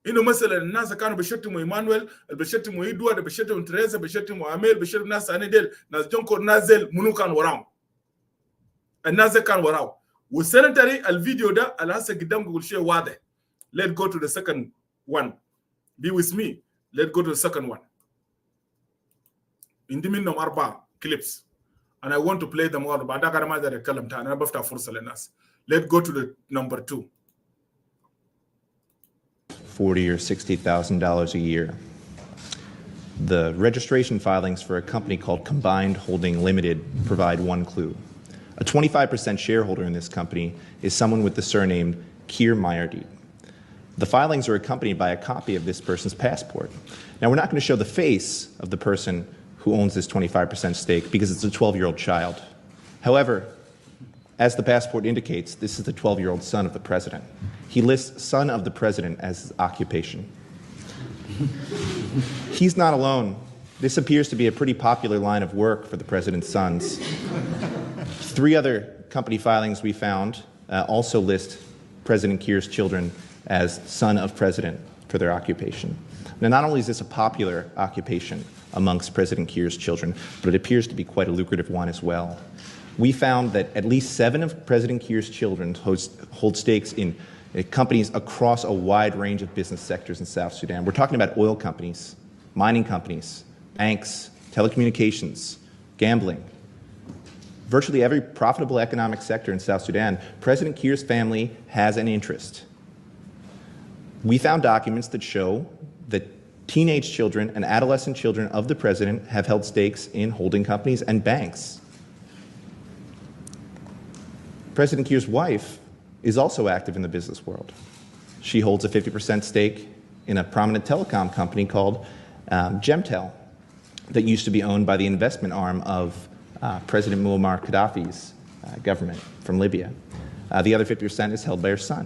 انه مثلا الناس كانوا بيشتموا ايمانويل، بيشتموا ايدوارد، بيشتموا تريزا، بيشتموا اميل، بيشتموا ناس ثاني ديل، ناس جونكور نازل منو كان وراهم؟ الناس كان وراهم. والسنتري الفيديو ده اللي هسه قدامكم كل شيء واضح. Let's go to the second one. Be with me. Let's go to the second one. عندي منهم 4 clips and I want to play them all. بعدها أنا ما أقدر أتكلم تاني، أنا بفتح فرصة للناس. Let's go to the number 2. $40,000 or $60,000 a year. The registration filings for a company called Combined Holding Limited provide one clue. A 25% shareholder in this company is someone with the surname Kiir Mayardit. The filings are accompanied by a copy of this person's passport. Now, we're not going to show the face of the person who owns this 25% stake because it's a 12-year-old child. However, as the passport indicates, this is the 12-year-old son of the president. He lists son of the president as his occupation. He's not alone. This appears to be a pretty popular line of work for the president's sons. 3 other company filings we found also list President Kiir's children as son of president for their occupation. Now, not only is this a popular occupation amongst President Kiir's children, but it appears to be quite a lucrative one as well. We found that at least 7 of President Kiir's children hold stakes in companies across a wide range of business sectors in South Sudan. We're talking about oil companies, mining companies, banks, telecommunications, gambling. Virtually every profitable economic sector in South Sudan, President Kiir's family has an interest. We found documents that show that teenage children and adolescent children of the president have held stakes in holding companies and banks. President Kiir's wife is also active in the business world. She holds a 50% stake in a prominent telecom company called Gemtel that used to be owned by the investment arm of President Muammar Gaddafi's government from Libya. The other 50% is held by her son.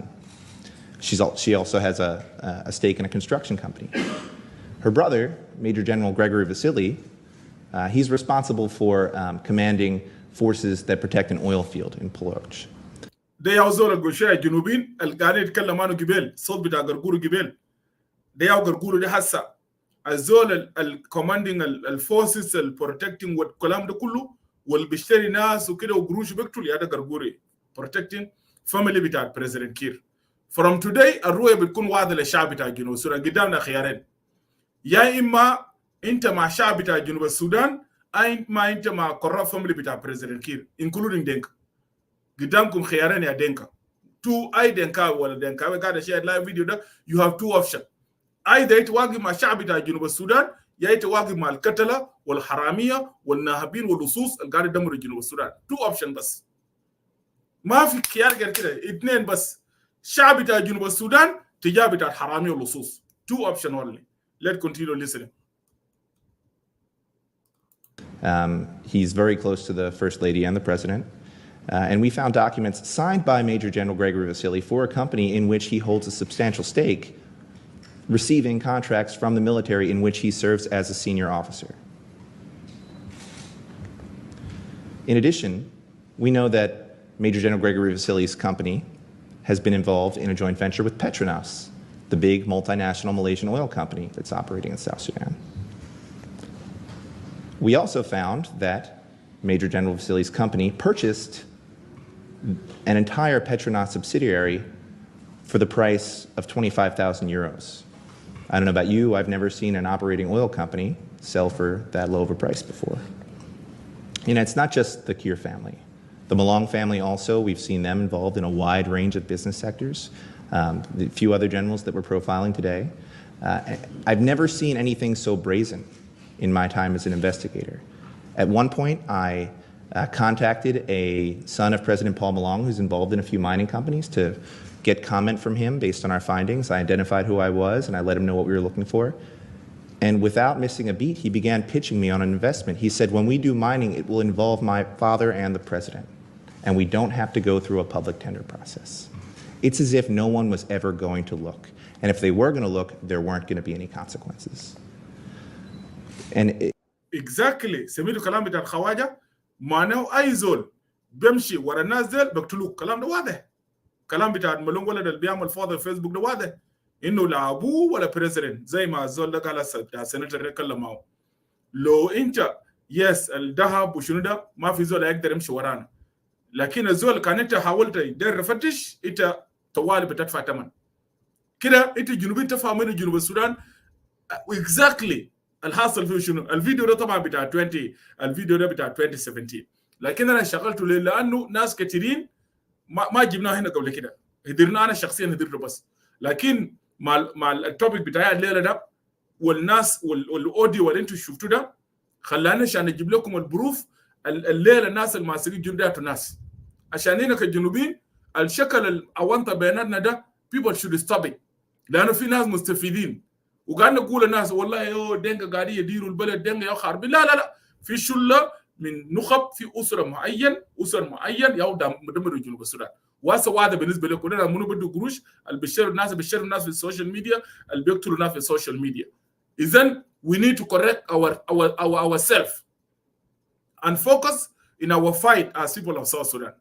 She also has a stake in a construction company. Her brother, Major General Gregory Vasily, he's responsible for commanding forces that protect an oil field in Poloch. ده ياو زول الجوشية الجنوبين القاعدين يتكلم عنه قبل صوت بتاع قرقورو قبل. ده ياو قرقورو ده هسه الزول الكوماندينج الفورسز البروتكتنج والكلام ده كله واللي بيشتري ناس وكده وقروش بيقتل هذا قرقوري protecting family بتاع بريزيدنت كير. From today الرؤية بتكون واضحة للشعب بتاع جنوب السودان. قدامنا خيارين، يا إما أنت مع شعب بتاع جنوب السودان أي ما أنت مع corrupt family بتاع بريزيدنت كير including دينك. قدامكم خيارين يا دينكا. تو أي دينكا ولا دينكا قاعد أشياء لايف فيديو ده you have two options. either يتواجه مع الشعب بتاع جنوب السودان يا يتواجه مع القتلة والحرامية والناهبين واللصوص اللي قاعد يدمروا جنوب السودان. two options بس. ما في خيار غير كده، اثنين بس. الشعب بتاع جنوب السودان تجاه بتاع الحرامية واللصوص. two options only. Let's continue listening. He's very close to the First Lady and the President. And we found documents signed by Major General Gregory Vasily for a company in which he holds a substantial stake, receiving contracts from the military in which he serves as a senior officer. In addition, we know that Major General Gregory Vasily's company has been involved in a joint venture with Petronas, the big multinational Malaysian oil company that's operating in South Sudan. We also found that Major General Vasily's company purchased an entire Petronas subsidiary for the price of 25,000 euros. I don't know about you, I've never seen an operating oil company sell for that low of a price before. You know, it's not just the Kiir family. The Malong family also, we've seen them involved in a wide range of business sectors. The few other generals that we're profiling today. I've never seen anything so brazen in my time as an investigator. At one point, I contacted a son of President Paul Malong who's involved in a few mining companies to get comment from him based on our findings. I identified who I was and I let him know what we were looking for. And without missing a beat, he began pitching me on an investment. He said, when we do mining, it will involve my father and the president, and we don't have to go through a public tender process. It's as if no one was ever going to look. And if they were going to look, there weren't going to be any consequences. And exactly. سميتوا كلام بتاع الخواجة معناه أي زول بيمشي ورا الناس ديل بقتلوه. كلام ده واضح. كلام بتاع ملون ولد اللي بيعمل فاضي فيسبوك ده واضح. إنه لا أبوه ولا بريزيدنت زي ما الزول ده قال بتاع سنتر يتكلم معه. لو أنت يس الذهب وشنو ده ما في زول يقدر يمشي ورانا. لكن الزول كان أنت حاولت تدير فتش أنت طوالي بتدفع ثمن. كده أنت جنوبين تفهم من جنوب السودان exactly. الحاصل فيه شنو؟ الفيديو ده طبعا بتاع 2017 لكن انا شغلته ليه؟ لانه ناس كثيرين ما جبناه هنا قبل كده، هدرنا انا شخصيا هدرته بس، لكن مع التوبيك بتاعي الليله ده والناس والاوديو اللي انتم شفتوه ده خلانا عشان نجيب لكم البروف الليله الناس الماسكين جندات الناس عشان هنا كجنوبيين الشكل الاونطه بيناتنا ده people should stop it لانه في ناس مستفيدين وقاعد نقول الناس والله يو دينغا قاعدين يديروا البلد دينغا يا خربين. لا في شله من نخب في اسر معين يا دمروا جنوب السودان. وهذا بالنسبه لكم انا منو بده قروش البشر الناس في السوشيال ميديا اللي بيقتلوا الناس في السوشيال ميديا. اذا we need to correct ourselves and focus in our fight as people of South Sudan.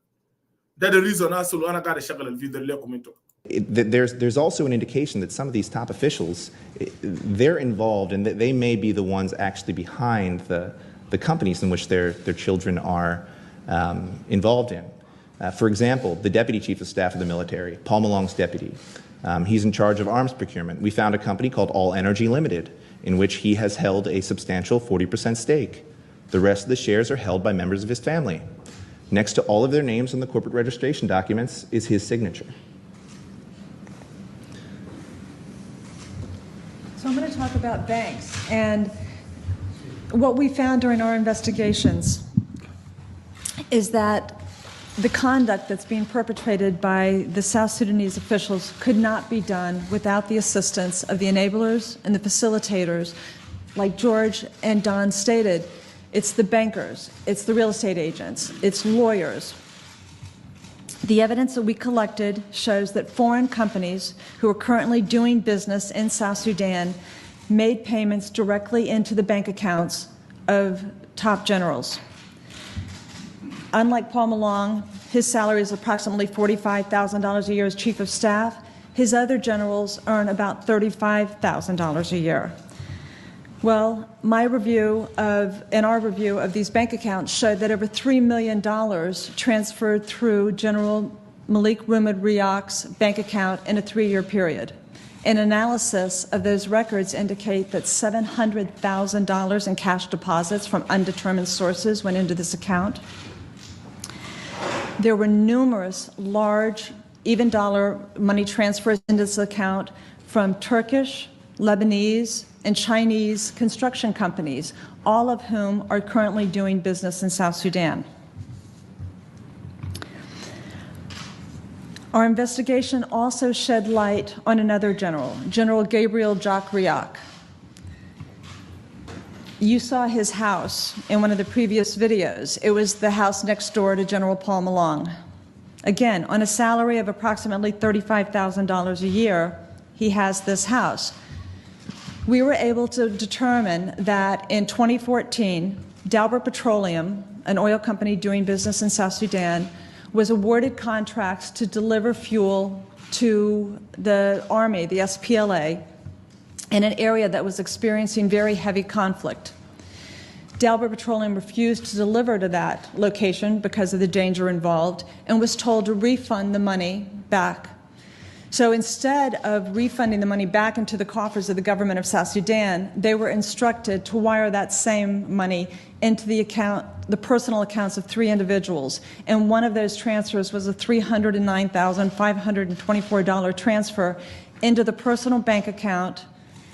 That's the reason انا قاعد اشغل الفيديو لكم انتم. There's also an indication that some of these top officials, they're involved and they may be the ones actually behind the companies in which their children are involved in. For example, the Deputy Chief of Staff of the military, Paul Malong's deputy, he's in charge of arms procurement. We found a company called All Energy Limited in which he has held a substantial 40% stake. The rest of the shares are held by members of his family. Next to all of their names on the corporate registration documents is his signature. So I'm going to talk about banks and what we found during our investigations is that the conduct that's being perpetrated by the South Sudanese officials could not be done without the assistance of the enablers and the facilitators. Like George and Don stated, it's the bankers, it's the real estate agents, it's lawyers. The evidence that we collected shows that foreign companies who are currently doing business in South Sudan made payments directly into the bank accounts of top generals. Unlike Paul Malong, his salary is approximately $45,000 a year as Chief of Staff. His other generals earn about $35,000 a year. Well, our review of these bank accounts showed that over $3 million transferred through General Malik Rumad Riak's bank account in a 3-year period. An analysis of those records indicate that $700,000 in cash deposits from undetermined sources went into this account. there were numerous large, even dollar money transfers into this account from Turkish, Lebanese, and Chinese construction companies, all of whom are currently doing business in South Sudan. Our investigation also shed light on another general, General Gabriel Riak. You saw his house in one of the previous videos. It was the house next door to General Paul Malong. Again, on a salary of approximately $35,000 a year, he has this house. We were able to determine that in 2014, Dalbert Petroleum, an oil company doing business in South Sudan, was awarded contracts to deliver fuel to the army, the SPLA, in an area that was experiencing very heavy conflict. Dalbert Petroleum refused to deliver to that location because of the danger involved and was told to refund the money back. So instead of refunding the money back into the coffers of the government of South Sudan, they were instructed to wire that same money into the personal accounts of 3 individuals. And one of those transfers was a $309,524 transfer into the personal bank account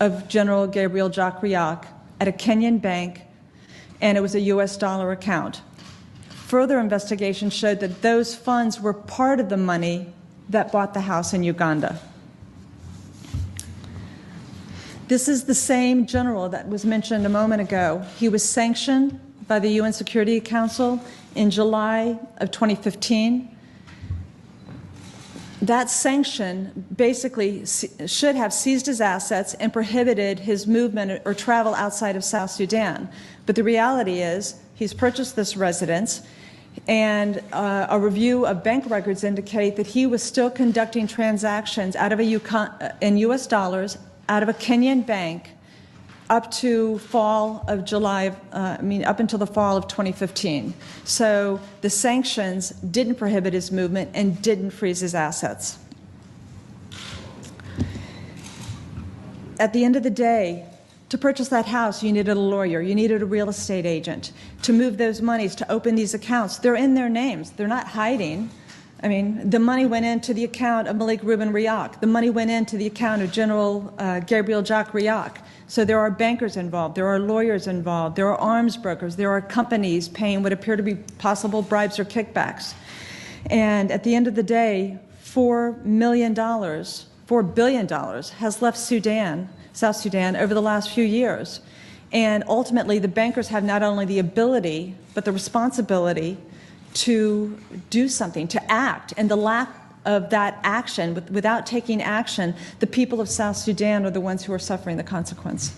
of General Gabriel Riak at a Kenyan bank, and it was a US dollar account. Further investigation showed that those funds were part of the money that bought the house in Uganda. This is the same general that was mentioned a moment ago. He was sanctioned by the UN Security Council in July of 2015. That sanction basically should have seized his assets and prohibited his movement or travel outside of South Sudan. But the reality is he's purchased this residence, and a review of bank records indicate that he was still conducting transactions out of in US dollars out of a Kenyan bank up to up until the fall of 2015. So the sanctions didn't prohibit his movement and didn't freeze his assets. At the end of the day, to purchase that house, you needed a lawyer, you needed a real estate agent. To move those monies, to open these accounts, they're in their names, they're not hiding. I mean, the money went into the account of Malik Ruben Riak. The money went into the account of General Gabriel Riak. So there are bankers involved, there are lawyers involved, there are arms brokers, there are companies paying what appear to be possible bribes or kickbacks. And at the end of the day, $4 billion has left South Sudan over the last few years. And ultimately, the bankers have not only the ability, but the responsibility to do something, to act. And the lack of that action, without taking action, the people of South Sudan are the ones who are suffering the consequence.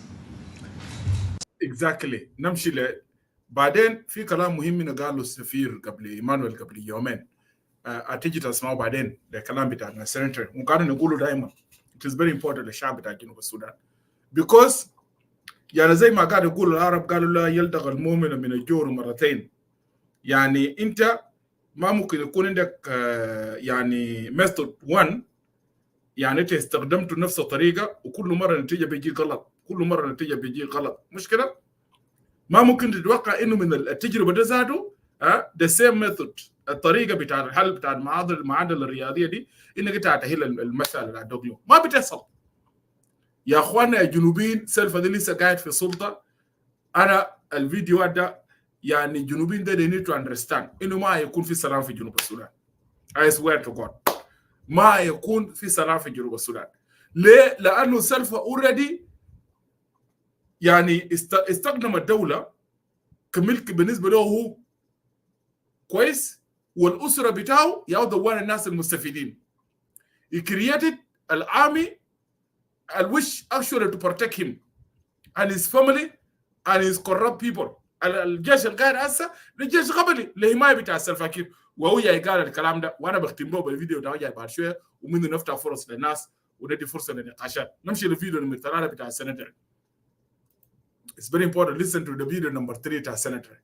Exactly. نمشي بعدين في كلام مهم قاله السفير قبل يومين هتيجي تسمعوا بعدين الكلام بتاعنا سنتر وقاعدين نقوله دائما it is very important للشعب بتاع جنوب السودان because يعني زي ما قاعد يقول العرب قالوا لا يلدغ المؤمن من الجور مرتين. يعني انت ما ممكن يكون عندك يعني ميثود 1 يعني انت استخدمته نفس الطريقه وكل مره النتيجه بيجي غلط، كل مره النتيجه بيجي غلط. مشكله ما ممكن تتوقع انه من التجربه ده ذاته the same method الطريقه بتاع الحل بتاع المعادله الرياضيه دي انك انت هتحل المساله اللي عندك له ما بتحصل. يا اخواننا يا جنوبيين سلفا دي لسه قاعد في السلطه. انا الفيديو ده يعني الجنوبيين ده they need to understand انه ما يكون في سلام في جنوب السودان. I swear to God ما يكون في سلام في جنوب السودان. ليه؟ لانه سلفا already يعني استخدم الدوله كملك بالنسبه له هو كويس والاسره بتاعه ياخذوا الناس المستفيدين. He created an army and wish actually to protect him and his family and his corrupt people. الجيش القاعد هسه الجيش قبلي لحمايه بتاع السلفاكير وهو جاي قال الكلام ده وانا بختم له بالفيديو ده جاي بعد شويه ومنه نفتح فرص للناس وندي فرصه للنقاشات. نمشي للفيديو نمبر 3 بتاع السنتر. It's very important. Listen to the video number 3 بتاع السنتر.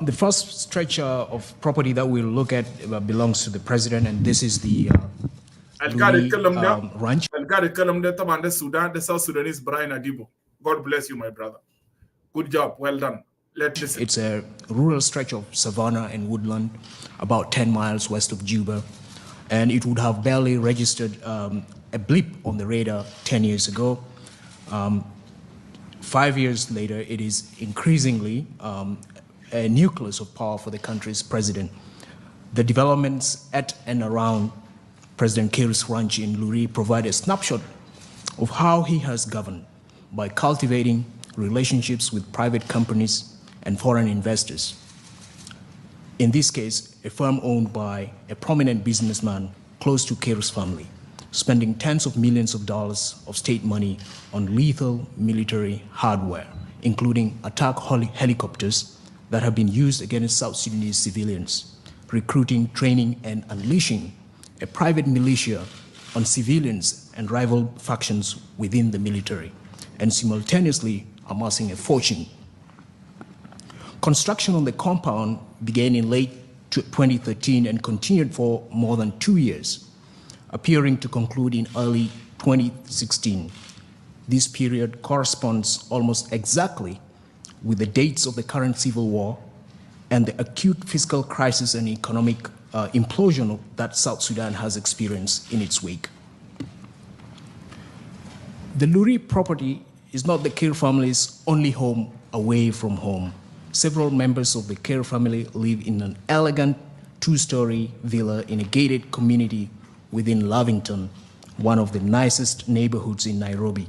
The first stretch of property that we'll look at belongs to the president, and this is the القاعد يتكلم ده ranch. القاعد يتكلم ده طبعا ده السودان ده South Sudanese براين أديبو. God bless you, my brother. Good job. Well done. Let's listen. It's a rural stretch of savanna and woodland, about 10 miles west of Juba, and it would have barely registered a blip on the radar 10 years ago. 5 years later, it is increasingly a nucleus of power for the country's president. The developments at and around President Kiir's ranch in Luri provide a snapshot of how he has governed by cultivating relationships with private companies and foreign investors. In this case, a firm owned by a prominent businessman close to Kiir's family, spending tens of millions of dollars of state money on lethal military hardware, including attack helicopters that have been used against South Sudanese civilians, recruiting, training, and unleashing a private militia on civilians and rival factions within the military, and simultaneously amassing a fortune. Construction on the compound began in late 2013 and continued for more than 2 years, appearing to conclude in early 2016. This period corresponds almost exactly with the dates of the current civil war and the acute fiscal crisis and economic implosion that South Sudan has experienced in its wake. The Luri property is not the Kiir family's only home away from home. Several members of the Kiir family live in an elegant two-story villa in a gated community within Lavington, one of the nicest neighborhoods in Nairobi.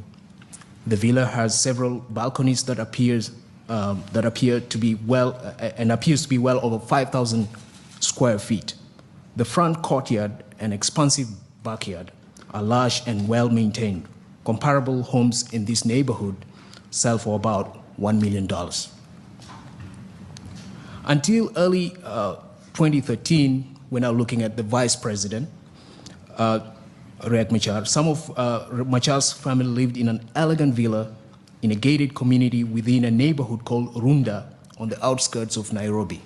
The villa has several balconies that appears to be well over 5,000 square feet. The front courtyard and expansive backyard are large and well maintained. Comparable homes in this neighborhood sell for about $1 million. Until early 2013, we're now looking at the vice president, Riek Machar. Some of Machar's family lived in an elegant villa in a gated community within a neighborhood called Runda on the outskirts of Nairobi.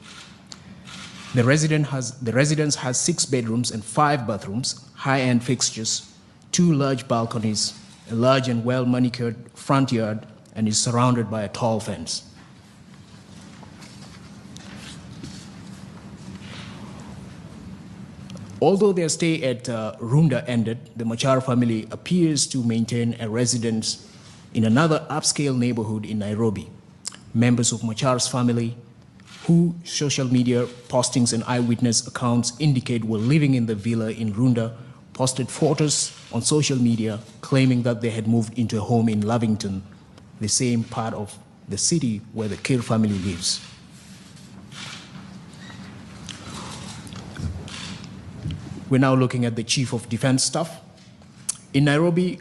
The residence has 6 bedrooms and 5 bathrooms, high-end fixtures, 2 large balconies, a large and well-manicured front yard, and is surrounded by a tall fence. Although their stay at Runda ended, the Machar family appears to maintain a residence in another upscale neighborhood in Nairobi. Members of Machar's family, who social media postings and eyewitness accounts indicate were living in the villa in Runda, posted photos on social media claiming that they had moved into a home in Lavington, the same part of the city where the Kiir family lives. We're now looking at the Chief of Defense Staff. In Nairobi,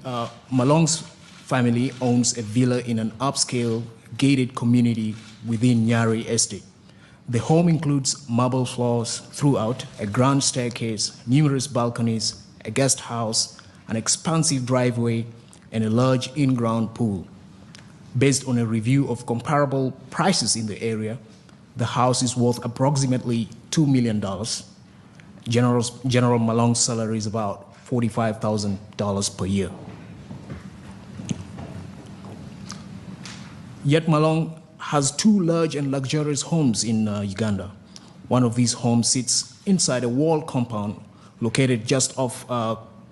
Malong's family owns a villa in an upscale gated community within Nyari Estate. The home includes marble floors throughout, a grand staircase, numerous balconies, a guest house, an expansive driveway, and a large in-ground pool. Based on a review of comparable prices in the area, the house is worth approximately $2 million. General Malong's salary is about $45,000 per year. Yet Malong has 2 large and luxurious homes in Uganda. One of these homes sits inside a wall compound located just off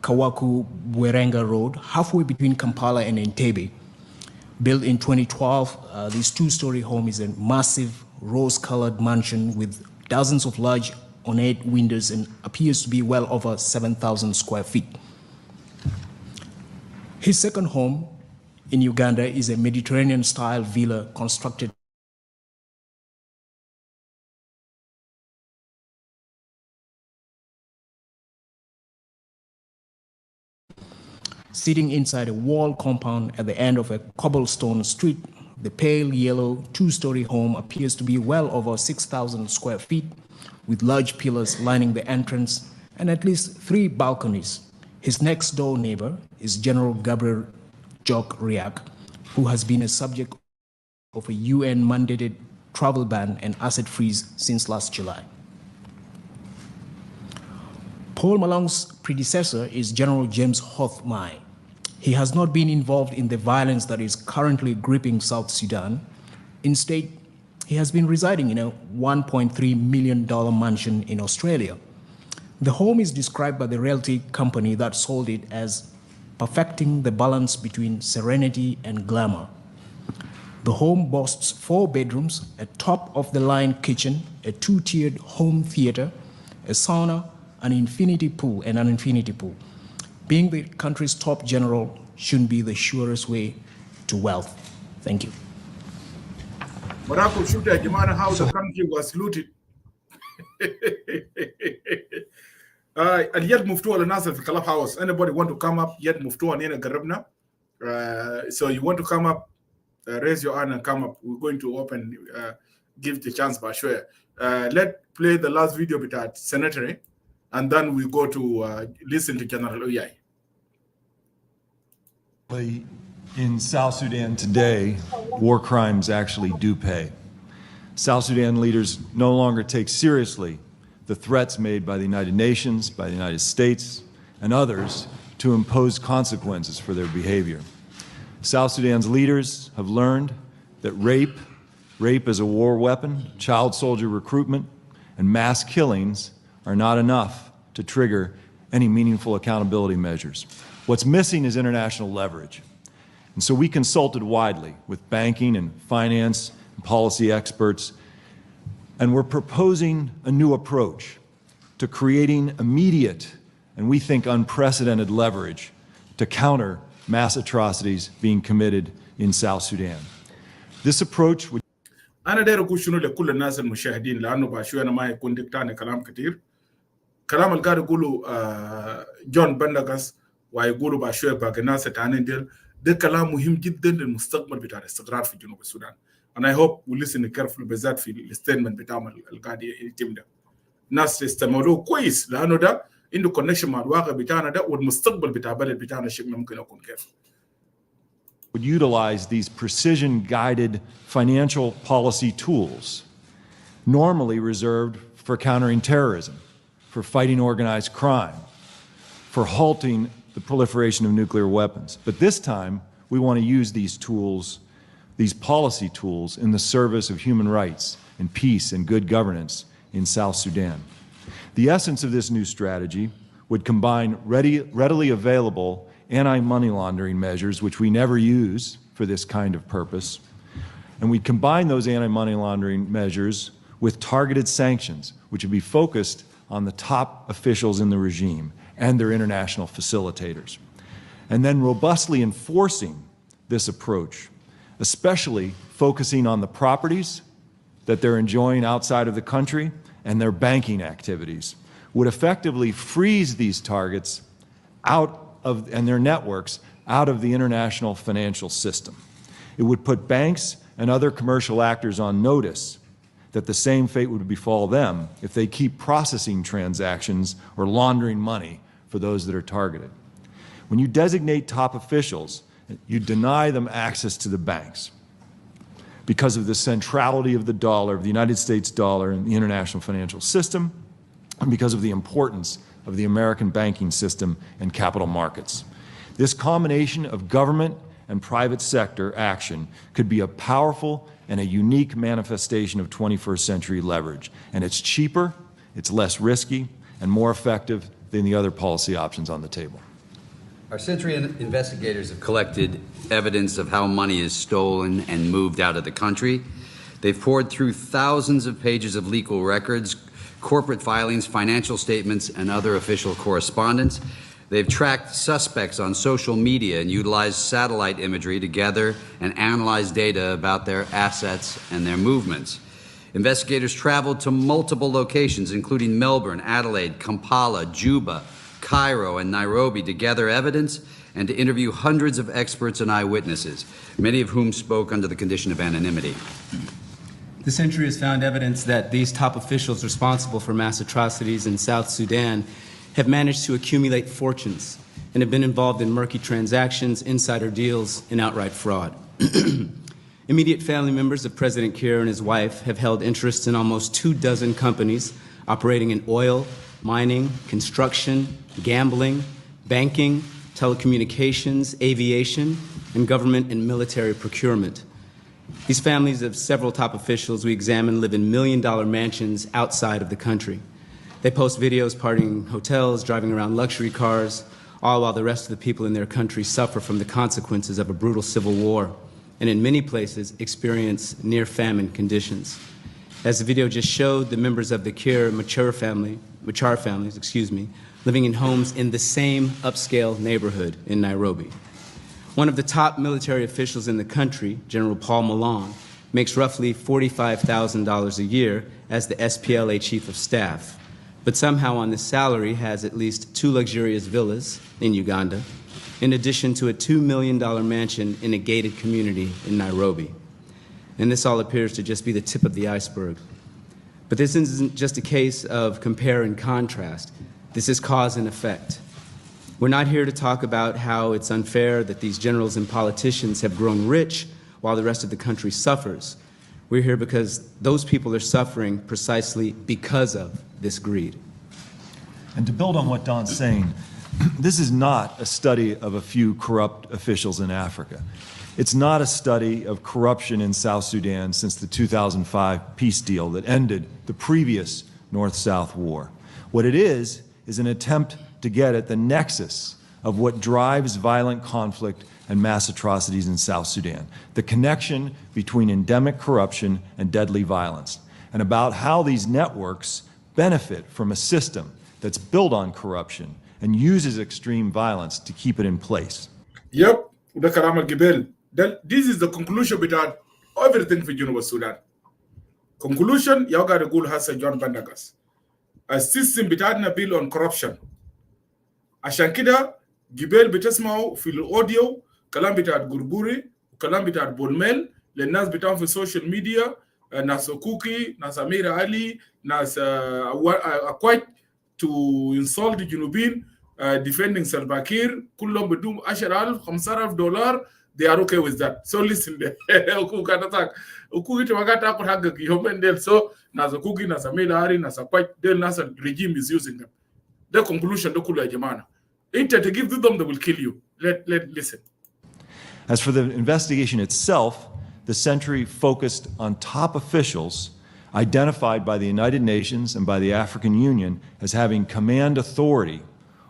Kawaku-Bwerenga Road, halfway between Kampala and Entebbe. Built in 2012, this 2-story home is a massive rose-colored mansion with dozens of large ornate windows and appears to be well over 7,000 square feet. His second home in Uganda is a Mediterranean-style villa constructed sitting inside a wall compound at the end of a cobblestone street. The pale yellow 2-story home appears to be well over 6,000 square feet, with large pillars lining the entrance and at least 3 balconies. His next door neighbor is General Gabriel Jock Riak, who has been a subject of a UN-mandated travel ban and asset freeze since last July. Paul Malong's predecessor is General James Hoth Mai. He has not been involved in the violence that is currently gripping South Sudan. Instead, he has been residing in a $1.3 million mansion in Australia. The home is described by the realty company that sold it as perfecting the balance between serenity and glamour. The home boasts 4 bedrooms, a top-of-the-line kitchen, a 2-tiered home theater, a sauna, an infinity pool. Being the country's top general shouldn't be the surest way to wealth. Thank you. Morocco shoot at Jamana how the country was looted. And yet move to another clubhouse. Anybody want to come up? Yet move to an garabna. So you want to come up? Raise your hand and come up. We're going to open, give the chance by sure. Let's play the last video with that Senator, and then we go to listen to General Oyai. In South Sudan today, war crimes actually do pay. South Sudan leaders no longer take seriously the threats made by the United Nations, by the United States, and others to impose consequences for their behavior. South Sudan's leaders have learned that rape as a war weapon, child soldier recruitment, and mass killings are not enough to trigger any meaningful accountability measures. What's missing is international leverage. And so we consulted widely with banking and finance and policy experts, and we're proposing a new approach to creating immediate and we think unprecedented leverage to counter mass atrocities being committed in South Sudan. This approach would أنا داير أقول شنو لكل الناس المشاهدين لأنه باشوي أنا ما يكون دكتاني كلام كتير. كلام اللي قاعد يقوله جون بندقس ويقولوا باشوي باقي ناس تانيين ديل ده كلام مهم جدا للمستقبل بتاع الاستقرار في جنوب السودان. And I hope we listen carefully بالذات في الستيتمنت بتاعهم اللي قاعد يتم ده. ناس يستمعوا كويس لأنه ده عنده كونكشن مع الواقع بتاعنا ده والمستقبل بتاع البلد بتاعنا شكله ممكن يكون كيف. Would utilize these precision-guided financial policy tools normally reserved for countering terrorism, for fighting organized crime, for halting the proliferation of nuclear weapons. But this time, we want to use these tools, these policy tools, in the service of human rights and peace and good governance in South Sudan. The essence of this new strategy would combine readily available anti-money laundering measures, which we never use for this kind of purpose, and we combine those anti-money laundering measures with targeted sanctions, which would be focused on the top officials in the regime and their international facilitators. And then robustly enforcing this approach, especially focusing on the properties that they're enjoying outside of the country and their banking activities, would effectively freeze these targets and their networks out of the international financial system. It would put banks and other commercial actors on notice that the same fate would befall them if they keep processing transactions or laundering money for those that are targeted. When you designate top officials, you deny them access to the banks because of the centrality of the dollar, of the United States dollar in the international financial system, and because of the importance of the American banking system and capital markets. This combination of government and private sector action could be a powerful and a unique manifestation of 21st century leverage. And it's cheaper, it's less risky, and more effective than the other policy options on the table. Our Century investigators have collected evidence of how money is stolen and moved out of the country. They've poured through thousands of pages of legal records, corporate filings, financial statements, and other official correspondence. They've tracked suspects on social media and utilized satellite imagery to gather and analyze data about their assets and their movements. Investigators traveled to multiple locations, including Melbourne, Adelaide, Kampala, Juba, Cairo, and Nairobi, to gather evidence and to interview hundreds of experts and eyewitnesses, many of whom spoke under the condition of anonymity. The Century has found evidence that these top officials responsible for mass atrocities in South Sudan have managed to accumulate fortunes and have been involved in murky transactions, insider deals, and outright fraud. Immediate family members of President Kiir and his wife have held interests in almost 24 companies operating in oil, mining, construction, gambling, banking, telecommunications, aviation, and government and military procurement. These families of several top officials we examined live in million-dollar mansions outside of the country. They post videos partying in hotels, driving around luxury cars, all while the rest of the people in their country suffer from the consequences of a brutal civil war, and in many places experience near-famine conditions. As the video just showed, the members of the Machar families, living in homes in the same upscale neighborhood in Nairobi. One of the top military officials in the country, General Paul Malone, makes roughly $45,000 a year as the SPLA Chief of Staff, but somehow on this salary has at least 2 luxurious villas in Uganda, in addition to a $2 million mansion in a gated community in Nairobi. And this all appears to just be the tip of the iceberg. But this isn't just a case of compare and contrast. This is cause and effect. We're not here to talk about how it's unfair that these generals and politicians have grown rich while the rest of the country suffers. We're here because those people are suffering precisely because of this greed. And to build on what Don's saying, this is not a study of a few corrupt officials in Africa. It's not a study of corruption in South Sudan since the 2005 peace deal that ended the previous North-South war. What it is an attempt to get at the nexus of what drives violent conflict and mass atrocities in South Sudan, the connection between endemic corruption and deadly violence, and about how these networks benefit from a system that's built on corruption and uses extreme violence to keep it in place. Yep, ده كلام الجبال. This is the conclusion بتاع everything في جنوب السودان. Conclusion يقعد يقول هسه جون بندقس. السيستم بتاعنا built on corruption. عشان كده جبال بتسمعوا في الاوديو كلام بتاع غربوري وكلام بتاع بولميل للناس بتاعهم في السوشيال ميديا، ناس كوكي، ناس أمير علي، ناس أكويت to insult the جنوبين defending Salva Kiir كلهم بدهم 10,000 $15,000. They are okay with that. So listen, Ukuka attack. Ukuki to Magata could have the human del so Nasa Kuki, Nasa Milari, Nasa quite del Nasa regime is using them. The conclusion, the Kula Jamana. Inter to give to them, they will kill you. Listen. As for the investigation itself, the Sentry focused on top officials identified by the United Nations and by the African Union as having command authority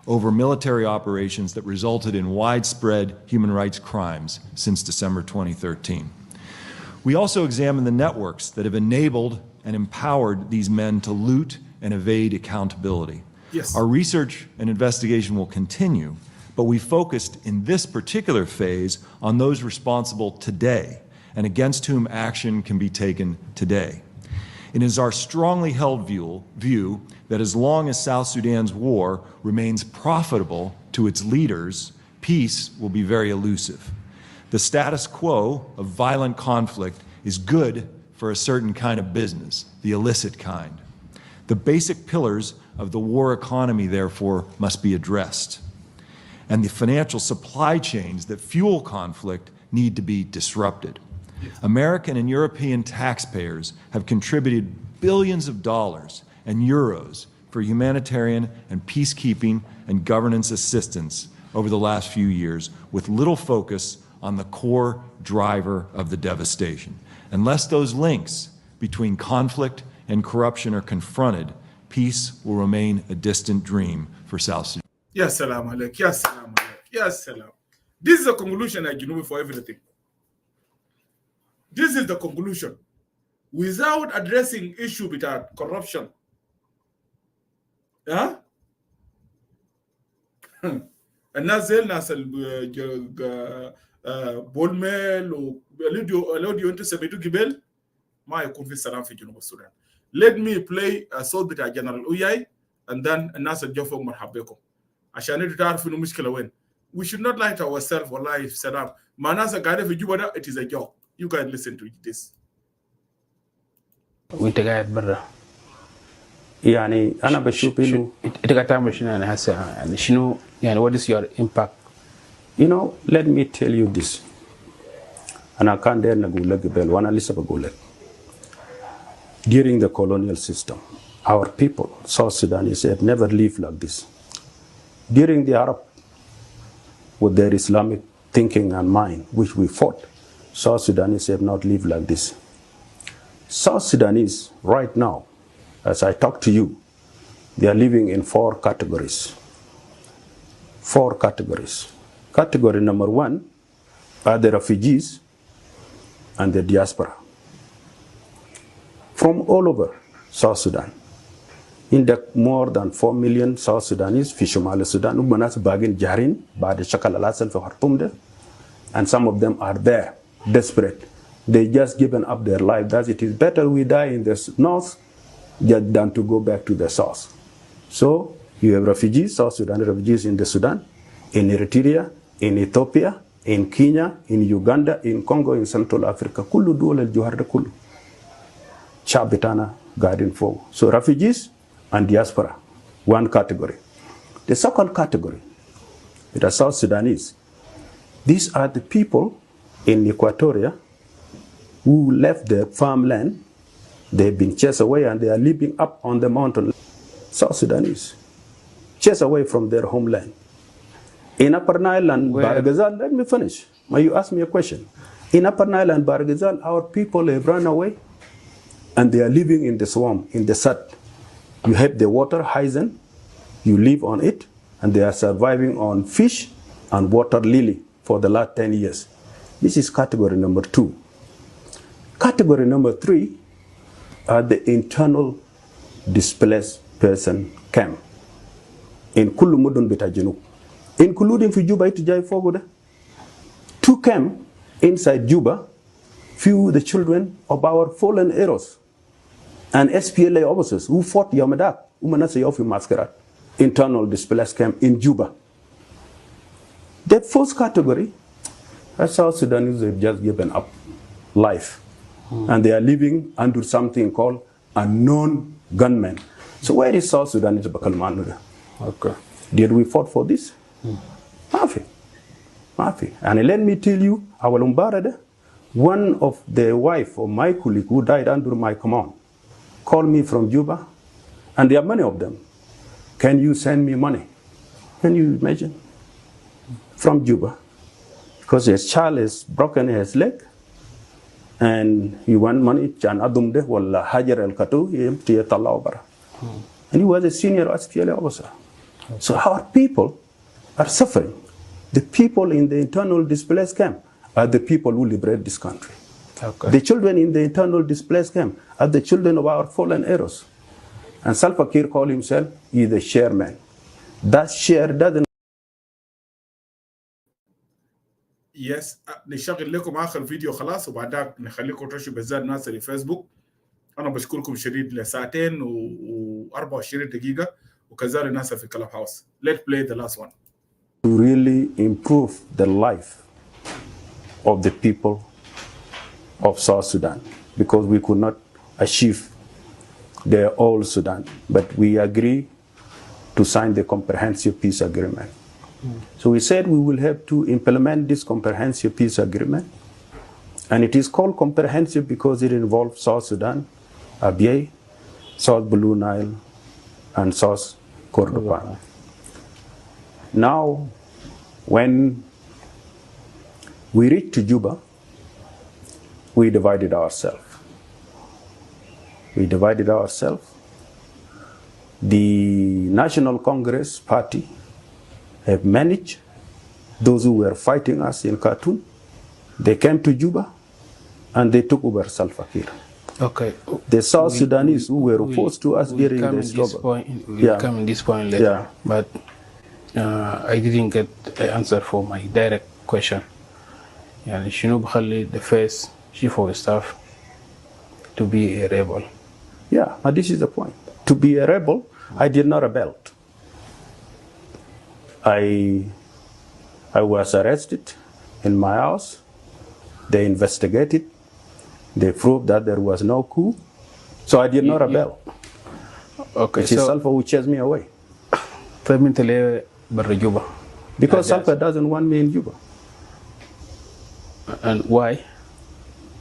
over military operations that resulted in widespread human rights crimes since December 2013. We also examined the networks that have enabled and empowered these men to loot and evade accountability. Yes. Our research and investigation will continue, but we focused in this particular phase on those responsible today and against whom action can be taken today. It is our strongly held view that as long as South Sudan's war remains profitable to its leaders, peace will be very elusive. The status quo of violent conflict is good for a certain kind of business, the illicit kind. The basic pillars of the war economy, therefore, must be addressed. And the financial supply chains that fuel conflict need to be disrupted. American and European taxpayers have contributed billions of dollars and euros for humanitarian and peacekeeping and governance assistance over the last few years, with little focus on the core driver of the devastation. Unless those links between conflict and corruption are confronted, peace will remain a distant dream for South Sudan. Yes, salam alaikum. Yes, salam alaikum. Yes, salam. This is the conclusion I give for everything. This is the conclusion. Without addressing issue with corruption, الناس زي الناس بولميل والأوديو أنتوا سميتوا قبل ما يكون في سلام في جنوب السودان. Let me play صوت بتاع جنرال أوياي and then الناس اللي فوق مرحبا بكم عشان انتوا تعرفوا إنه المشكلة وين. We should not lie to ourselves والله سلام. ما ناس قاعدة في جوبا ده it is a joke. You guys listen to this. وانت قاعد برا يعني انا بشوف انه انت قاعد تعمل شنو يعني هسه يعني شنو يعني what is your impact. You know, let me tell you this. أنا كان داير نقول لك قبل وأنا لسه بقول لك. During the colonial system, our people, South Sudanese, have never lived like this. During the Arab with their Islamic thinking and mind, which we fought. South Sudanese have not lived like this. South Sudanese, right now, as I talk to you, they are living in 4 categories. 4 categories. Category number 1 are the refugees and the diaspora from all over South Sudan. In the more than 4 million South Sudanese في شمال السودان ومناس باقين جارين بعد شكل الأسل في خرطوم ده, and some of them are there desperate. They just given up their life that it is better we die in the north than to go back to the south. So you have refugees, South Sudan refugees in the Sudan, in Eritrea, in Ethiopia, in Kenya, in Uganda, in Congo, in Central Africa. كل دول الجوهر ده كله شعب بتاعنا قاعدين فوق. So refugees and diaspora, one category. The second category, the South Sudanese. These are the people in Equatoria who left their farmland. They've been chased away and they are living up on the mountain. South Sudanese, chased away from their homeland. In Upper Nile and Barghazal, let me finish. You asked me a question. In Upper Nile and Barghazal, our people have run away and they are living in the swamp, in the sat. You have the water, hyzon, you live on it, and they are surviving on fish and water lily for the last 10 years. This is category number 2. Category number 3 are the internal displaced person camp in kullu mudun bita junub, including fi Juba itijai fogude. 2 camp inside Juba, few the children of our fallen heroes and SPLA officers who fought Yamadak, Umanasa Yofi Mascarat, internal displaced camp in Juba. That 4th category, South Sudanese have just given up life. And they are living under something called unknown gunmen. So where is South Sudan? Okay. Did we fought for this? Mafi. And let me tell you, our Umbarada, one of the wife of my colleague who died under my command, called me from Juba, and there are many of them. Can you send me money? Can you imagine? From Juba. Because his child is broken his leg, and he want money, and he was a senior SPLA officer. So our people are suffering. The people in the internal displaced camp are the people who liberate this country. Okay. The children in the internal displaced camp are the children of our fallen heroes. And Salva Kiir called himself, he is the chairman. That share doesn't. يس نشغل لكم اخر فيديو خلاص وبعدها نخليكم تشوفوا بزاد ناس اللي فيسبوك. انا بشكركم شديد لساعتين و24 دقيقه وكذلك ناس في كلاب هاوس. Let's play the last one. To really improve the life of the people of South Sudan, because we could not achieve the whole Sudan, but we agree to sign the comprehensive peace agreement. So we said we will have to implement this comprehensive peace agreement, and it is called comprehensive because it involves South Sudan, Abyei, South Blue Nile, and South Kordofan. Now, when we reached to Juba, we divided ourselves. The National Congress Party have managed those who were fighting us in Khartoum. They came to Juba and they took over Salva Kiir. Okay. The South Sudanese who were opposed to us during the struggle. We'll come in this point later. Yeah. But I didn't get the answer for my direct question. يعني شنو بخلي the first chief of staff to be a rebel? Yeah, but this is the point. To be a rebel, I did not rebel. I was arrested in my house. They investigated. They proved that there was no coup. So I did not rebel. Okay, it is Salva who chased me away. Because Salva doesn't want me in Juba. And why?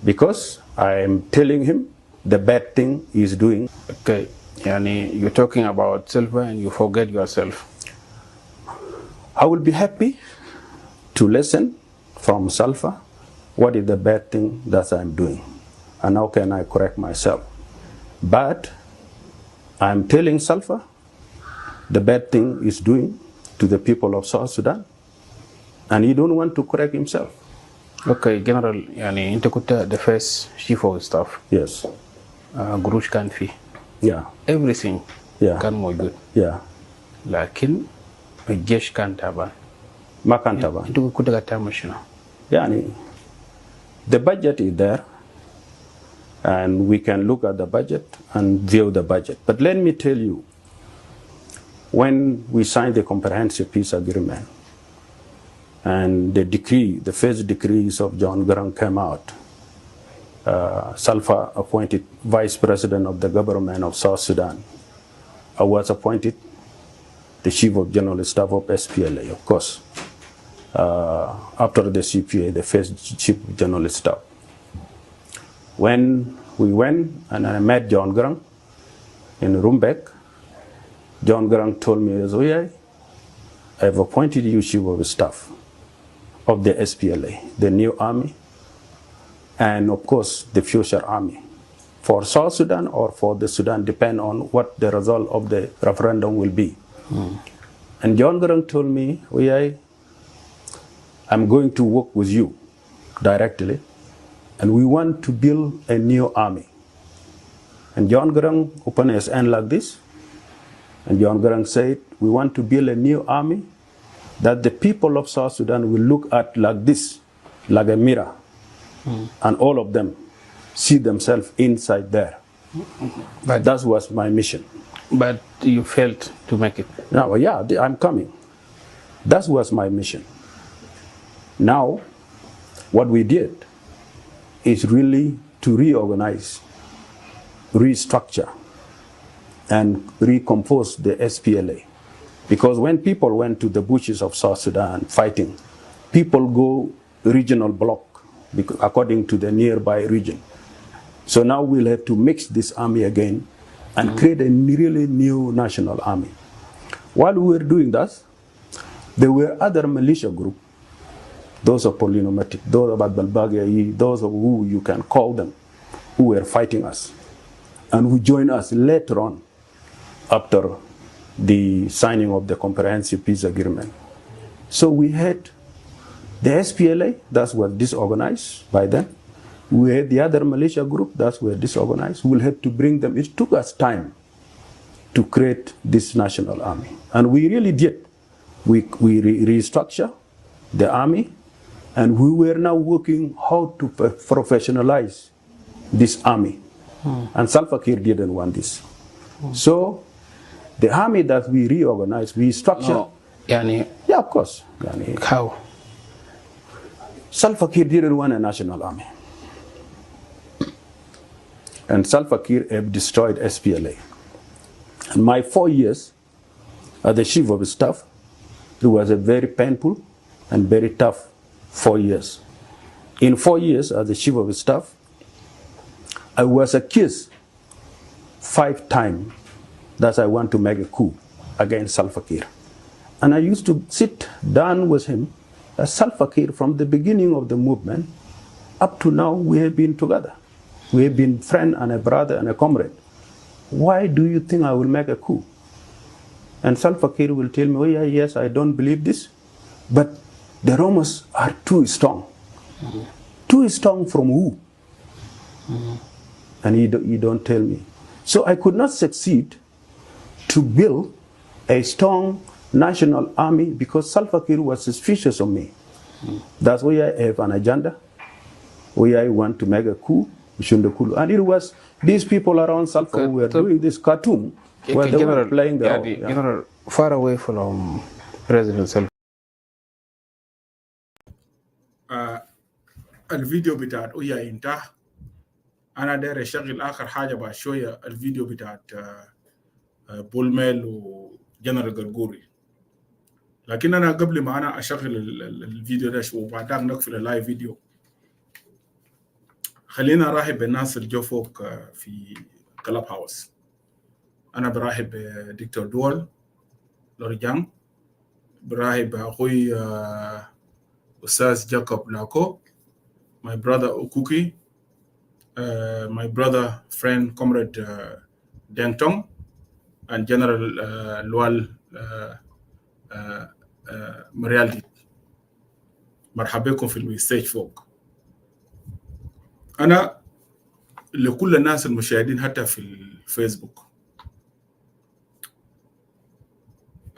Because I am telling him the bad thing he's doing. Okay, yani you're talking about Salva and you forget yourself. I will be happy to listen from Salva what is the bad thing that I'm doing and how can I correct myself. But I'm telling Salva the bad thing he's doing to the people of South Sudan, and he don't want to correct himself. Okay, General, يعني أنت كنت the first chief of staff. Yes. قروش كان فيه. Yeah. Everything. Yeah. كان موجود. Yeah. لكن الجيش كان تعبان. ما كان تعبان. أنت كنت قاعد تعمل شنو؟ يعني the budget is there, and we can look at the budget and view the budget. But let me tell you, when we signed the comprehensive peace agreement, and the first decrees of John Garang came out, Salva appointed vice president of the government of South Sudan. I was appointed the chief of general staff of SPLA, of course. After the CPA, the first chief of general staff. When we went and I met John Garang in Rumbek, John Garang told me, I have appointed you chief of staff of the SPLA, the new army, and of course the future army. For South Sudan or for the Sudan, depend on what the result of the referendum will be. And John Garang told me, I'm going to work with you directly, and we want to build a new army. And John Garang opened his hand like this, and John Garang said, we want to build a new army that the people of South Sudan will look at like this, like a mirror, and all of them see themselves inside there. But that was my mission. But you failed to make it. No, yeah, I'm coming. That was my mission. Now, what we did is really to reorganize, restructure, and recompose the SPLA. Because when people went to the bushes of South Sudan fighting, people go regional block according to the nearby region. So now we'll have to mix this army again and create a really new national army. While we were doing that, there were other militia groups, those of Polynomatic, those of Balbagia, those of who you can call them, who were fighting us, and who joined us later on after the signing of the comprehensive peace agreement. So we had the SPLA, that was disorganized by then. We had the other militia group that were disorganized. We'll have to bring them. It took us time to create this national army. And we really did. We restructured the army, and we were now working how to professionalize this army. And Salva Kiir didn't want this. So the army that we reorganized, we structured. No. Yeah, of course. How? Salva Kiir didn't want a national army. And Salva Kiir have destroyed SPLA. And my 4 years as the chief of staff, it was a very painful and very tough 4 years. In 4 years as the chief of staff, I was accused 5 times that I want to make a coup against Salva Kiir. And I used to sit down with him as Salva Kiir from the beginning of the movement up to now. We have been together. We have been friend and a brother and a comrade. Why do you think I will make a coup? And Salva Kiir will tell me, oh yeah, yes, I don't believe this, but the rumors are too strong. Too strong from who? And he don't tell me. So I could not succeed to build a strong national army because Salva Kiir was suspicious of me. That's why I have an agenda, where I want to make a coup. And it was these people around Salva who were doing this cartoon where they were playing the role. General, far away from President Salva. الفيديو بتاعت ويا انتهى. انا داير اشغل اخر حاجه بعد شويه الفيديو بتاعت بولميل وجنرال قرقوري. لكن انا قبل ما انا اشغل الفيديو ده وبعدين نقفل اللايف فيديو، خلينا ارحب بالناس اللي جو فوق في كلاب هاوس. انا برحب بدكتور دول لورجان، برحب باخوي Ustaz Jacob Lako, my brother Okuki, my brother, friend, comrade Deng Tong, and General Lual مريالدي. مرحبا بكم في الستيج فوق. أنا لكل الناس المشاهدين حتى في الفيسبوك،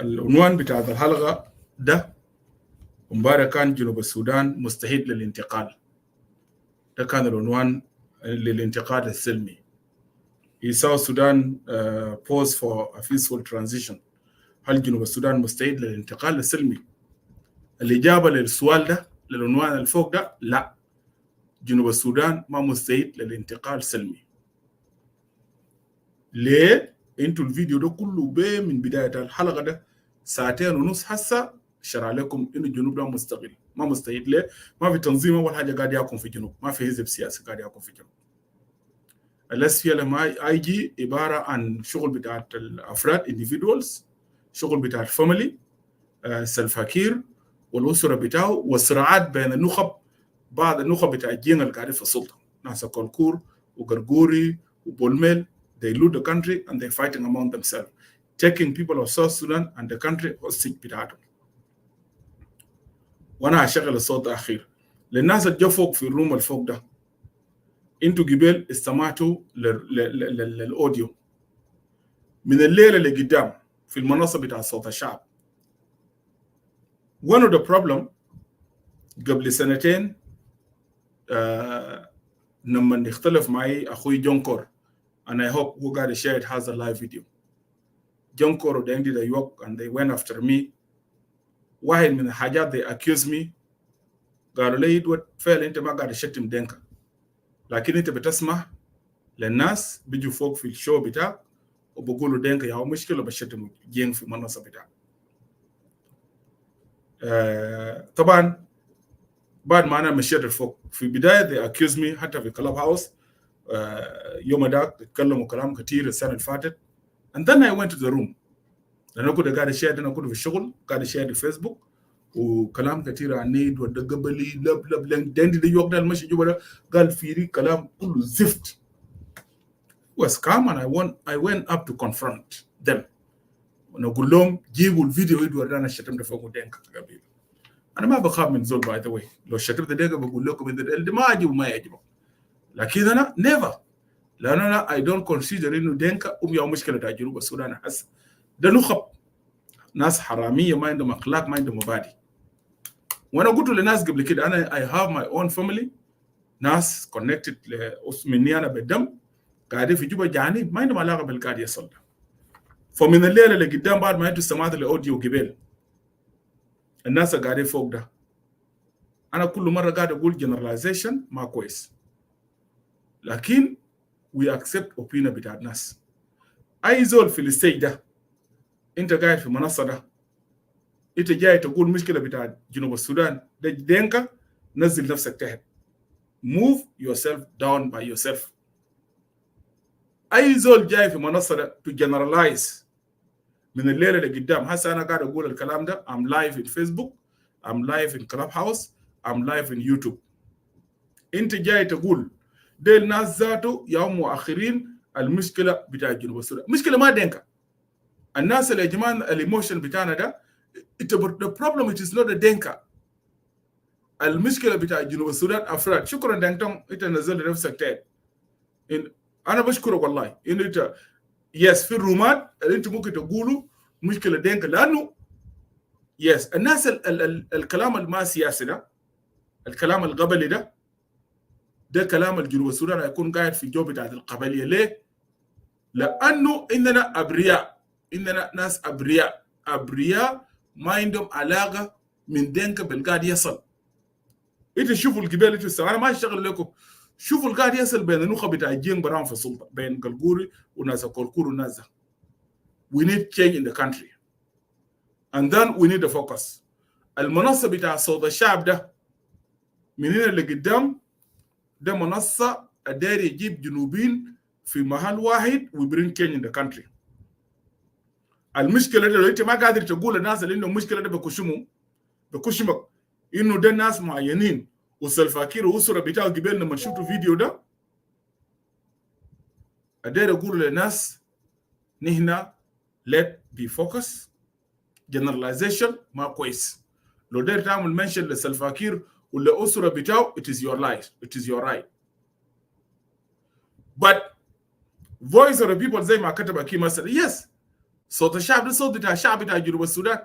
العنوان بتاع الحلقة ده مبارك كان جنوب السودان مستعد للانتقال. ده كان العنوان للانتقال السلمي. Is South Sudan poised for a peaceful transition؟ هل جنوب السودان مستعد للانتقال السلمي؟ الإجابة للسؤال ده للعنوان الفوق ده لا، جنوب السودان ما مستعد للانتقال السلمي. ليه؟ انتوا الفيديو ده كله بيه من بداية الحلقة ده 2.5 حسا شرع لكم انه الجنوب ده مستقل، ما مستعد. ليه؟ ما في تنظيم اول حاجة قاعد يحكم في الجنوب، ما في حزب سياسي قاعد يحكم في الجنوب. الأسفل ما يجي عبارة عن شغل بتاعت الأفراد individuals، شغل بتاع الفاميلي، سلفاكير والأسرة بتاعه، والصراعات بين النخب، بعض النخب بتاع الجين اللي قاعدين في السلطة، ناس كولكور وغرغوري وبولميل. They loot the country and they're fighting among themselves, taking people of South Sudan and the country hostage بتاعتهم. وأنا هشغل الصوت ده أخير للناس اللي جو فوق في الروم الفوق ده. انتوا قبل استمعتوا للأوديو من الليلة اللي قدام في المنصة بتاع صوت الشعب. One of the problem قبل 2 لما نختلف معي أخوي جونكور، and I hope who got to share it has a live video. جونكور they ended a yoke and they went after me. واحد من الحاجات they accused me، قالوا لي دوت فعلا أنت ما قاعد تشتم دينكا، لكن أنت بتسمح للناس بيجوا فوق في الشو بتاعك وبقولوا دينكا يا هو مشكلة بشتموا جين في المنصة بتاعك. طبعا بعد ما أنا مشيت فوق في بداية they accused me حتى في كلاب هاوس يوم داك اتكلموا كلام كتير السنة اللي فاتت. and then I went to the room لأن أنا كنت قاعد أشاهد، أنا كنت في الشغل قاعد أشاهد في فيسبوك وكلام كتير عن نيد وده قبلي لب دندي ده يوقف ده المشي جوا ده قال فيري كلام كله زفت. was calm and I went up to confront them ونقول لهم جيبوا الفيديو يدوا أنا الشتم ده فوق دينك قبيل. أنا ما بخاف من زول باي ذا واي، لو شتمت دينك بقول لكم اللي ما عجبه ما يعجبه، لكن أنا never، لأن أنا I don't consider إنه دينك يا مشكلة تاع جنوب السودان. هسه ده نخب ناس حرامية ما عندهم أخلاق ما عندهم مبادئ. وأنا قلت للناس قبل كده أنا I have my own family، ناس connected مني أنا بالدم قاعدين في جوبا جعانين ما عندهم علاقة بالقاعد يصل ده. فمن الليلة اللي قدام بعد ما أنتوا سمعتوا الأوديو قبل الناس قاعدين فوق ده، أنا كل مرة قاعد أقول generalization ما كويس، لكن we accept opinion بتاع الناس. أي زول في الستيج ده أنت قاعد في منصة ده أنت جاي تقول مشكلة بتاع جنوب السودان ده دينكا، نزل نفسك تحت، move yourself down by yourself. أي زول جاي في منصة ده to generalize من الليلة اللي قدام. هسه أنا قاعد أقول الكلام ده I'm live in Facebook، I'm live in Clubhouse، I'm live in YouTube. أنت جاي تقول ده الناس ذاته يوم مؤخرين المشكلة بتاع جنوب السودان، مشكلة ما دينكا. الناس اللي جمان الإيموشن بتاعنا ده the problem it is not a دينكا. المشكلة بتاع جنوب السودان أفراد. شكرا دانتون أنت نزل نفسك تاني. أنا بشكرك والله إنه أنت يس في الرومات اللي أنت ممكن تقولوا مشكلة دينكا، لأنه يس الناس الكلام الما سياسي ده، الكلام القبلي ده كلام الجنوب السودان هيكون قاعد في الجو بتاعت القبلية. ليه؟ لأنه إننا أبرياء، إننا ناس أبرياء ما عندهم علاقة من دينكا بالقاعد يصل. إنت شوفوا القبائل اللي أنا ما أشتغل لكم، شوفوا القاعد يصل بين النخب بتاع الجين برام في السلطة، بين قلقوري وناس كولكور وناس ده. We need change in the country and then we need a focus. المنصة بتاع صوت الشعب ده من هنا اللي قدام ده منصة قادر يجيب جنوبين في محل واحد و bring change in the country. المشكلة ده لو أنت ما قادر تقول للناس اللي عندهم مشكلة ده بكشمك انه ده ناس معينين وسلفاكير واسره بتاعه قبل لما شفتوا فيديو ده ادير اقول للناس نهنا let be focus generalization ما كويس لو دير تعمل منشن لسلفاكير ولا اسره بتاعه it is your life it is your right but voice of the people زي ما كتب اكيد مثلا yes صوت الشعب ده صوت بتاع الشعب بتاع جنوب السودان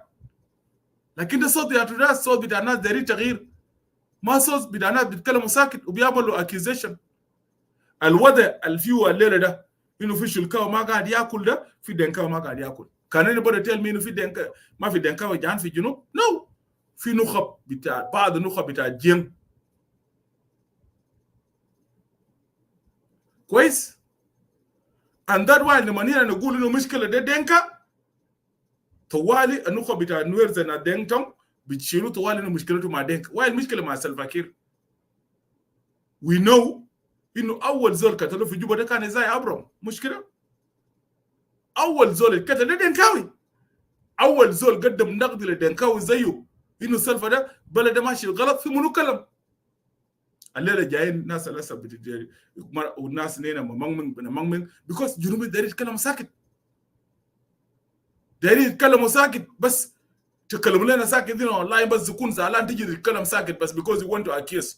لكن ده صوت بتاع الناس صوت بتاع الناس دايرين تغيير ما صوت بتاع الناس بيتكلموا ساكت وبيعملوا accusation الوضع اللي فيه الليله ده انه في شلكاو ما قاعد ياكل ده في دنكاو ما قاعد ياكل كان انا بقول تيل مين في دنكا ما في دنكاو جان في جنوب نو في نخب بتاع بعض النخب بتاع جين كويس and that why لما نيجي نقول انه مشكله ده دنكا طوالي النخب بتاع نوير زي دنكتون بتشيلوا طوالي انه مشكلته مع دنكا واي المشكله مع سلفاكير we know انه اول زول قتلوه في جوبا ده كان زي ابرم مشكله اول زول القتل ده دنكاوي اول زول قدم نقد لدنكاوي زيه انه سلفا ده بلد ماشي غلط في منو كلام الليله جايين ناس لسه بتجري والناس نينا ممن بيكوز جنوب داير يتكلموا ساكت داير يتكلموا ساكت بس تكلموا لنا ساكت هنا والله بس يكون زعلان تيجي تتكلم ساكت بس because you want to accuse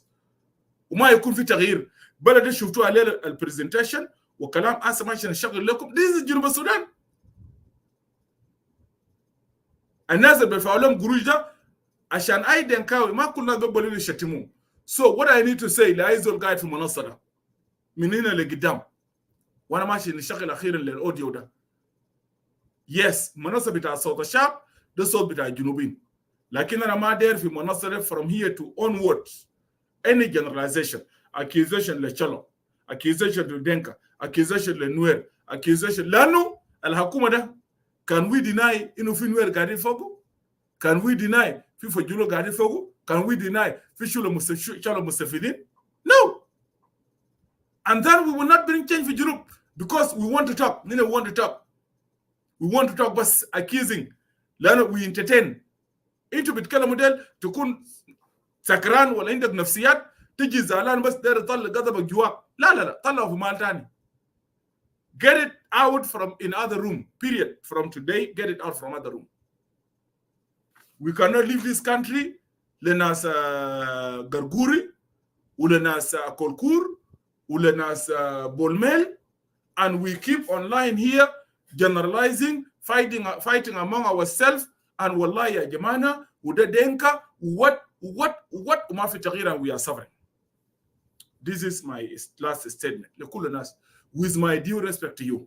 وما يكون في تغيير بلد شفتوها عليه البرزنتيشن وكلام اسمع عشان نشغل لكم دي جنوب السودان الناس اللي بيدفعوا لهم قروش ده عشان اي دنكاوي ما كلنا قبلوا يشتموه so what I need to say لاي زول قاعد في المنصه ده من هنا لقدام وانا ماشي نشغل اخيرا للاوديو ده يس منصه بتاع صوت الشعب ده صوت بتاع الجنوبيين لكن انا ما داير في منصه ده from here to onwards any generalization accusation لشلو accusation لدنكا accusation لنوير accusation لانه الحكومه ده can we deny انه في نوير قاعدين فوقه can we deny في فجولو قاعدين فوقه can we deny في شلو مستفيدين no and then we will not bring change في جنوب because we want to talk we want to talk بس accusing لانه we entertain انتوا بتكلموا ديل تكون سكران ولا عندك نفسيات تجي زعلان بس داير تطلع غضبك جواك لا طلعه في مال ثاني get it out from in other room period from today get it out from other room we cannot leave this country لناس غرغوري ولناس كولكور ولناس بولميل and we keep online here generalizing fighting among ourselves and wallahi ya jamana وده دينكا what وما في تغيير we are suffering. This is my last statement لكل الناس with my due respect to you.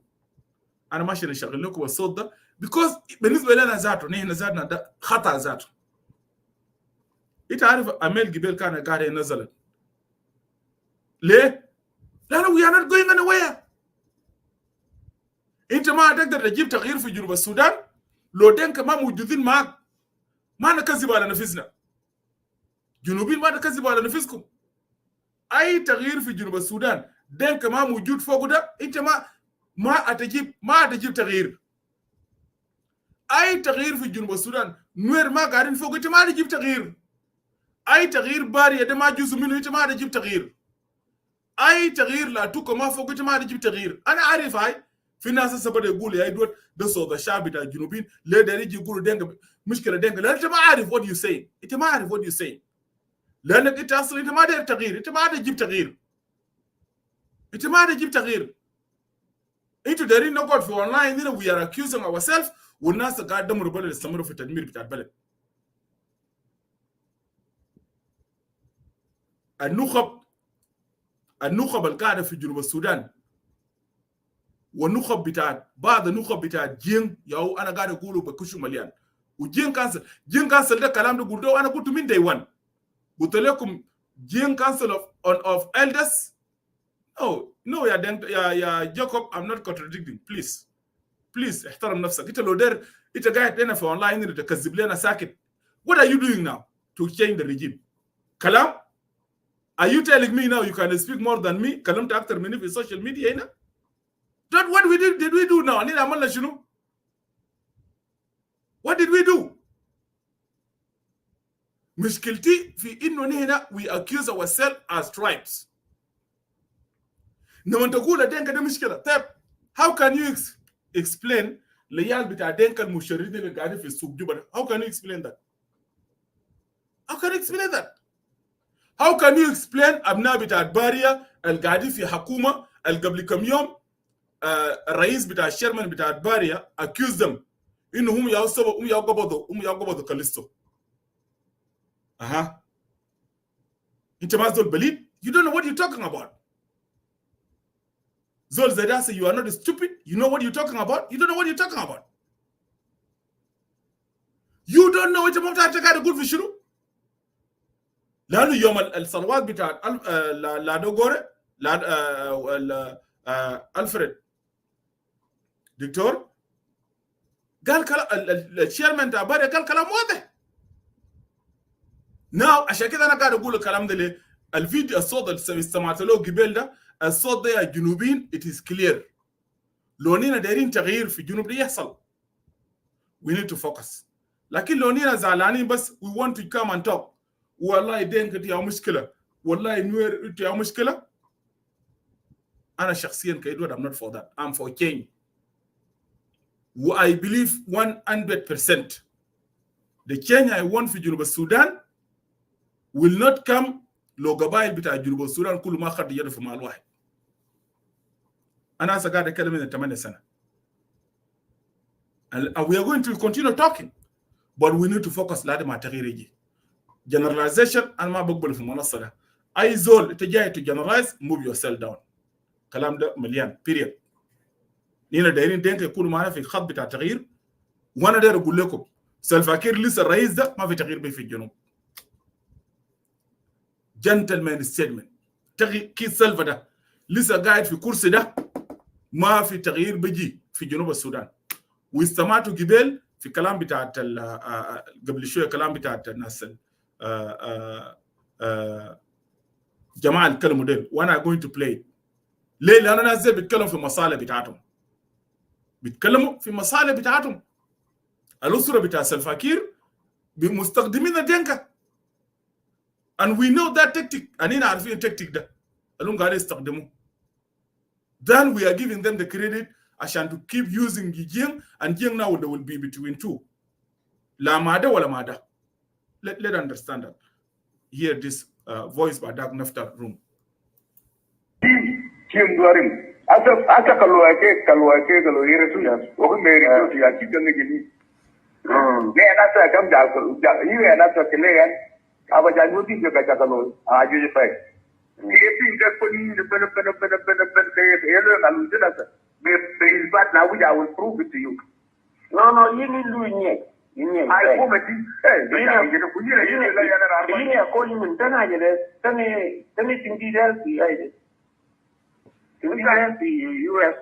أنا ماشي نشغل لكم الصوت ده because بالنسبة لنا ذاته نحن ذاتنا ده خطأ ذاته. أنت عارف أميل قبل كان قاعد ينزل ليه؟ لأنه we are not going anywhere. أنت ما تقدر تجيب تغيير في جنوب السودان لو دينكا ما موجودين معك ما نكذب على نفسنا. جنوبين ما تكذبوا على نفسكم اي تغيير في جنوب السودان دينكا ما موجود فوق ده انت ما تجيب تغيير اي تغيير في جنوب السودان نوير ما قاعدين فوق انت ما تجيب تغيير اي تغيير باري ده ما جزء منه انت ما تجيب تغيير اي تغيير لا توكو ما فوق انت ما تجيب تغيير انا عارف هاي في ناس سبب يقول يا دوت ده صوت الشعب بتاع الجنوبين ليه ده يجي يقولوا دينكا مشكله دينكا لا انت ما عارف what you say انت ما عارف what you say لانك انت اصلا انت ما داير تغيير انت ما تجيب تغيير انتوا دايرين نقعد في اونلاين هنا we are accusing ourselves والناس قاعد دمروا البلد يستمروا في التدمير بتاع البلد النخب القاعده في جنوب السودان والنخب بتاع بعض النخب بتاع جين ياو انا قاعد اقوله بكشو مليان وجين كانسل ده كلام ده قلته انا قلت من day one قلت لكم جين كانسل of elders no يا جاكوب I'm not contradicting please احترم نفسك انت لو داير انت قاعد هنا في اونلاين تكذب لنا ساكت what are you doing now to change the regime كلام are you telling me now you can speak more than me كلمت اكتر مني في السوشيال ميديا هنا that what did we do now نحن عملنا شنو what did we do مشكلتي في انه هنا we accuse ourselves as tribes. لما تقول دينكا ده مشكله، طيب how can you explain ليال بتاع دينكا المشردين اللي قاعدين في السوق جوبا؟ how can you explain that? How can you explain that? How can you explain ابناء بتاع باريا اللي قاعدين في حكومه اللي قبل كم يوم الرئيس بتاع الشيرمان بتاع باريا accuse them انه هم يقبضوا كاليستو. انت ما زول بليد؟ You don't know what you're talking about. Zol Zeda say you are not stupid. You know what you're talking about. You don't know what you're talking about. You don't know what you're talking about. تقول في شنو؟ لأنه يوم الصلوات بتاع لا دوغوري لا ألفريد دكتور قال كلام الشيرمان تاع باريا قال كلام واضح. ناو عشان كده أنا قاعد أقول الكلام ده ليه؟ الفيديو الصوت اللي استمعت له قبل ده الصوت ده يا جنوبيين it is clear. لو نينا دايرين تغيير في الجنوب ده يحصل. We need to focus. لكن لو نينا زعلانين بس we want to come and talk. والله دينك دي مشكلة. والله نوير دي مشكلة. أنا شخصيا كإدوارد I'm not for that. I'm for change. I believe 100% the change I want في جنوب السودان will not come لو قبائل بتاع جنوب السودان كل ما خد يده في مال واحد. أنا هسه قاعد أتكلم من 8 سنة. We are going to continue talking, but we need to focus لحد ما التغيير يجي. Generalization أنا ما بقبل في المنصة ده. أي زول أنت جاي to generalize move yourself down. كلام ده مليان. period. نينا دايرين دينك يكونوا معنا في الخط بتاع التغيير. وأنا داير أقول لكم سلفاكير لسه الرئيس ده ما في تغيير به في الجنوب. Gentleman statement. كي سلفا ده لسه قاعد في كرسي ده ما في تغيير بيجي في جنوب السودان. واستمعتوا قبل في كلام بتاعت قبل شويه كلام بتاعت الناس جماعه الكلموا ديل وانا going to play. ليه؟ لان الناس دي بيتكلموا في مصالح بتاعتهم. بيتكلموا في مصالح بتاعتهم. الاسره بتاع سلفاكير بمستخدمين الدنكا. and we know that tactic. اننا عارفين التكتيك ده. اللي قاعدين يستخدموه. Then we are giving them the credit عشان to keep using Jing and Jing now they will be between two. لا ماذا ولا ماذا. Let understand that. Hear this voice by Doug Naftar room. Jing duarim. Asa kalau yere tu ya. Oku meri tu ya kita negini. Ne anasa kam jal. Ini anasa kelean. Aba januti juga kalau aju je pai. Ini just put in the but now I will prove it to you. No, you need to do it. I promise you. US.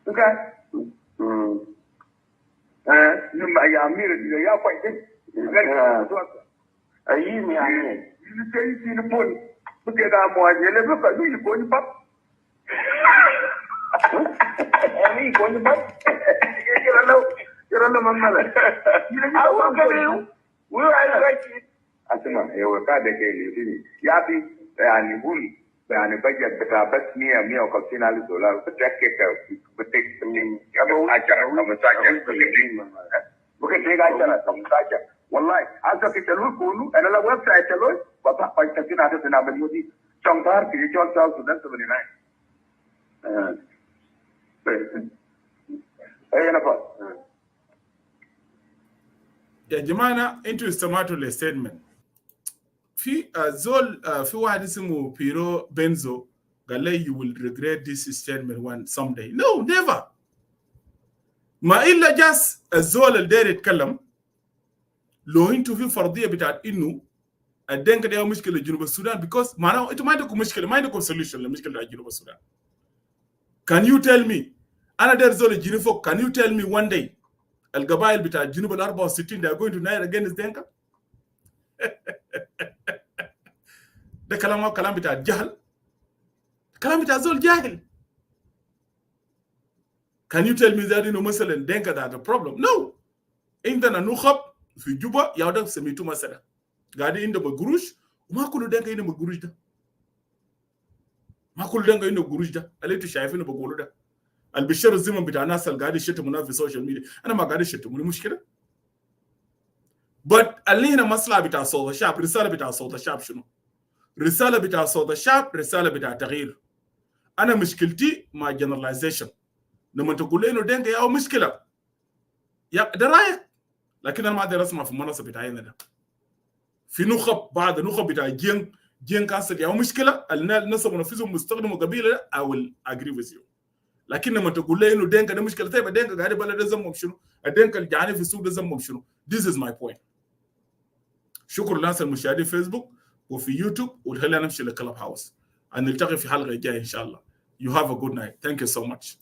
Okay. Nhưng mà giờ mi là giờ quậy chứ. You say you the phone. Look at that boy. You never got you going back. Any going back? You don't know my mother. I will get you. We are right. Asma, you will got the game. Yabi, and bull, and budget, but I bet me and me or Cosina Dollar, but that kick out. But take something. I can't come and take it. Okay, take I والله عايزك تلوي كله انا لو ويب سايت تلوي بطلع بايتين هذا بنعمل مودي شنطار في جول ساوث سودان 79 اي انا فاهم يا جماعه انتوا استمعتوا للستيتمنت في زول في واحد اسمه بيرو بنزو قال لي you will regret this statement one someday. No, never. ما الا جاس الزول اللي داير يتكلم لو انتوا في فرضيه بتاعت انه الدنكا دي مشكله جنوب السودان because معناه انتوا ما عندكم مشكله ما عندكم solution لمشكله جنوب السودان. Can you tell me انا داير زول يجيني فوق can you tell me one day القبائل بتاع الجنوب ال 64 they are going to unite against دنكا؟ ده كلام بتاع الجهل. كلام بتاع زول جاهل. Can you tell me that انه مثلا دنكا ده the problem؟ No. عندنا نخب في جوبا يا ده سميتو مثلا قاعدين عنده بقروش وما كل دنك عنده بقروش ده ما كل دنك عنده بقروش ده اللي انتوا شايفينه بقولوا ده البشر الزمن بتاع الناس اللي قاعد يشتموا في السوشيال ميديا انا ما قاعد يشتموني مشكله بس اللي هنا مصلحه بتاع صوت الشعب رساله بتاع صوت الشعب شنو رساله بتاع صوت الشعب رساله بتاع تغيير انا مشكلتي مع جنراليزيشن لما تقول لي انه دنك يا مشكله يا ده رايك لكن انا ما اقدر اسمع في المنصه بتاعينا ده في نخب بعض نخب بتاع جين كانسل يا مشكله الناس منفذهم مستخدموا قبيله او الاجريفيزيو لكن لما تقول لي انه دينك ده مشكله طيب دينك قاعد بلد ذمهم شنو؟ الدينك اللي جعاني في السوق ده ذمهم شنو؟ This is my point. شكرا للناس المشاهدين في فيسبوك وفي يوتيوب وخلينا نمشي لكلاب هاوس. نلتقي في حلقه جايه ان شاء الله. You have a good night. Thank you so much.